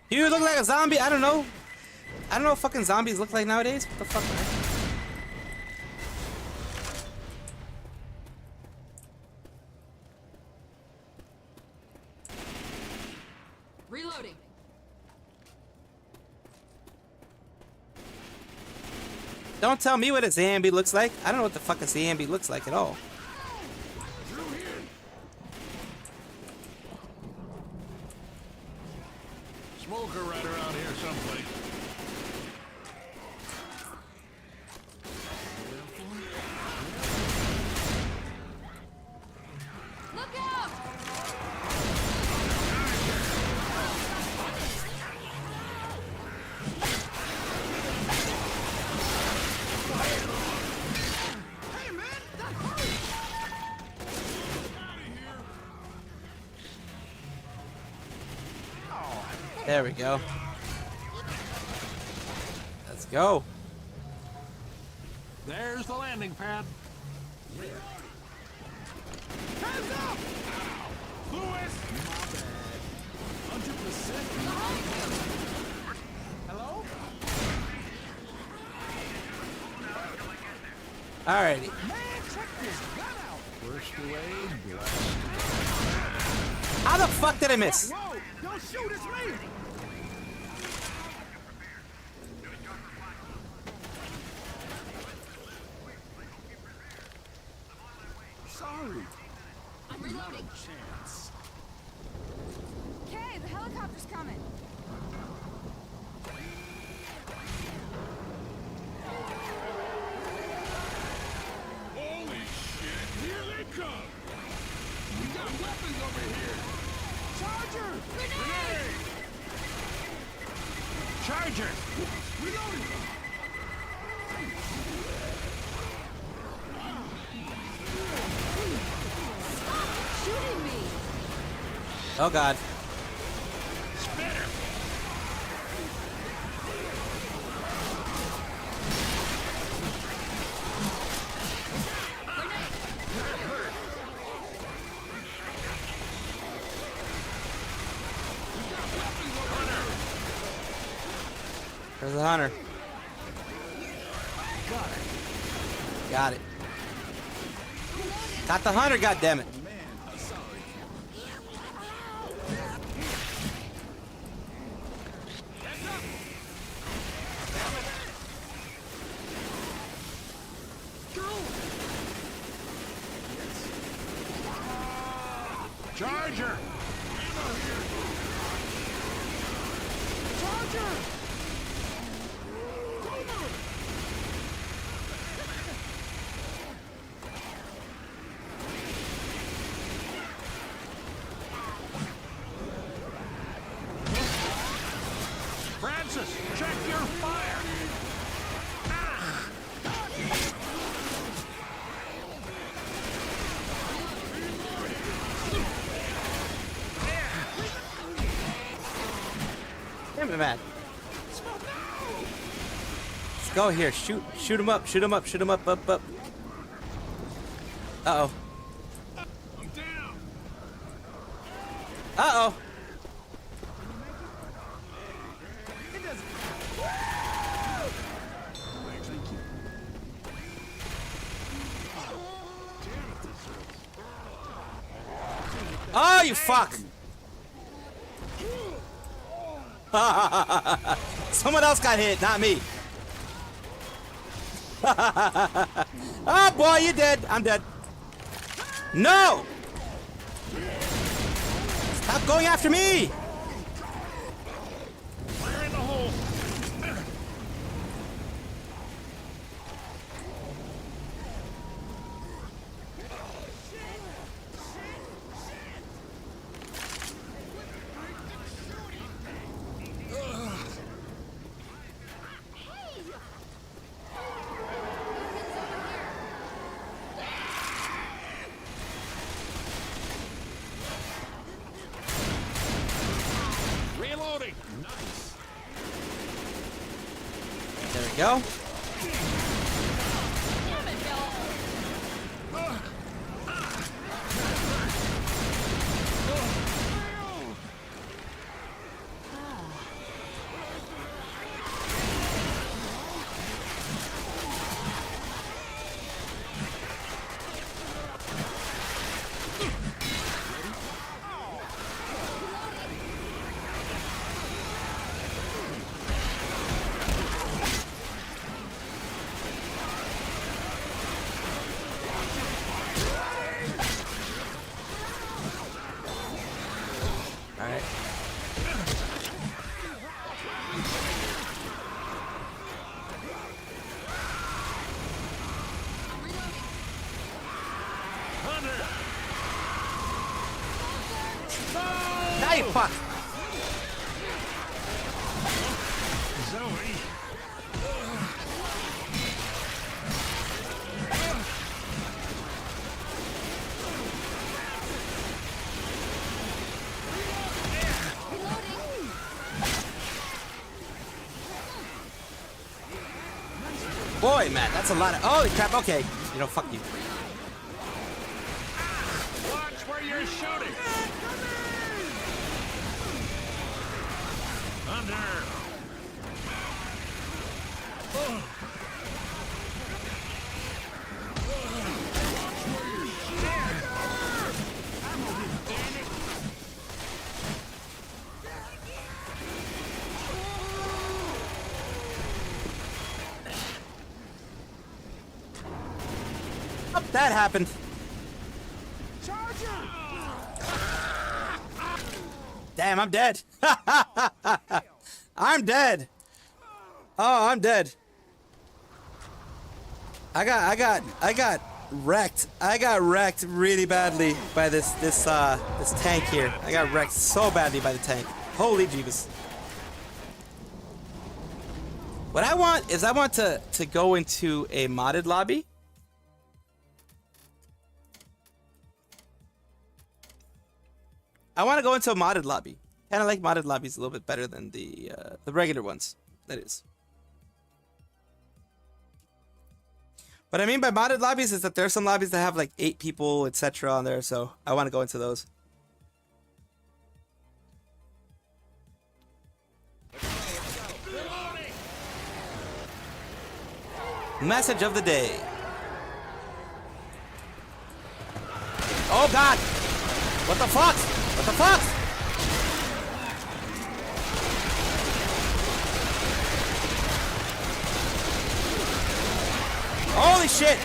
You look like a zombie? I don't know. I don't know what fucking zombies look like nowadays. What the fuck, man? Reloading. Don't tell me what a zombie looks like. I don't know what the fuck a zombie looks like at all. Smoker right around here someplace. Look out! Hey, man! That hurt! There we go. Let's go. There's the landing pad. Hands up! Lewis! My bad. 100%. Hello? Alrighty. Man, check this gun out! First away, blast. How the fuck did I miss? Whoa! Don't shoot, it's me! Sorry. I'm reloading. Chance. Okay, the helicopter's coming. Holy shit! Here they come! We got weapons over here! Charger! Grenade! Charger! Reloading! Stop shooting me! Oh god. Spitter! There's the hunter. Got it. Got the hunter, goddammit. Charger! Francis, check your fire! Damn it, man. Let's go here. Shoot him up, shoot him up, shoot him up, up. Uh-oh. I'm down. Uh-oh. Oh, you fuck! Someone else got hit, not me. Oh boy, you're dead. I'm dead. No! Stop going after me! Fire in the hole. Reloading. Nice. There we go. Now you fuck. Zoe. Boy, man, that's a lot of. Holy crap! Okay, you know, fuck you. Watch where you're shooting. Under. Oh, that happened. Damn, I'm dead. I'm dead. Oh, I'm dead. I got wrecked. I got wrecked really badly by this tank here. I got wrecked so badly by the tank. Holy Jeebus. What I want is I want to go into a modded lobby. I want to go into a modded lobby. Kind of like modded lobbies a little bit better than the regular ones. That is. What I mean by modded lobbies is that there are some lobbies that have like 8 people, etc. on there. So I want to go into those. Message of the day. Oh God! What the fuck? What the fuck? Holy shit!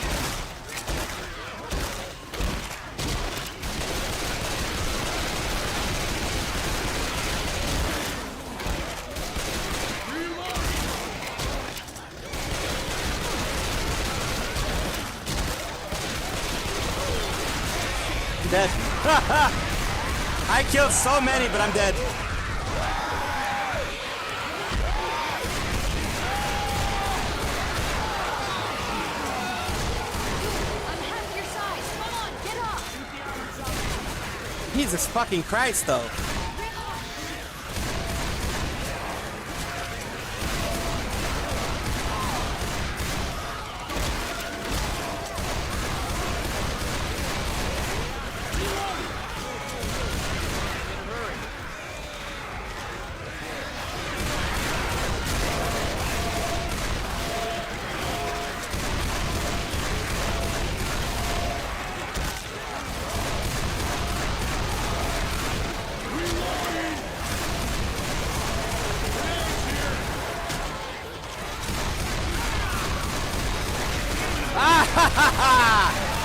I'm dead. I killed so many, but I'm dead. Jesus fucking Christ, though.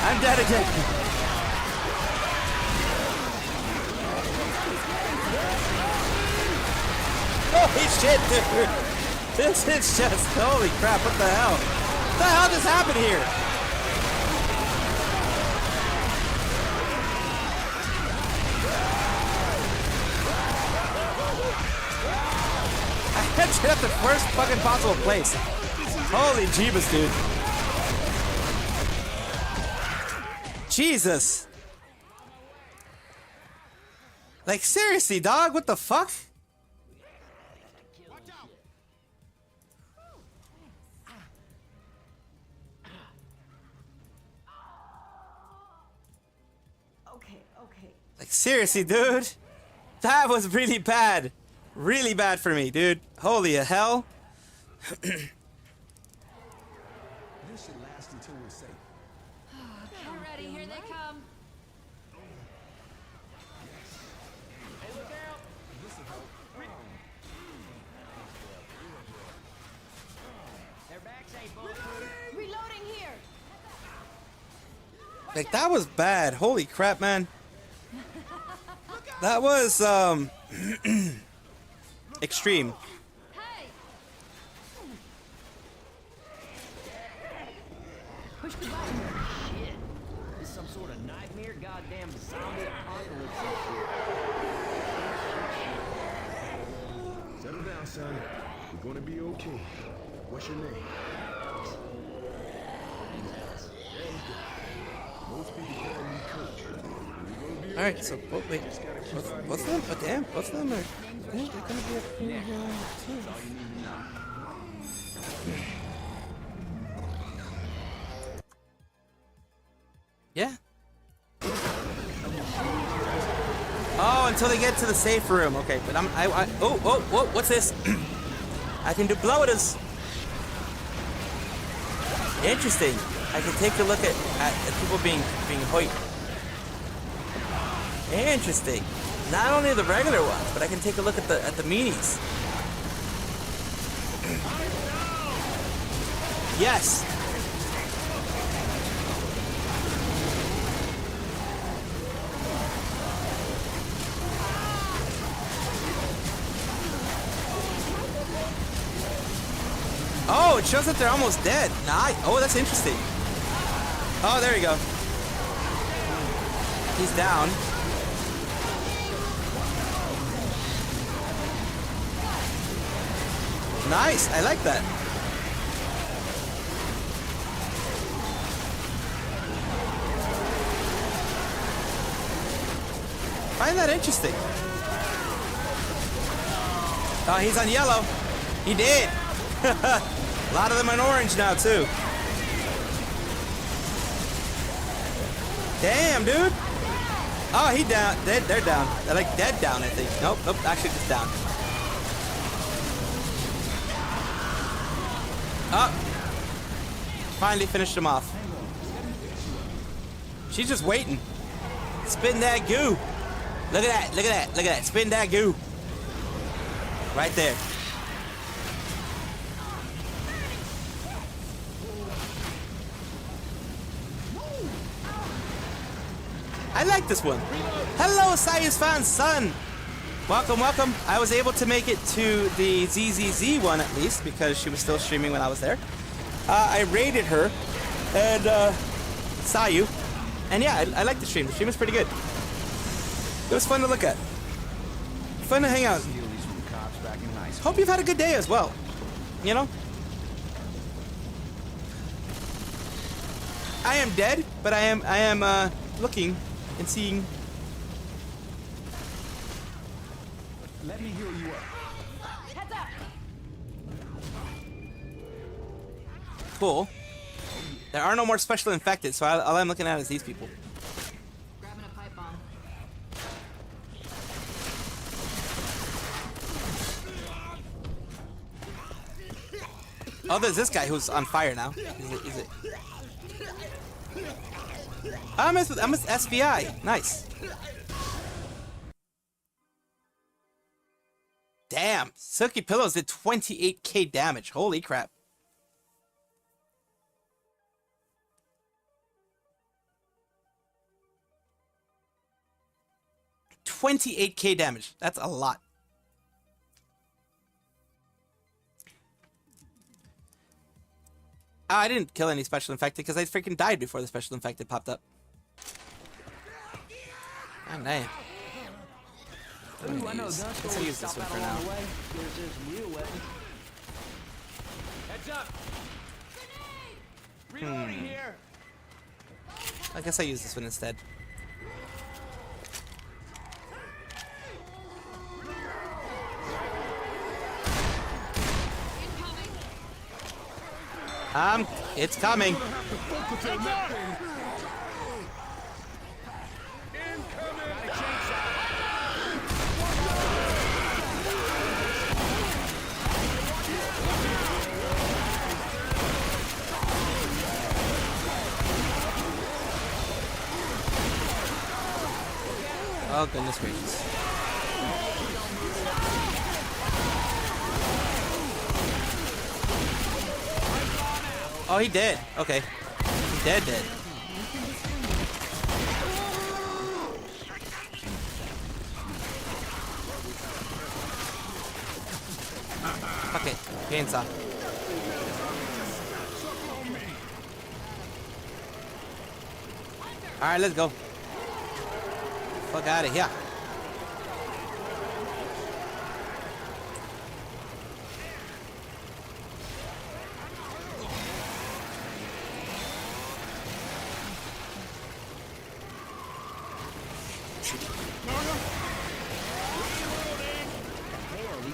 I'm dead again. Holy shit, dude. This is just, holy crap, what the hell? What the hell just happened here? I hit you at the first fucking possible place. Holy jeebus, dude. Jesus. Like, seriously, dog, what the fuck? Like, seriously, dude? That was really bad. Really bad for me, dude. Holy hell. This should last until we're safe. Get ready, here they come. Hey, look out! This'll help. Their backs ain't bulletproof. Reloading here. Like, that was bad. Holy crap, man. That was, extreme. Push the button. Shit. This is some sort of nightmare, goddamn zombie apocalypse and shit. Settle down, son. We're gonna be okay. What's your name? Most people call me Coach. Alright, so, wait. Both of them? Oh, damn. Both of them are... They're gonna be up here too. Yeah. Oh, until they get to the safe room. Okay, but oh, what's this? I can do bloaters. Interesting. I can take a look at people being hoit. Interesting. Not only the regular ones, but I can take a look at the meanies. Yes. Oh, it shows that they're almost dead. Nice. Oh, that's interesting. Oh, there you go. He's down. Nice. I like that. Find that interesting. Oh, he's on yellow. He did. A lot of them on orange now, too. Damn, dude. Oh, he down. They're down. They're like dead down, I think. Nope, actually just down. Oh. Finally finished him off. She's just waiting. Spin that goo. Look at that, look at that, look at that. Spin that goo. Right there. I like this one. Hello, Sayu's fan's son. Welcome, welcome. I was able to make it to the ZZZ one at least because she was still streaming when I was there. I raided her and Sayu, And yeah, I like the stream. The stream was pretty good. It was fun to look at. Fun to hang out. Hope you've had a good day as well. You know? I am dead, but I am looking and seeing. Let me heal you up. Heads up. Cool. There are no more special infected, so all I'm looking at is these people. Grabbing a pipe bomb. Oh, there's this guy who's on fire now. Is it? I'm a SVI. Nice. Damn. Silky Pillows did 28k damage. Holy crap. $28k damage. That's a lot. I didn't kill any special infected because I freaking died before the special infected popped up. Oh, damn. Ooh, I know guns Let's use this one for now. There's this real weapon. Heads up. Reloading here. I guess I use this one instead. It's coming. Oh, goodness gracious. Oh, he dead. Okay. He's dead. Okay, chainsaw. Alright, let's go. Fuck out of here.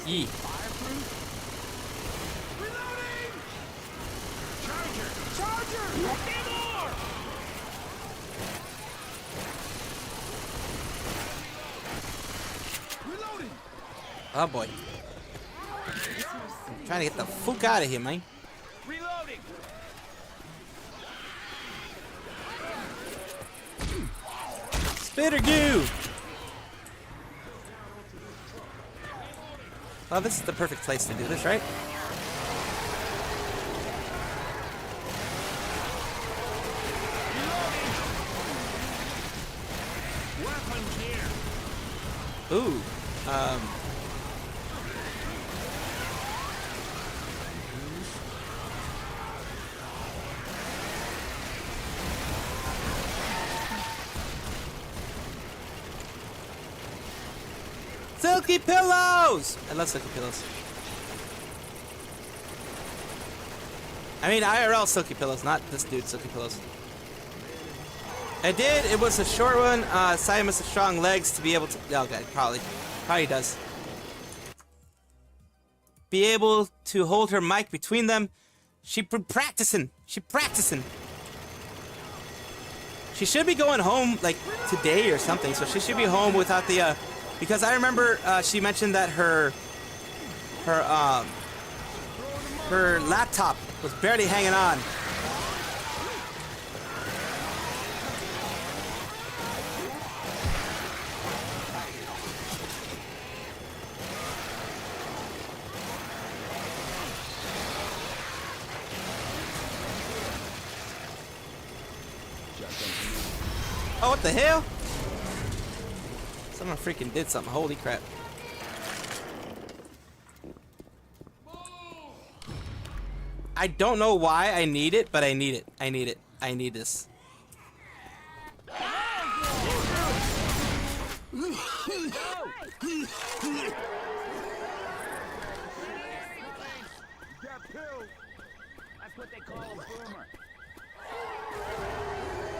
Yee. Oh boy. I'm trying to get the fuck out of here, man. Reloading. Spitter goo! Well, this is the perfect place to do this, right? Ooh. Silky pillows! I love silky pillows. I mean, IRL silky pillows, not this dude's silky pillows. I did. It was a short one. Sayu must have strong legs to be able to... Oh, God, probably. Probably does. Be able to hold her mic between them. She practicing. She practicing. She should be going home, like, today or something. So she should be home without the... Because I remember she mentioned that her laptop was barely hanging on. Oh, what the hell? Someone freaking did something. Holy crap. I don't know why I need it, but I need it. I need it. I need this. That's what they call a boomer.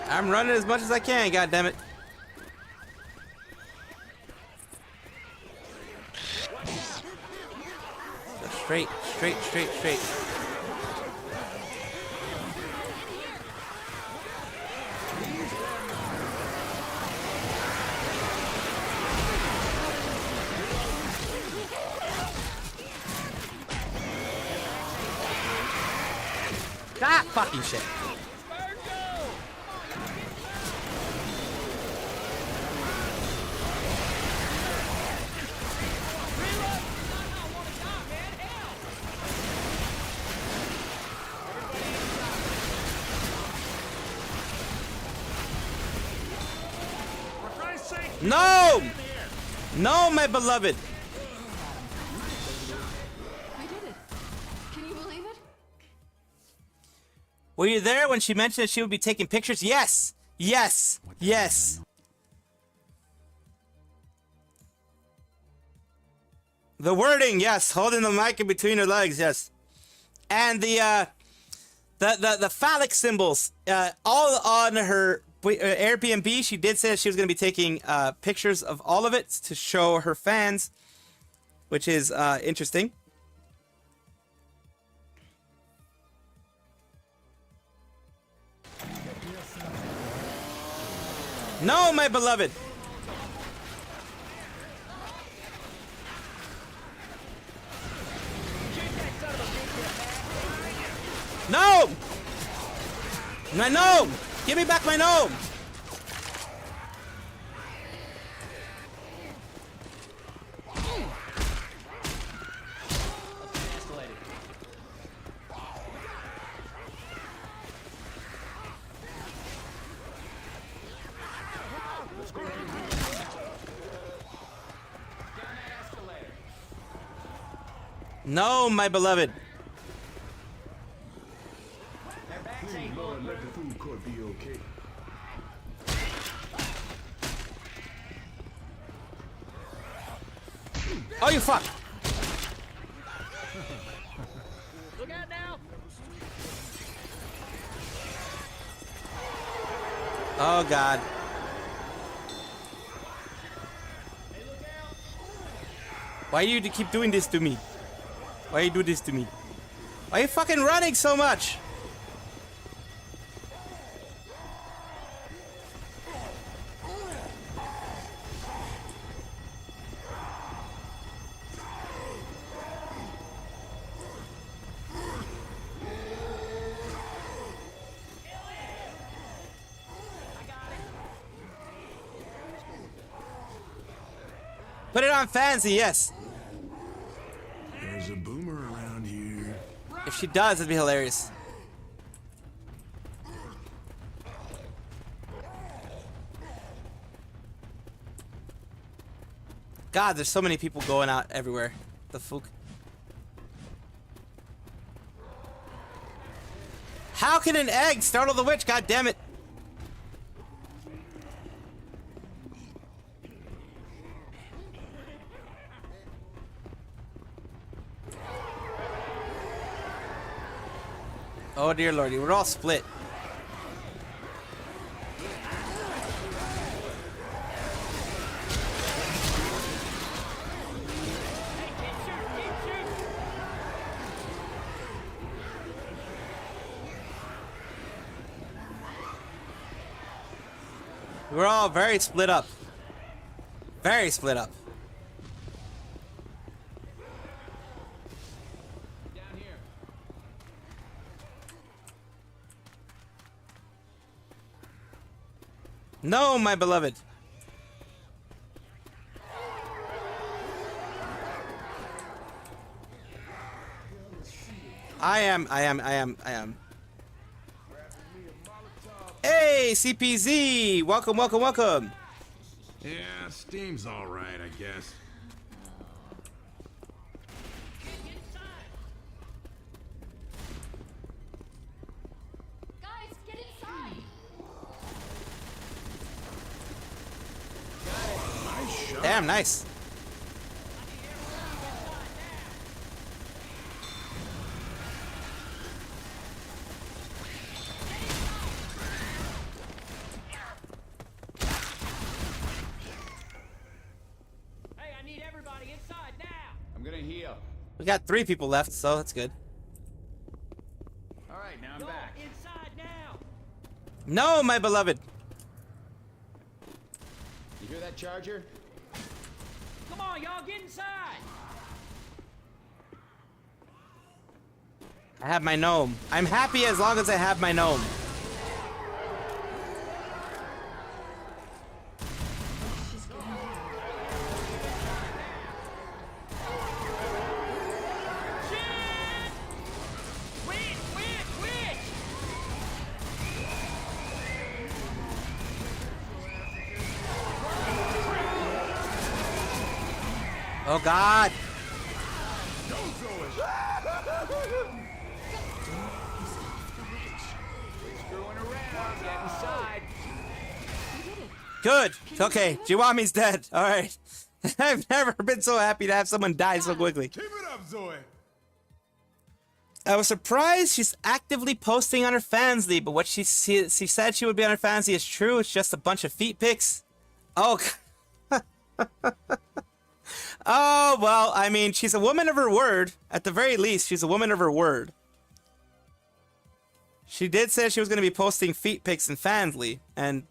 I'm running as much as I can, goddammit. So straight. That fucking shit. No! No, my beloved. We did it. Can you believe it? Were you there when she mentioned that she would be taking pictures? Yes. Yes. Yes. The wording, yes. Holding the mic in between her legs, yes. And the phallic symbols, all on her Airbnb. She did say that she was going to be taking pictures of all of it to show her fans, which is interesting. No, my beloved. No! My gnome! Give me back my gnome! No, my beloved. Please, Lord, let the food court be okay. Oh, you fuck! Look out now! Oh, God. Why do you keep doing this to me? Why you do this to me? Why are you fucking running so much? Put it on fancy, yes. There's a boomer around here. If she does, it'd be hilarious. God, there's so many people going out everywhere. The fuck? How can an egg startle the witch? God damn it. Oh dear lordy, we're all split. We're all very split up. Very split up. No, my beloved. I am. Hey, CPZ! Welcome, welcome, welcome. Yeah, steam's all right, I guess. Guys, get inside. Damn, nice. We got 3 people left, so that's good. All right, now I'm back. Inside now. No, my beloved. You hear that charger? Come on, y'all, get inside. I have my gnome. I'm happy as long as I have my gnome. Oh God! Good. Okay, Jiwami's dead. All right. I've never been so happy to have someone die so quickly. Keep it up, Zoe. I was surprised she's actively posting on her Fansly, but what she said she would be on her Fansly is true. It's just a bunch of feet pics. Oh. Oh, well, I mean, she's a woman of her word. At the very least, she's a woman of her word. She did say she was going to be posting feet pics in Fansly, and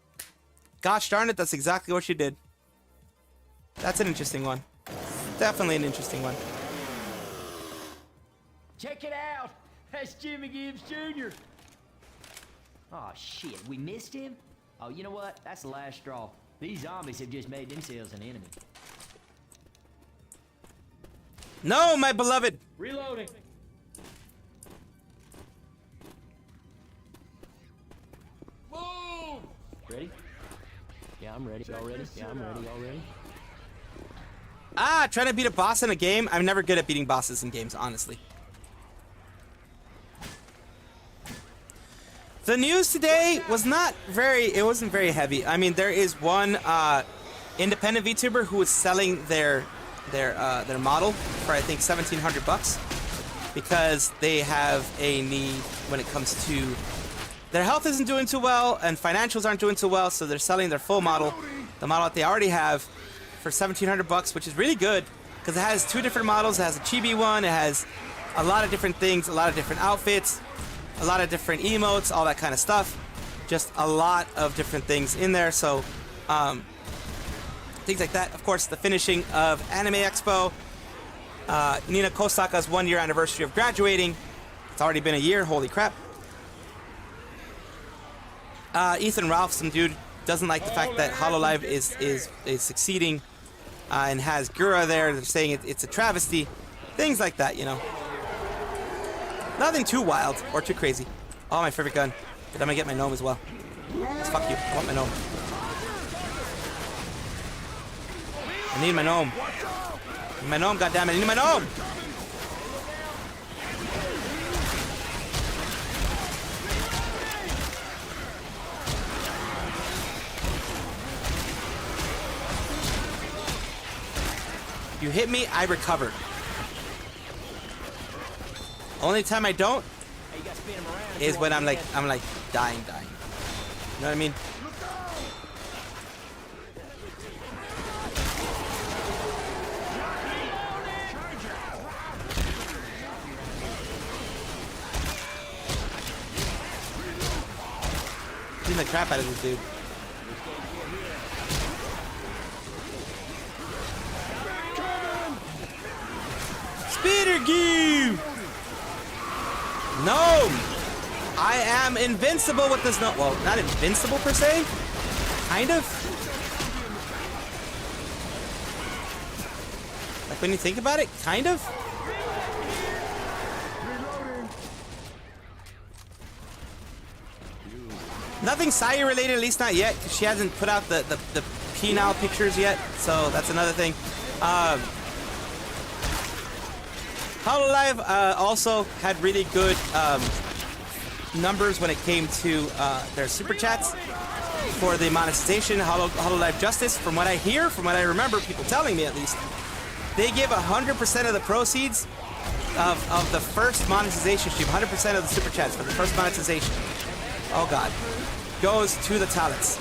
gosh darn it, that's exactly what she did. That's an interesting one. Definitely an interesting one. Check it out. That's Jimmy Gibbs Jr. Oh, shit. We missed him? Oh, you know what? That's the last straw. These zombies have just made themselves an enemy. No, my beloved. Reloading. Move! Ready? Yeah, I'm ready. Y'all ready? Yeah, I'm ready. Y'all ready? Ah, trying to beat a boss in a game? I'm never good at beating bosses in games, honestly. The news today was it wasn't very heavy. I mean, there is one independent VTuber who is selling their model for I think $1,700 because they have a need when it comes to their health isn't doing too well and financials aren't doing too well, so they're selling their full model, the model that they already have, for $1,700, which is really good because it has 2 different models. It has a chibi one, it has a lot of different things, a lot of different outfits, a lot of different emotes, all that kind of stuff. Just a lot of different things in there. So things like that. Of course, the finishing of Anime Expo. Nina Kosaka's 1-year anniversary of graduating. It's already been a year. Holy crap. Ethan Ralph, some dude, doesn't like the fact that Hololive is succeeding and has Gura there. They're saying it's a travesty. Things like that, you know. Nothing too wild or too crazy. Oh, my favorite gun. But I'm gonna get my gnome as well. Fuck you. I want my gnome. I need my gnome. I need my gnome, goddammit. I need my gnome! You hit me, I recover. Only time I don't is when I'm like dying. You know what I mean? Beating the crap out of this dude. Speeder gear! No! I am invincible with this. No, well, not invincible per se. Kind of. Like when you think about it, kind of. Nothing Sayu related, at least not yet, because she hasn't put out the penile pictures yet. So that's another thing. Hololive also had really good numbers when it came to their super chats for the monetization. Hololive Justice, from what I hear, from what I remember, people telling me at least, they give 100% of the proceeds of the first monetization stream, 100% of the super chats for the first monetization. Oh God, goes to the talents.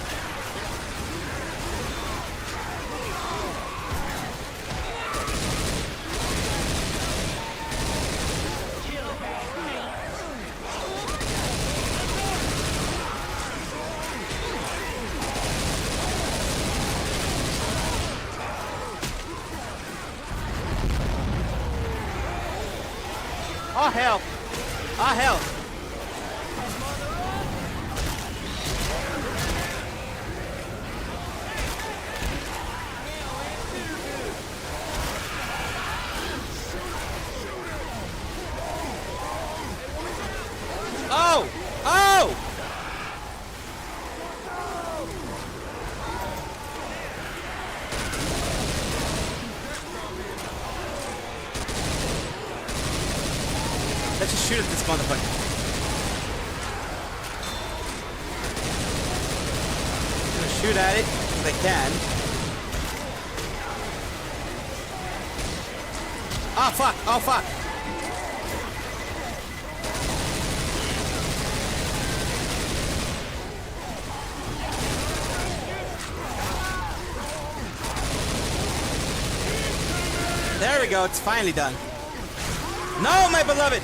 help. Ah, help. Oh! Oh! Let's just shoot at this motherfucker. I'm gonna shoot at it if I can. Oh fuck! Oh fuck! There we go, it's finally done. No, my beloved!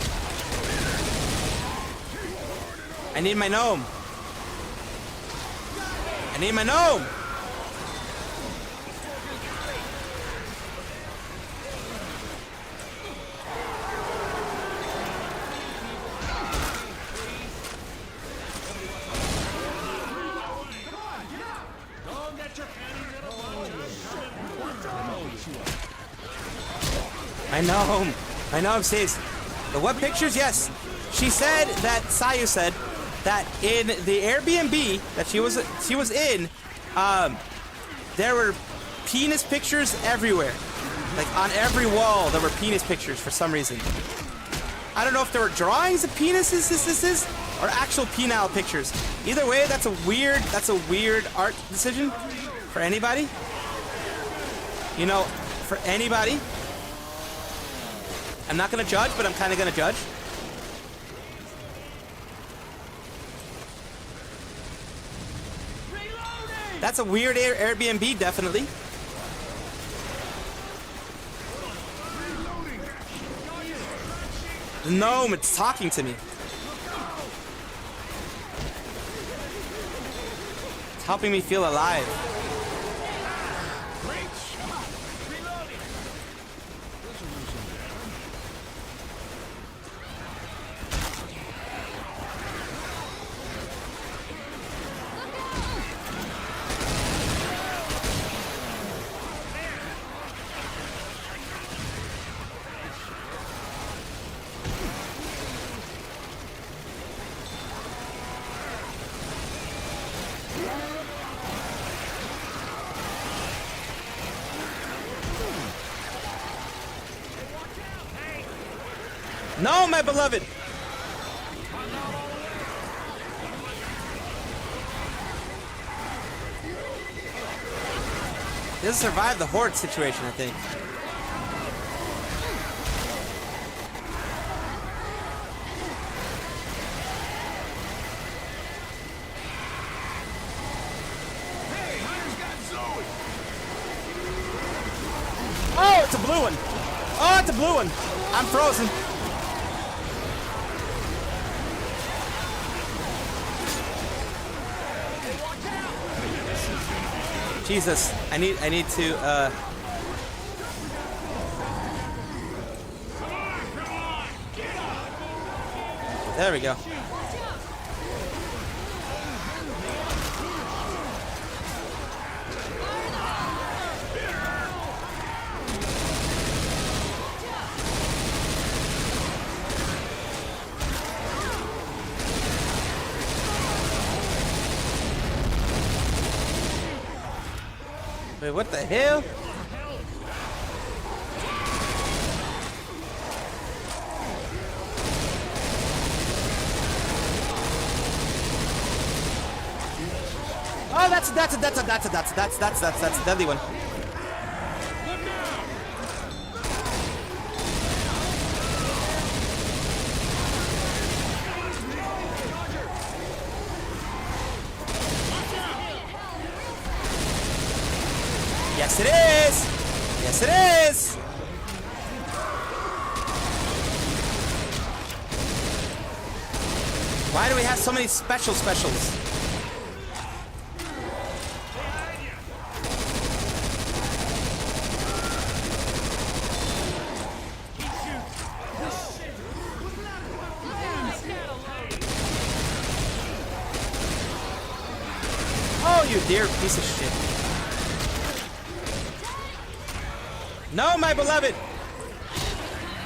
I need my gnome. I need my gnome! My gnome says, the what pictures? Yes. She said that, Sayu said, that in the Airbnb that she was in, there were penis pictures everywhere. Like on every wall there were penis pictures for some reason. I don't know if there were drawings of penises or actual penile pictures. Either way, that's a weird art decision for anybody. You know, for anybody. I'm not gonna judge, but I'm kinda gonna judge. That's a weird Airbnb, definitely. The gnome, it's talking to me. It's helping me feel alive. No, my beloved! This survived the horde situation, I think. Oh, it's a blue one! Oh, it's a blue one! I'm frozen. Jesus, I need to, there we go. Wait, what the hell? Oh, that's a deadly one. Yes, it is! Yes, it is! Why do we have so many specials? you dear piece of shit. No, my beloved!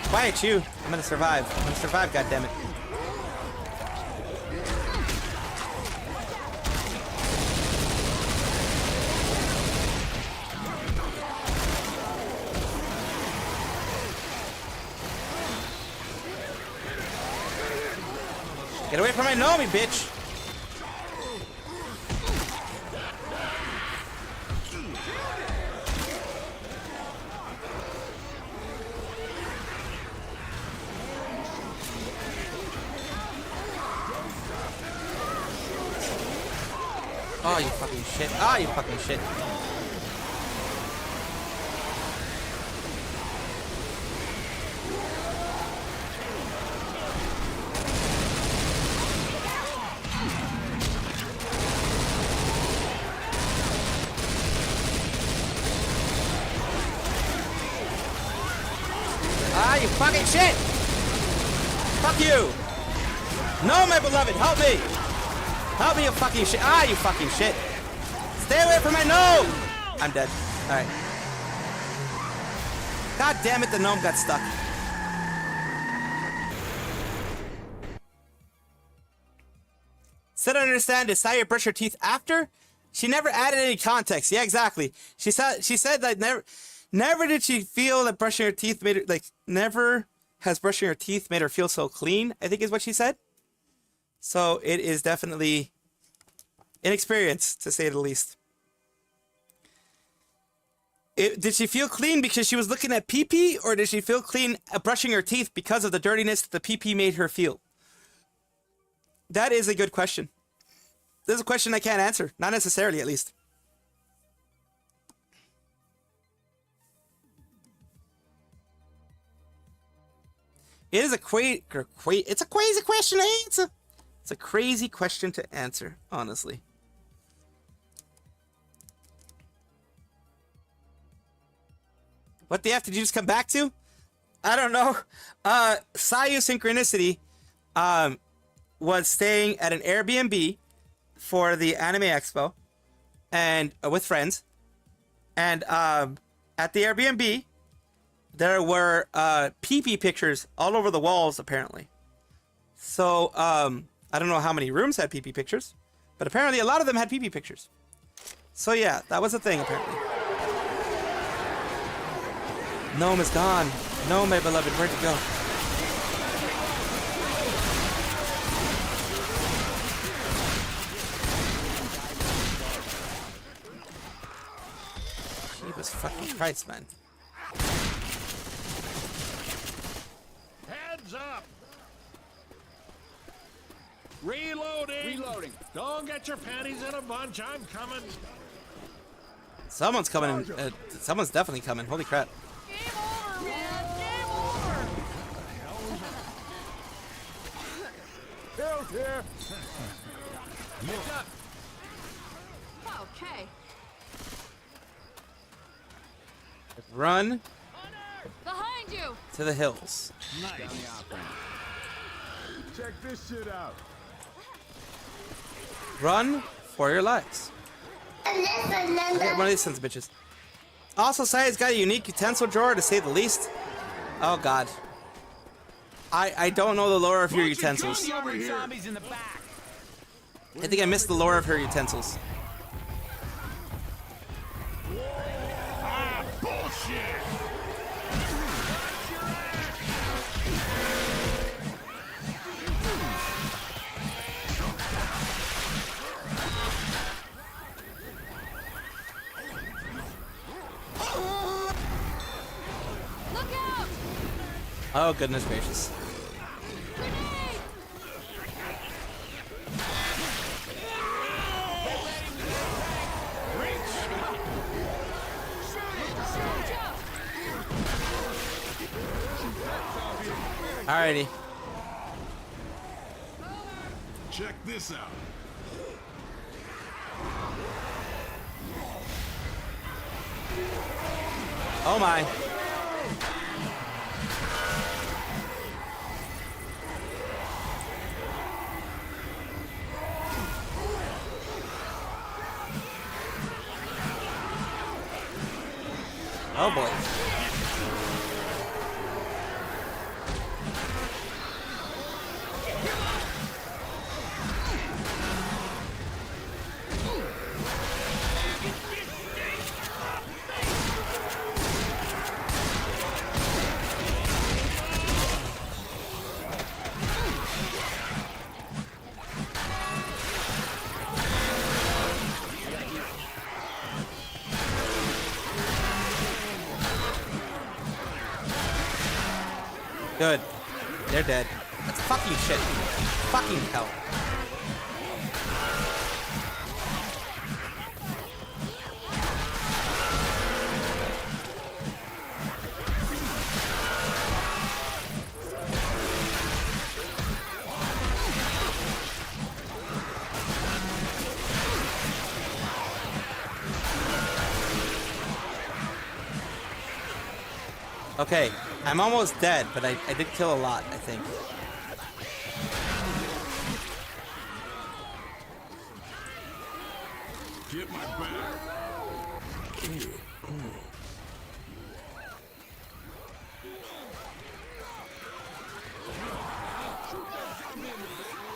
Quiet you. I'm gonna survive. I'm gonna survive, goddammit. Get away from my Nomi, bitch! Oh, you fucking shit. Ah, you fucking shit. Ah, you fucking shit! Fuck you! No, my beloved, help me! Help me, you fucking shit! Ah, you fucking shit! Stay away from my gnome! I'm dead. Alright. God damn it, the gnome got stuck. Still don't understand, does Sayu brush her teeth after? She never added any context. Yeah, exactly. She said that never did she feel that brushing her teeth made her, like, never has brushing her teeth made her feel so clean, I think is what she said. So it is definitely inexperience, to say the least. Did she feel clean because she was looking at pee-pee, or did she feel clean brushing her teeth because of the dirtiness that the pee-pee made her feel? That is a good question. This is a question I can't answer. Not necessarily, at least. It is a it's a crazy question to answer. It's a crazy question to answer, honestly. What the F did you just come back to? I don't know. Sayu Synchronicity was staying at an Airbnb for the Anime Expo and with friends. And at the Airbnb, there were pee-pee pictures all over the walls, apparently. So, I don't know how many rooms had pee-pee pictures, but apparently a lot of them had pee-pee pictures. So yeah, that was a thing, apparently. Gnome is gone. No, my beloved, where'd you go? Jesus fucking Christ, man. Heads up! Reloading! Reloading. Don't get your panties in a bunch. I'm coming. Someone's coming. Someone's definitely coming. Holy crap. Game over, man! Game over! Bill's here! Okay. Run Behind you! to the hills. Nice. Check this shit out. Run for your lives. Get one of these sons of bitches. Also, Sayu's got a unique utensil drawer, to say the least. Oh god. I don't know the lore of your utensils. I think I missed the lore of her utensils. Ah, bullshit! Oh goodness gracious. Alrighty. Check this out. Oh my. Oh boy. Good. They're dead. That's fucking shit. Fucking hell. Okay, I'm almost dead, but I did kill a lot, I think. Get my back.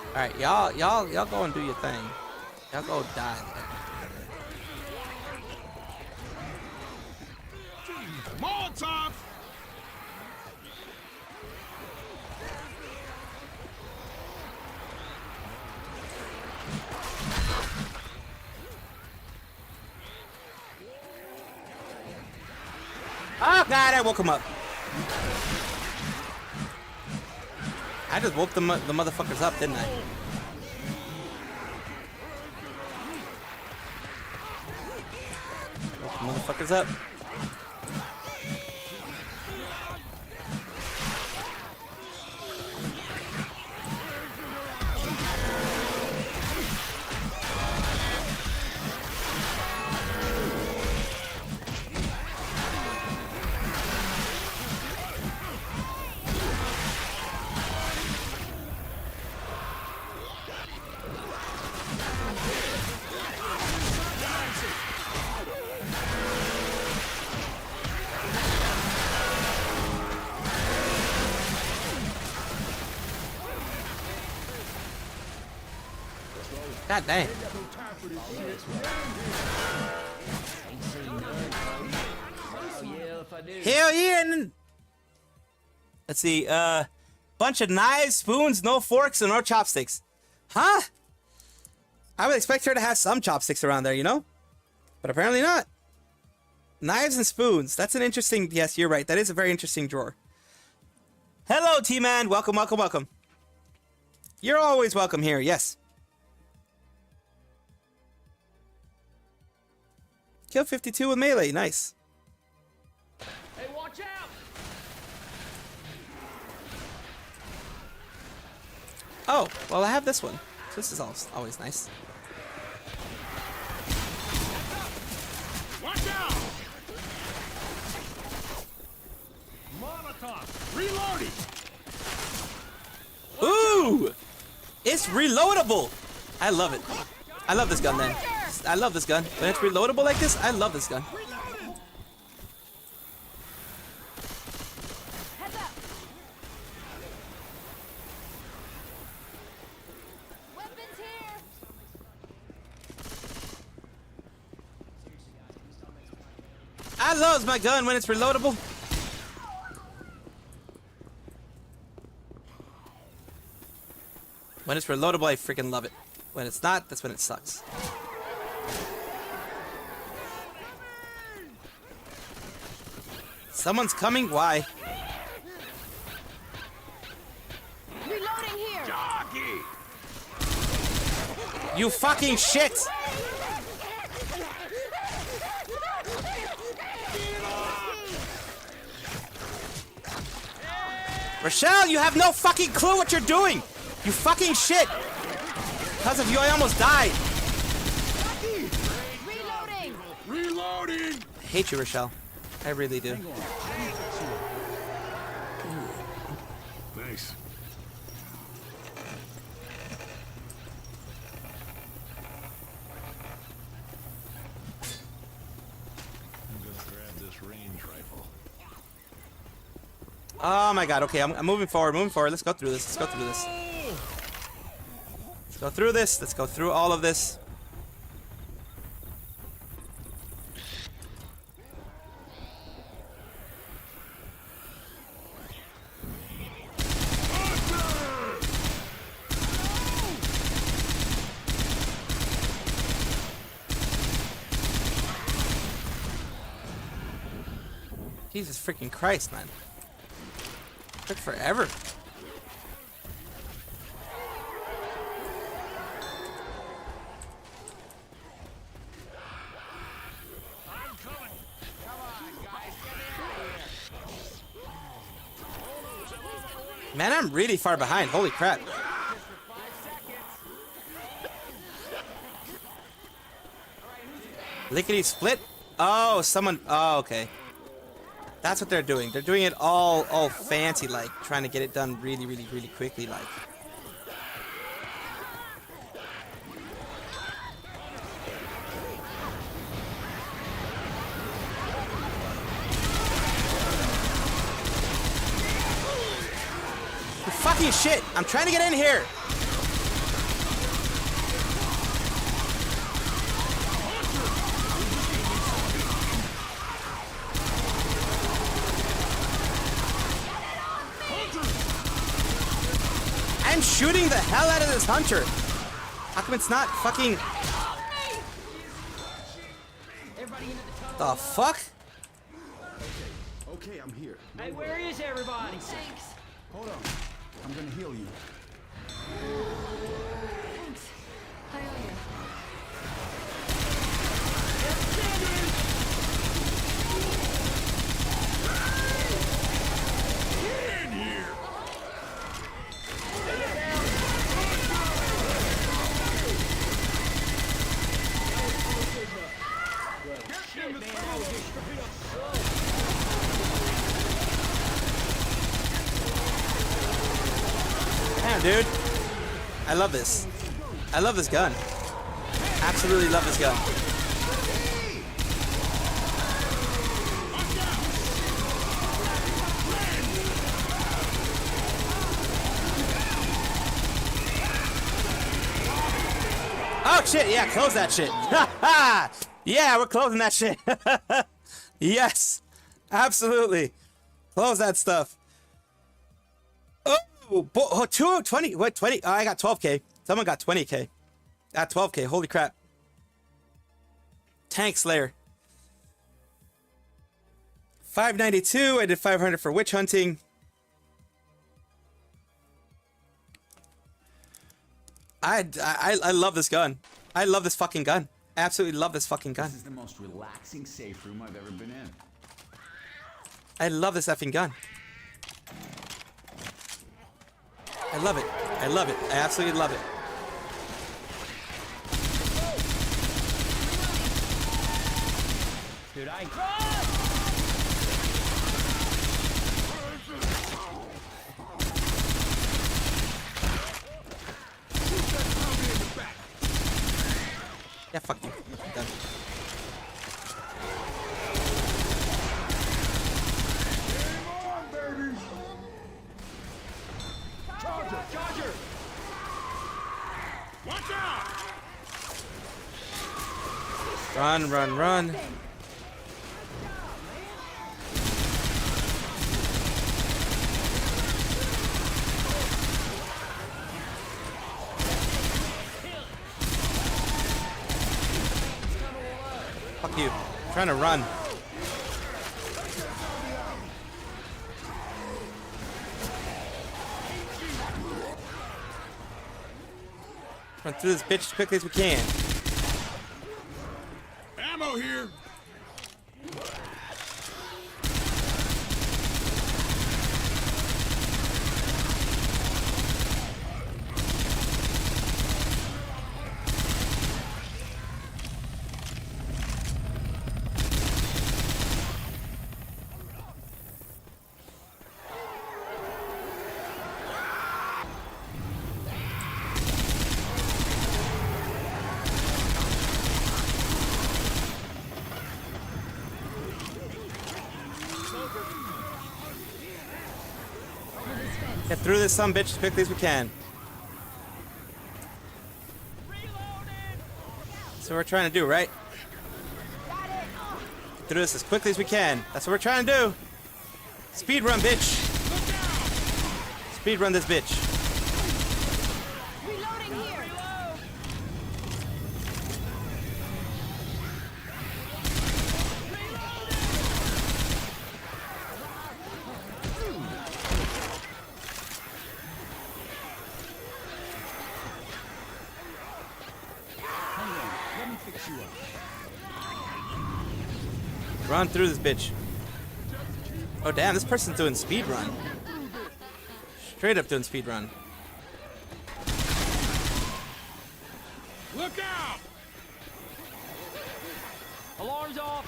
Alright, y'all go and do your thing. Y'all go die there. Molotov! Oh god, I woke him up. I just woke the motherfuckers up, didn't I? Woke the motherfuckers up. God dang. Hell yeah! Let's see, bunch of knives, spoons, no forks, and no chopsticks. Huh? I would expect her to have some chopsticks around there, you know? But apparently not. Knives and spoons. That's an interesting... Yes, you're right. That is a very interesting drawer. Hello, T-Man. Welcome, welcome, welcome. You're always welcome here, yes. Kill 52 with melee. Nice. Hey, watch out! Oh, well, I have this one. This is always nice. Watch out! Molotov! Reloading! Ooh! It's reloadable! I love it. I love this gun then. I love this gun. When it's reloadable like this, I love this gun. I love my gun when it's reloadable. When it's reloadable, I freaking love it. When it's not, that's when it sucks. Someone's coming? Why? Reloading here. Jockey! You fucking shit! Rochelle, you have no fucking clue what you're doing! You fucking shit! Because of you, I almost died. Reloading. Reloading! I hate you, Rochelle. I really do. Thanks. I'm gonna grab this range rifle. Oh my god, okay, I'm moving forward, Let's go through this. Let's go through this. Let's go through this. Let's go through all of this. Jesus freaking Christ, man. Took forever. Man, I'm really far behind. Holy crap. Lickety split? Oh, someone. Oh, okay. That's what they're doing. They're doing it all fancy, like trying to get it done really quickly, like. Fucking shit! I'm trying to get in here. I'm shooting the hell out of this hunter. How come it's not fucking... The fuck? Okay, I'm here. Hey, where is everybody? Thanks. Hold on. I'm gonna heal you. Thanks. I owe you. In here. Shit, man, I was just straight up slow. Damn, dude. I love this. I love this gun. Absolutely love this gun. Oh shit, yeah, close that shit. Yeah, we're closing that shit. Yes, absolutely. Close that stuff. Oh, 220. What, 20? Oh, I got 12k. Someone got 20k. Got 12k. Holy crap. Tank Slayer. 592. I did 500 for witch hunting. I love this gun. I love this fucking gun. Absolutely love this fucking gun. This is the most relaxing safe room I've ever been in. I love this effing gun. I love it. I love it. I absolutely love it. Dude, I... Yeah, fuck you. I'm done. Charger! Watch out! Run, run, run. Fuck you. I'm trying to run. Run through this bitch as quickly as we can. Ammo here! Get through this sumbitch as quickly as we can. That's what we're trying to do, right? Get through this as quickly as we can. That's what we're trying to do. Speed run, bitch. Speed run this bitch. Reloading here. Let me fix you up. Run through this bitch. Oh damn, this person's doing speed run. Straight up doing speed run. Look out! Alarms off.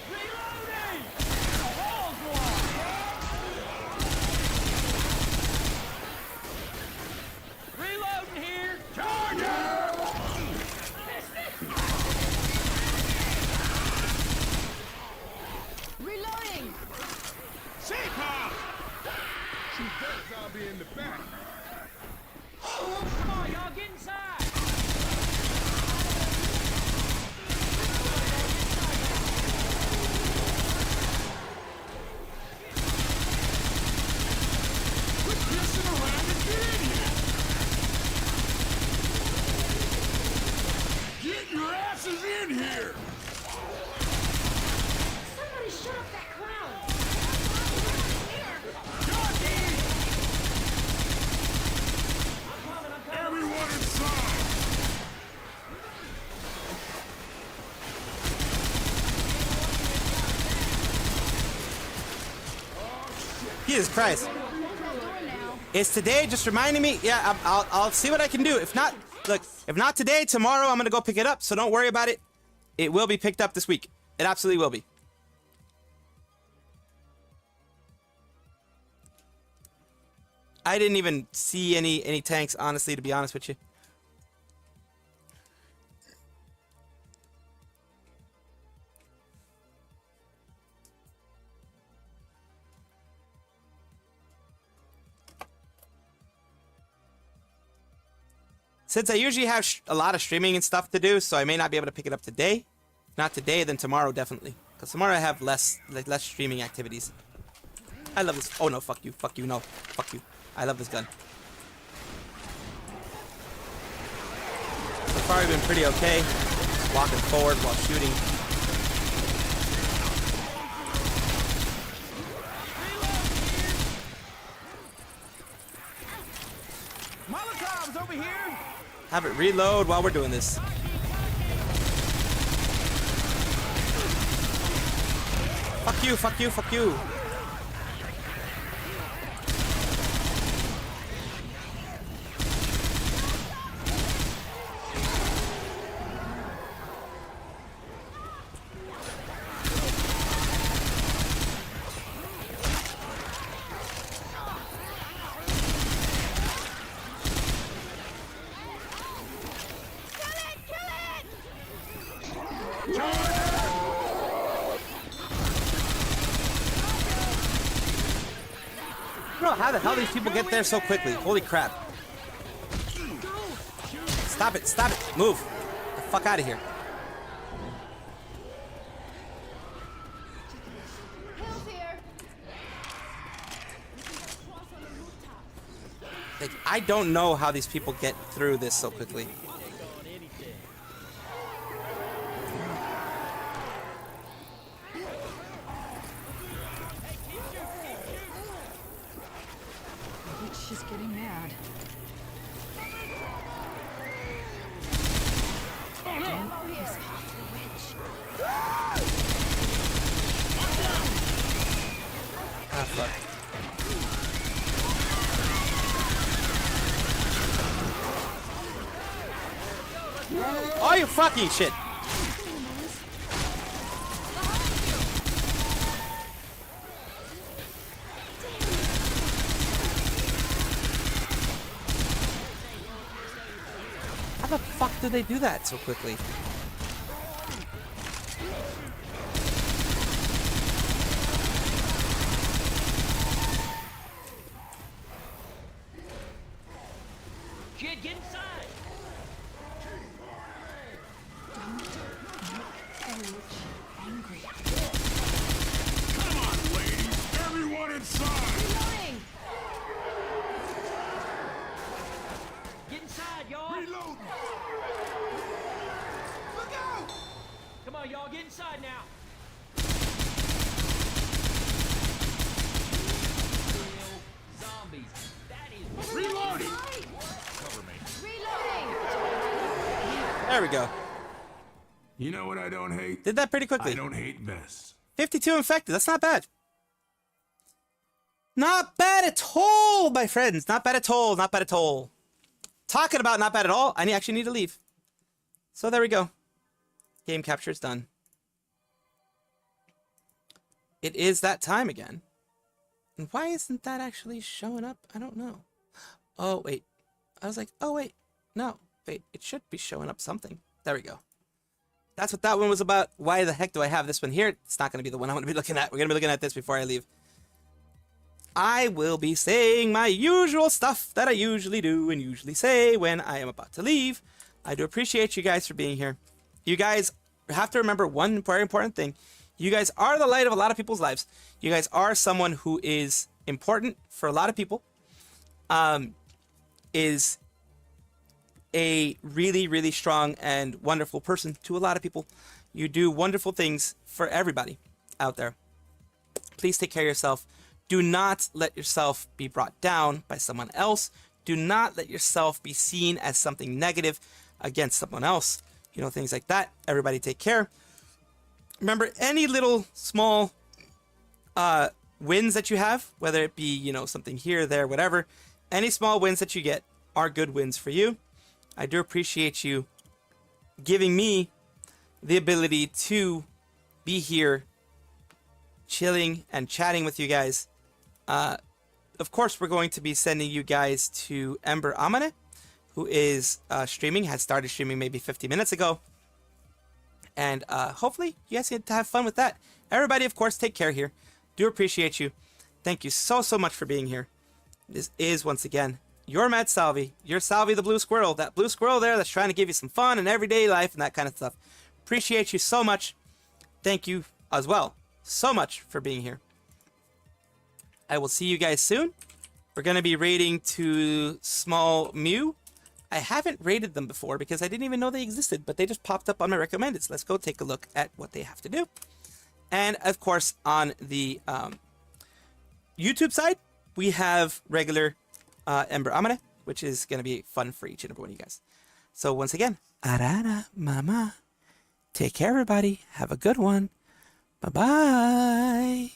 Reloading! Walls one. Reloading here. Charger! Reloading. Shaper! Shoot that zombie in the back. Come on, y'all, get inside. Quit pissing around and get in here. Get your asses in here. Somebody shut up that clown. Everyone inside. Jesus Christ. Is today just reminding me? Yeah, I'll see what I can do. If not, look, if not today, tomorrow I'm gonna go pick it up. So don't worry about it. It will be picked up this week. It absolutely will be. I didn't even see any tanks, honestly, to be honest with you. Since I usually have a lot of streaming and stuff to do, so I may not be able to pick it up today. If not today, then tomorrow definitely. Because tomorrow I have less streaming activities. I love this. Oh no, fuck you, no, fuck you. I love this gun. So far I've been pretty okay. Just walking forward while shooting. Molotov's over here. Have it reload while we're doing this. Fuck you, fuck you, fuck you. Bro, how the hell these people get there so quickly? Holy crap. Stop it, stop it. Move. Get the fuck out of here. Hills here. Like, I don't know how these people get through this so quickly. She's getting mad. Oh no! Ah, fuck. Oh, you fucking shit! How the fuck did they do that so quickly? Kid, get inside! Angry. Come on, ladies. Everyone inside. Reloading! Get inside, y'all! Reload. Look out! Come on, y'all, get inside now! Real zombies. That is Reloading. Cover me. Reloading! There we go. You know what I don't hate? Did that pretty quickly. I don't hate vests. 52 infected. That's not bad. Not bad at all, my friends. Not bad at all. Not bad at all. Talking about not bad at all, I actually need to leave. So there we go. Game capture is done. It is that time again. And why isn't that actually showing up? I don't know. Oh, wait. I was like, oh, wait. No. Wait, it should be showing up something. There we go. That's what that one was about. Why the heck do I have this one here? It's not going to be the one I'm going to be looking at. We're going to be looking at this before I leave. I will be saying my usual stuff that I usually do and usually say when I am about to leave. I do appreciate you guys for being here. You guys have to remember one very important thing. You guys are the light of a lot of people's lives. You guys are someone who is important for a lot of people. Is a really, really strong and wonderful person to a lot of people. You do wonderful things for everybody out there. Please take care of yourself. Do not let yourself be brought down by someone else. Do not let yourself be seen as something negative against someone else. You know, things like that. Everybody take care. Remember, any little small wins that you have, whether it be, you know, something here, there, whatever, any small wins that you get are good wins for you. I do appreciate you giving me the ability to be here chilling and chatting with you guys. Of course, we're going to be sending you guys to Ember Amane, who is streaming, has started streaming maybe 50 minutes ago. And hopefully you guys get to have fun with that. Everybody, of course, take care here. Do appreciate you. Thank you so, so much for being here. This is, once again, your Mad Salvi. Your Salvi the Blue Squirrel. That blue squirrel there that's trying to give you some fun in everyday life and that kind of stuff. Appreciate you so much. Thank you as well so much for being here. I will see you guys soon. We're going to be raiding to Small Mew. I haven't raided them before because I didn't even know they existed, but they just popped up on my recommended. So let's go take a look at what they have to do. And of course, on the YouTube side, we have regular Ember Amane, which is going to be fun for each and every one of you guys. So once again, Arana Mama. Take care, everybody. Have a good one. Bye-bye.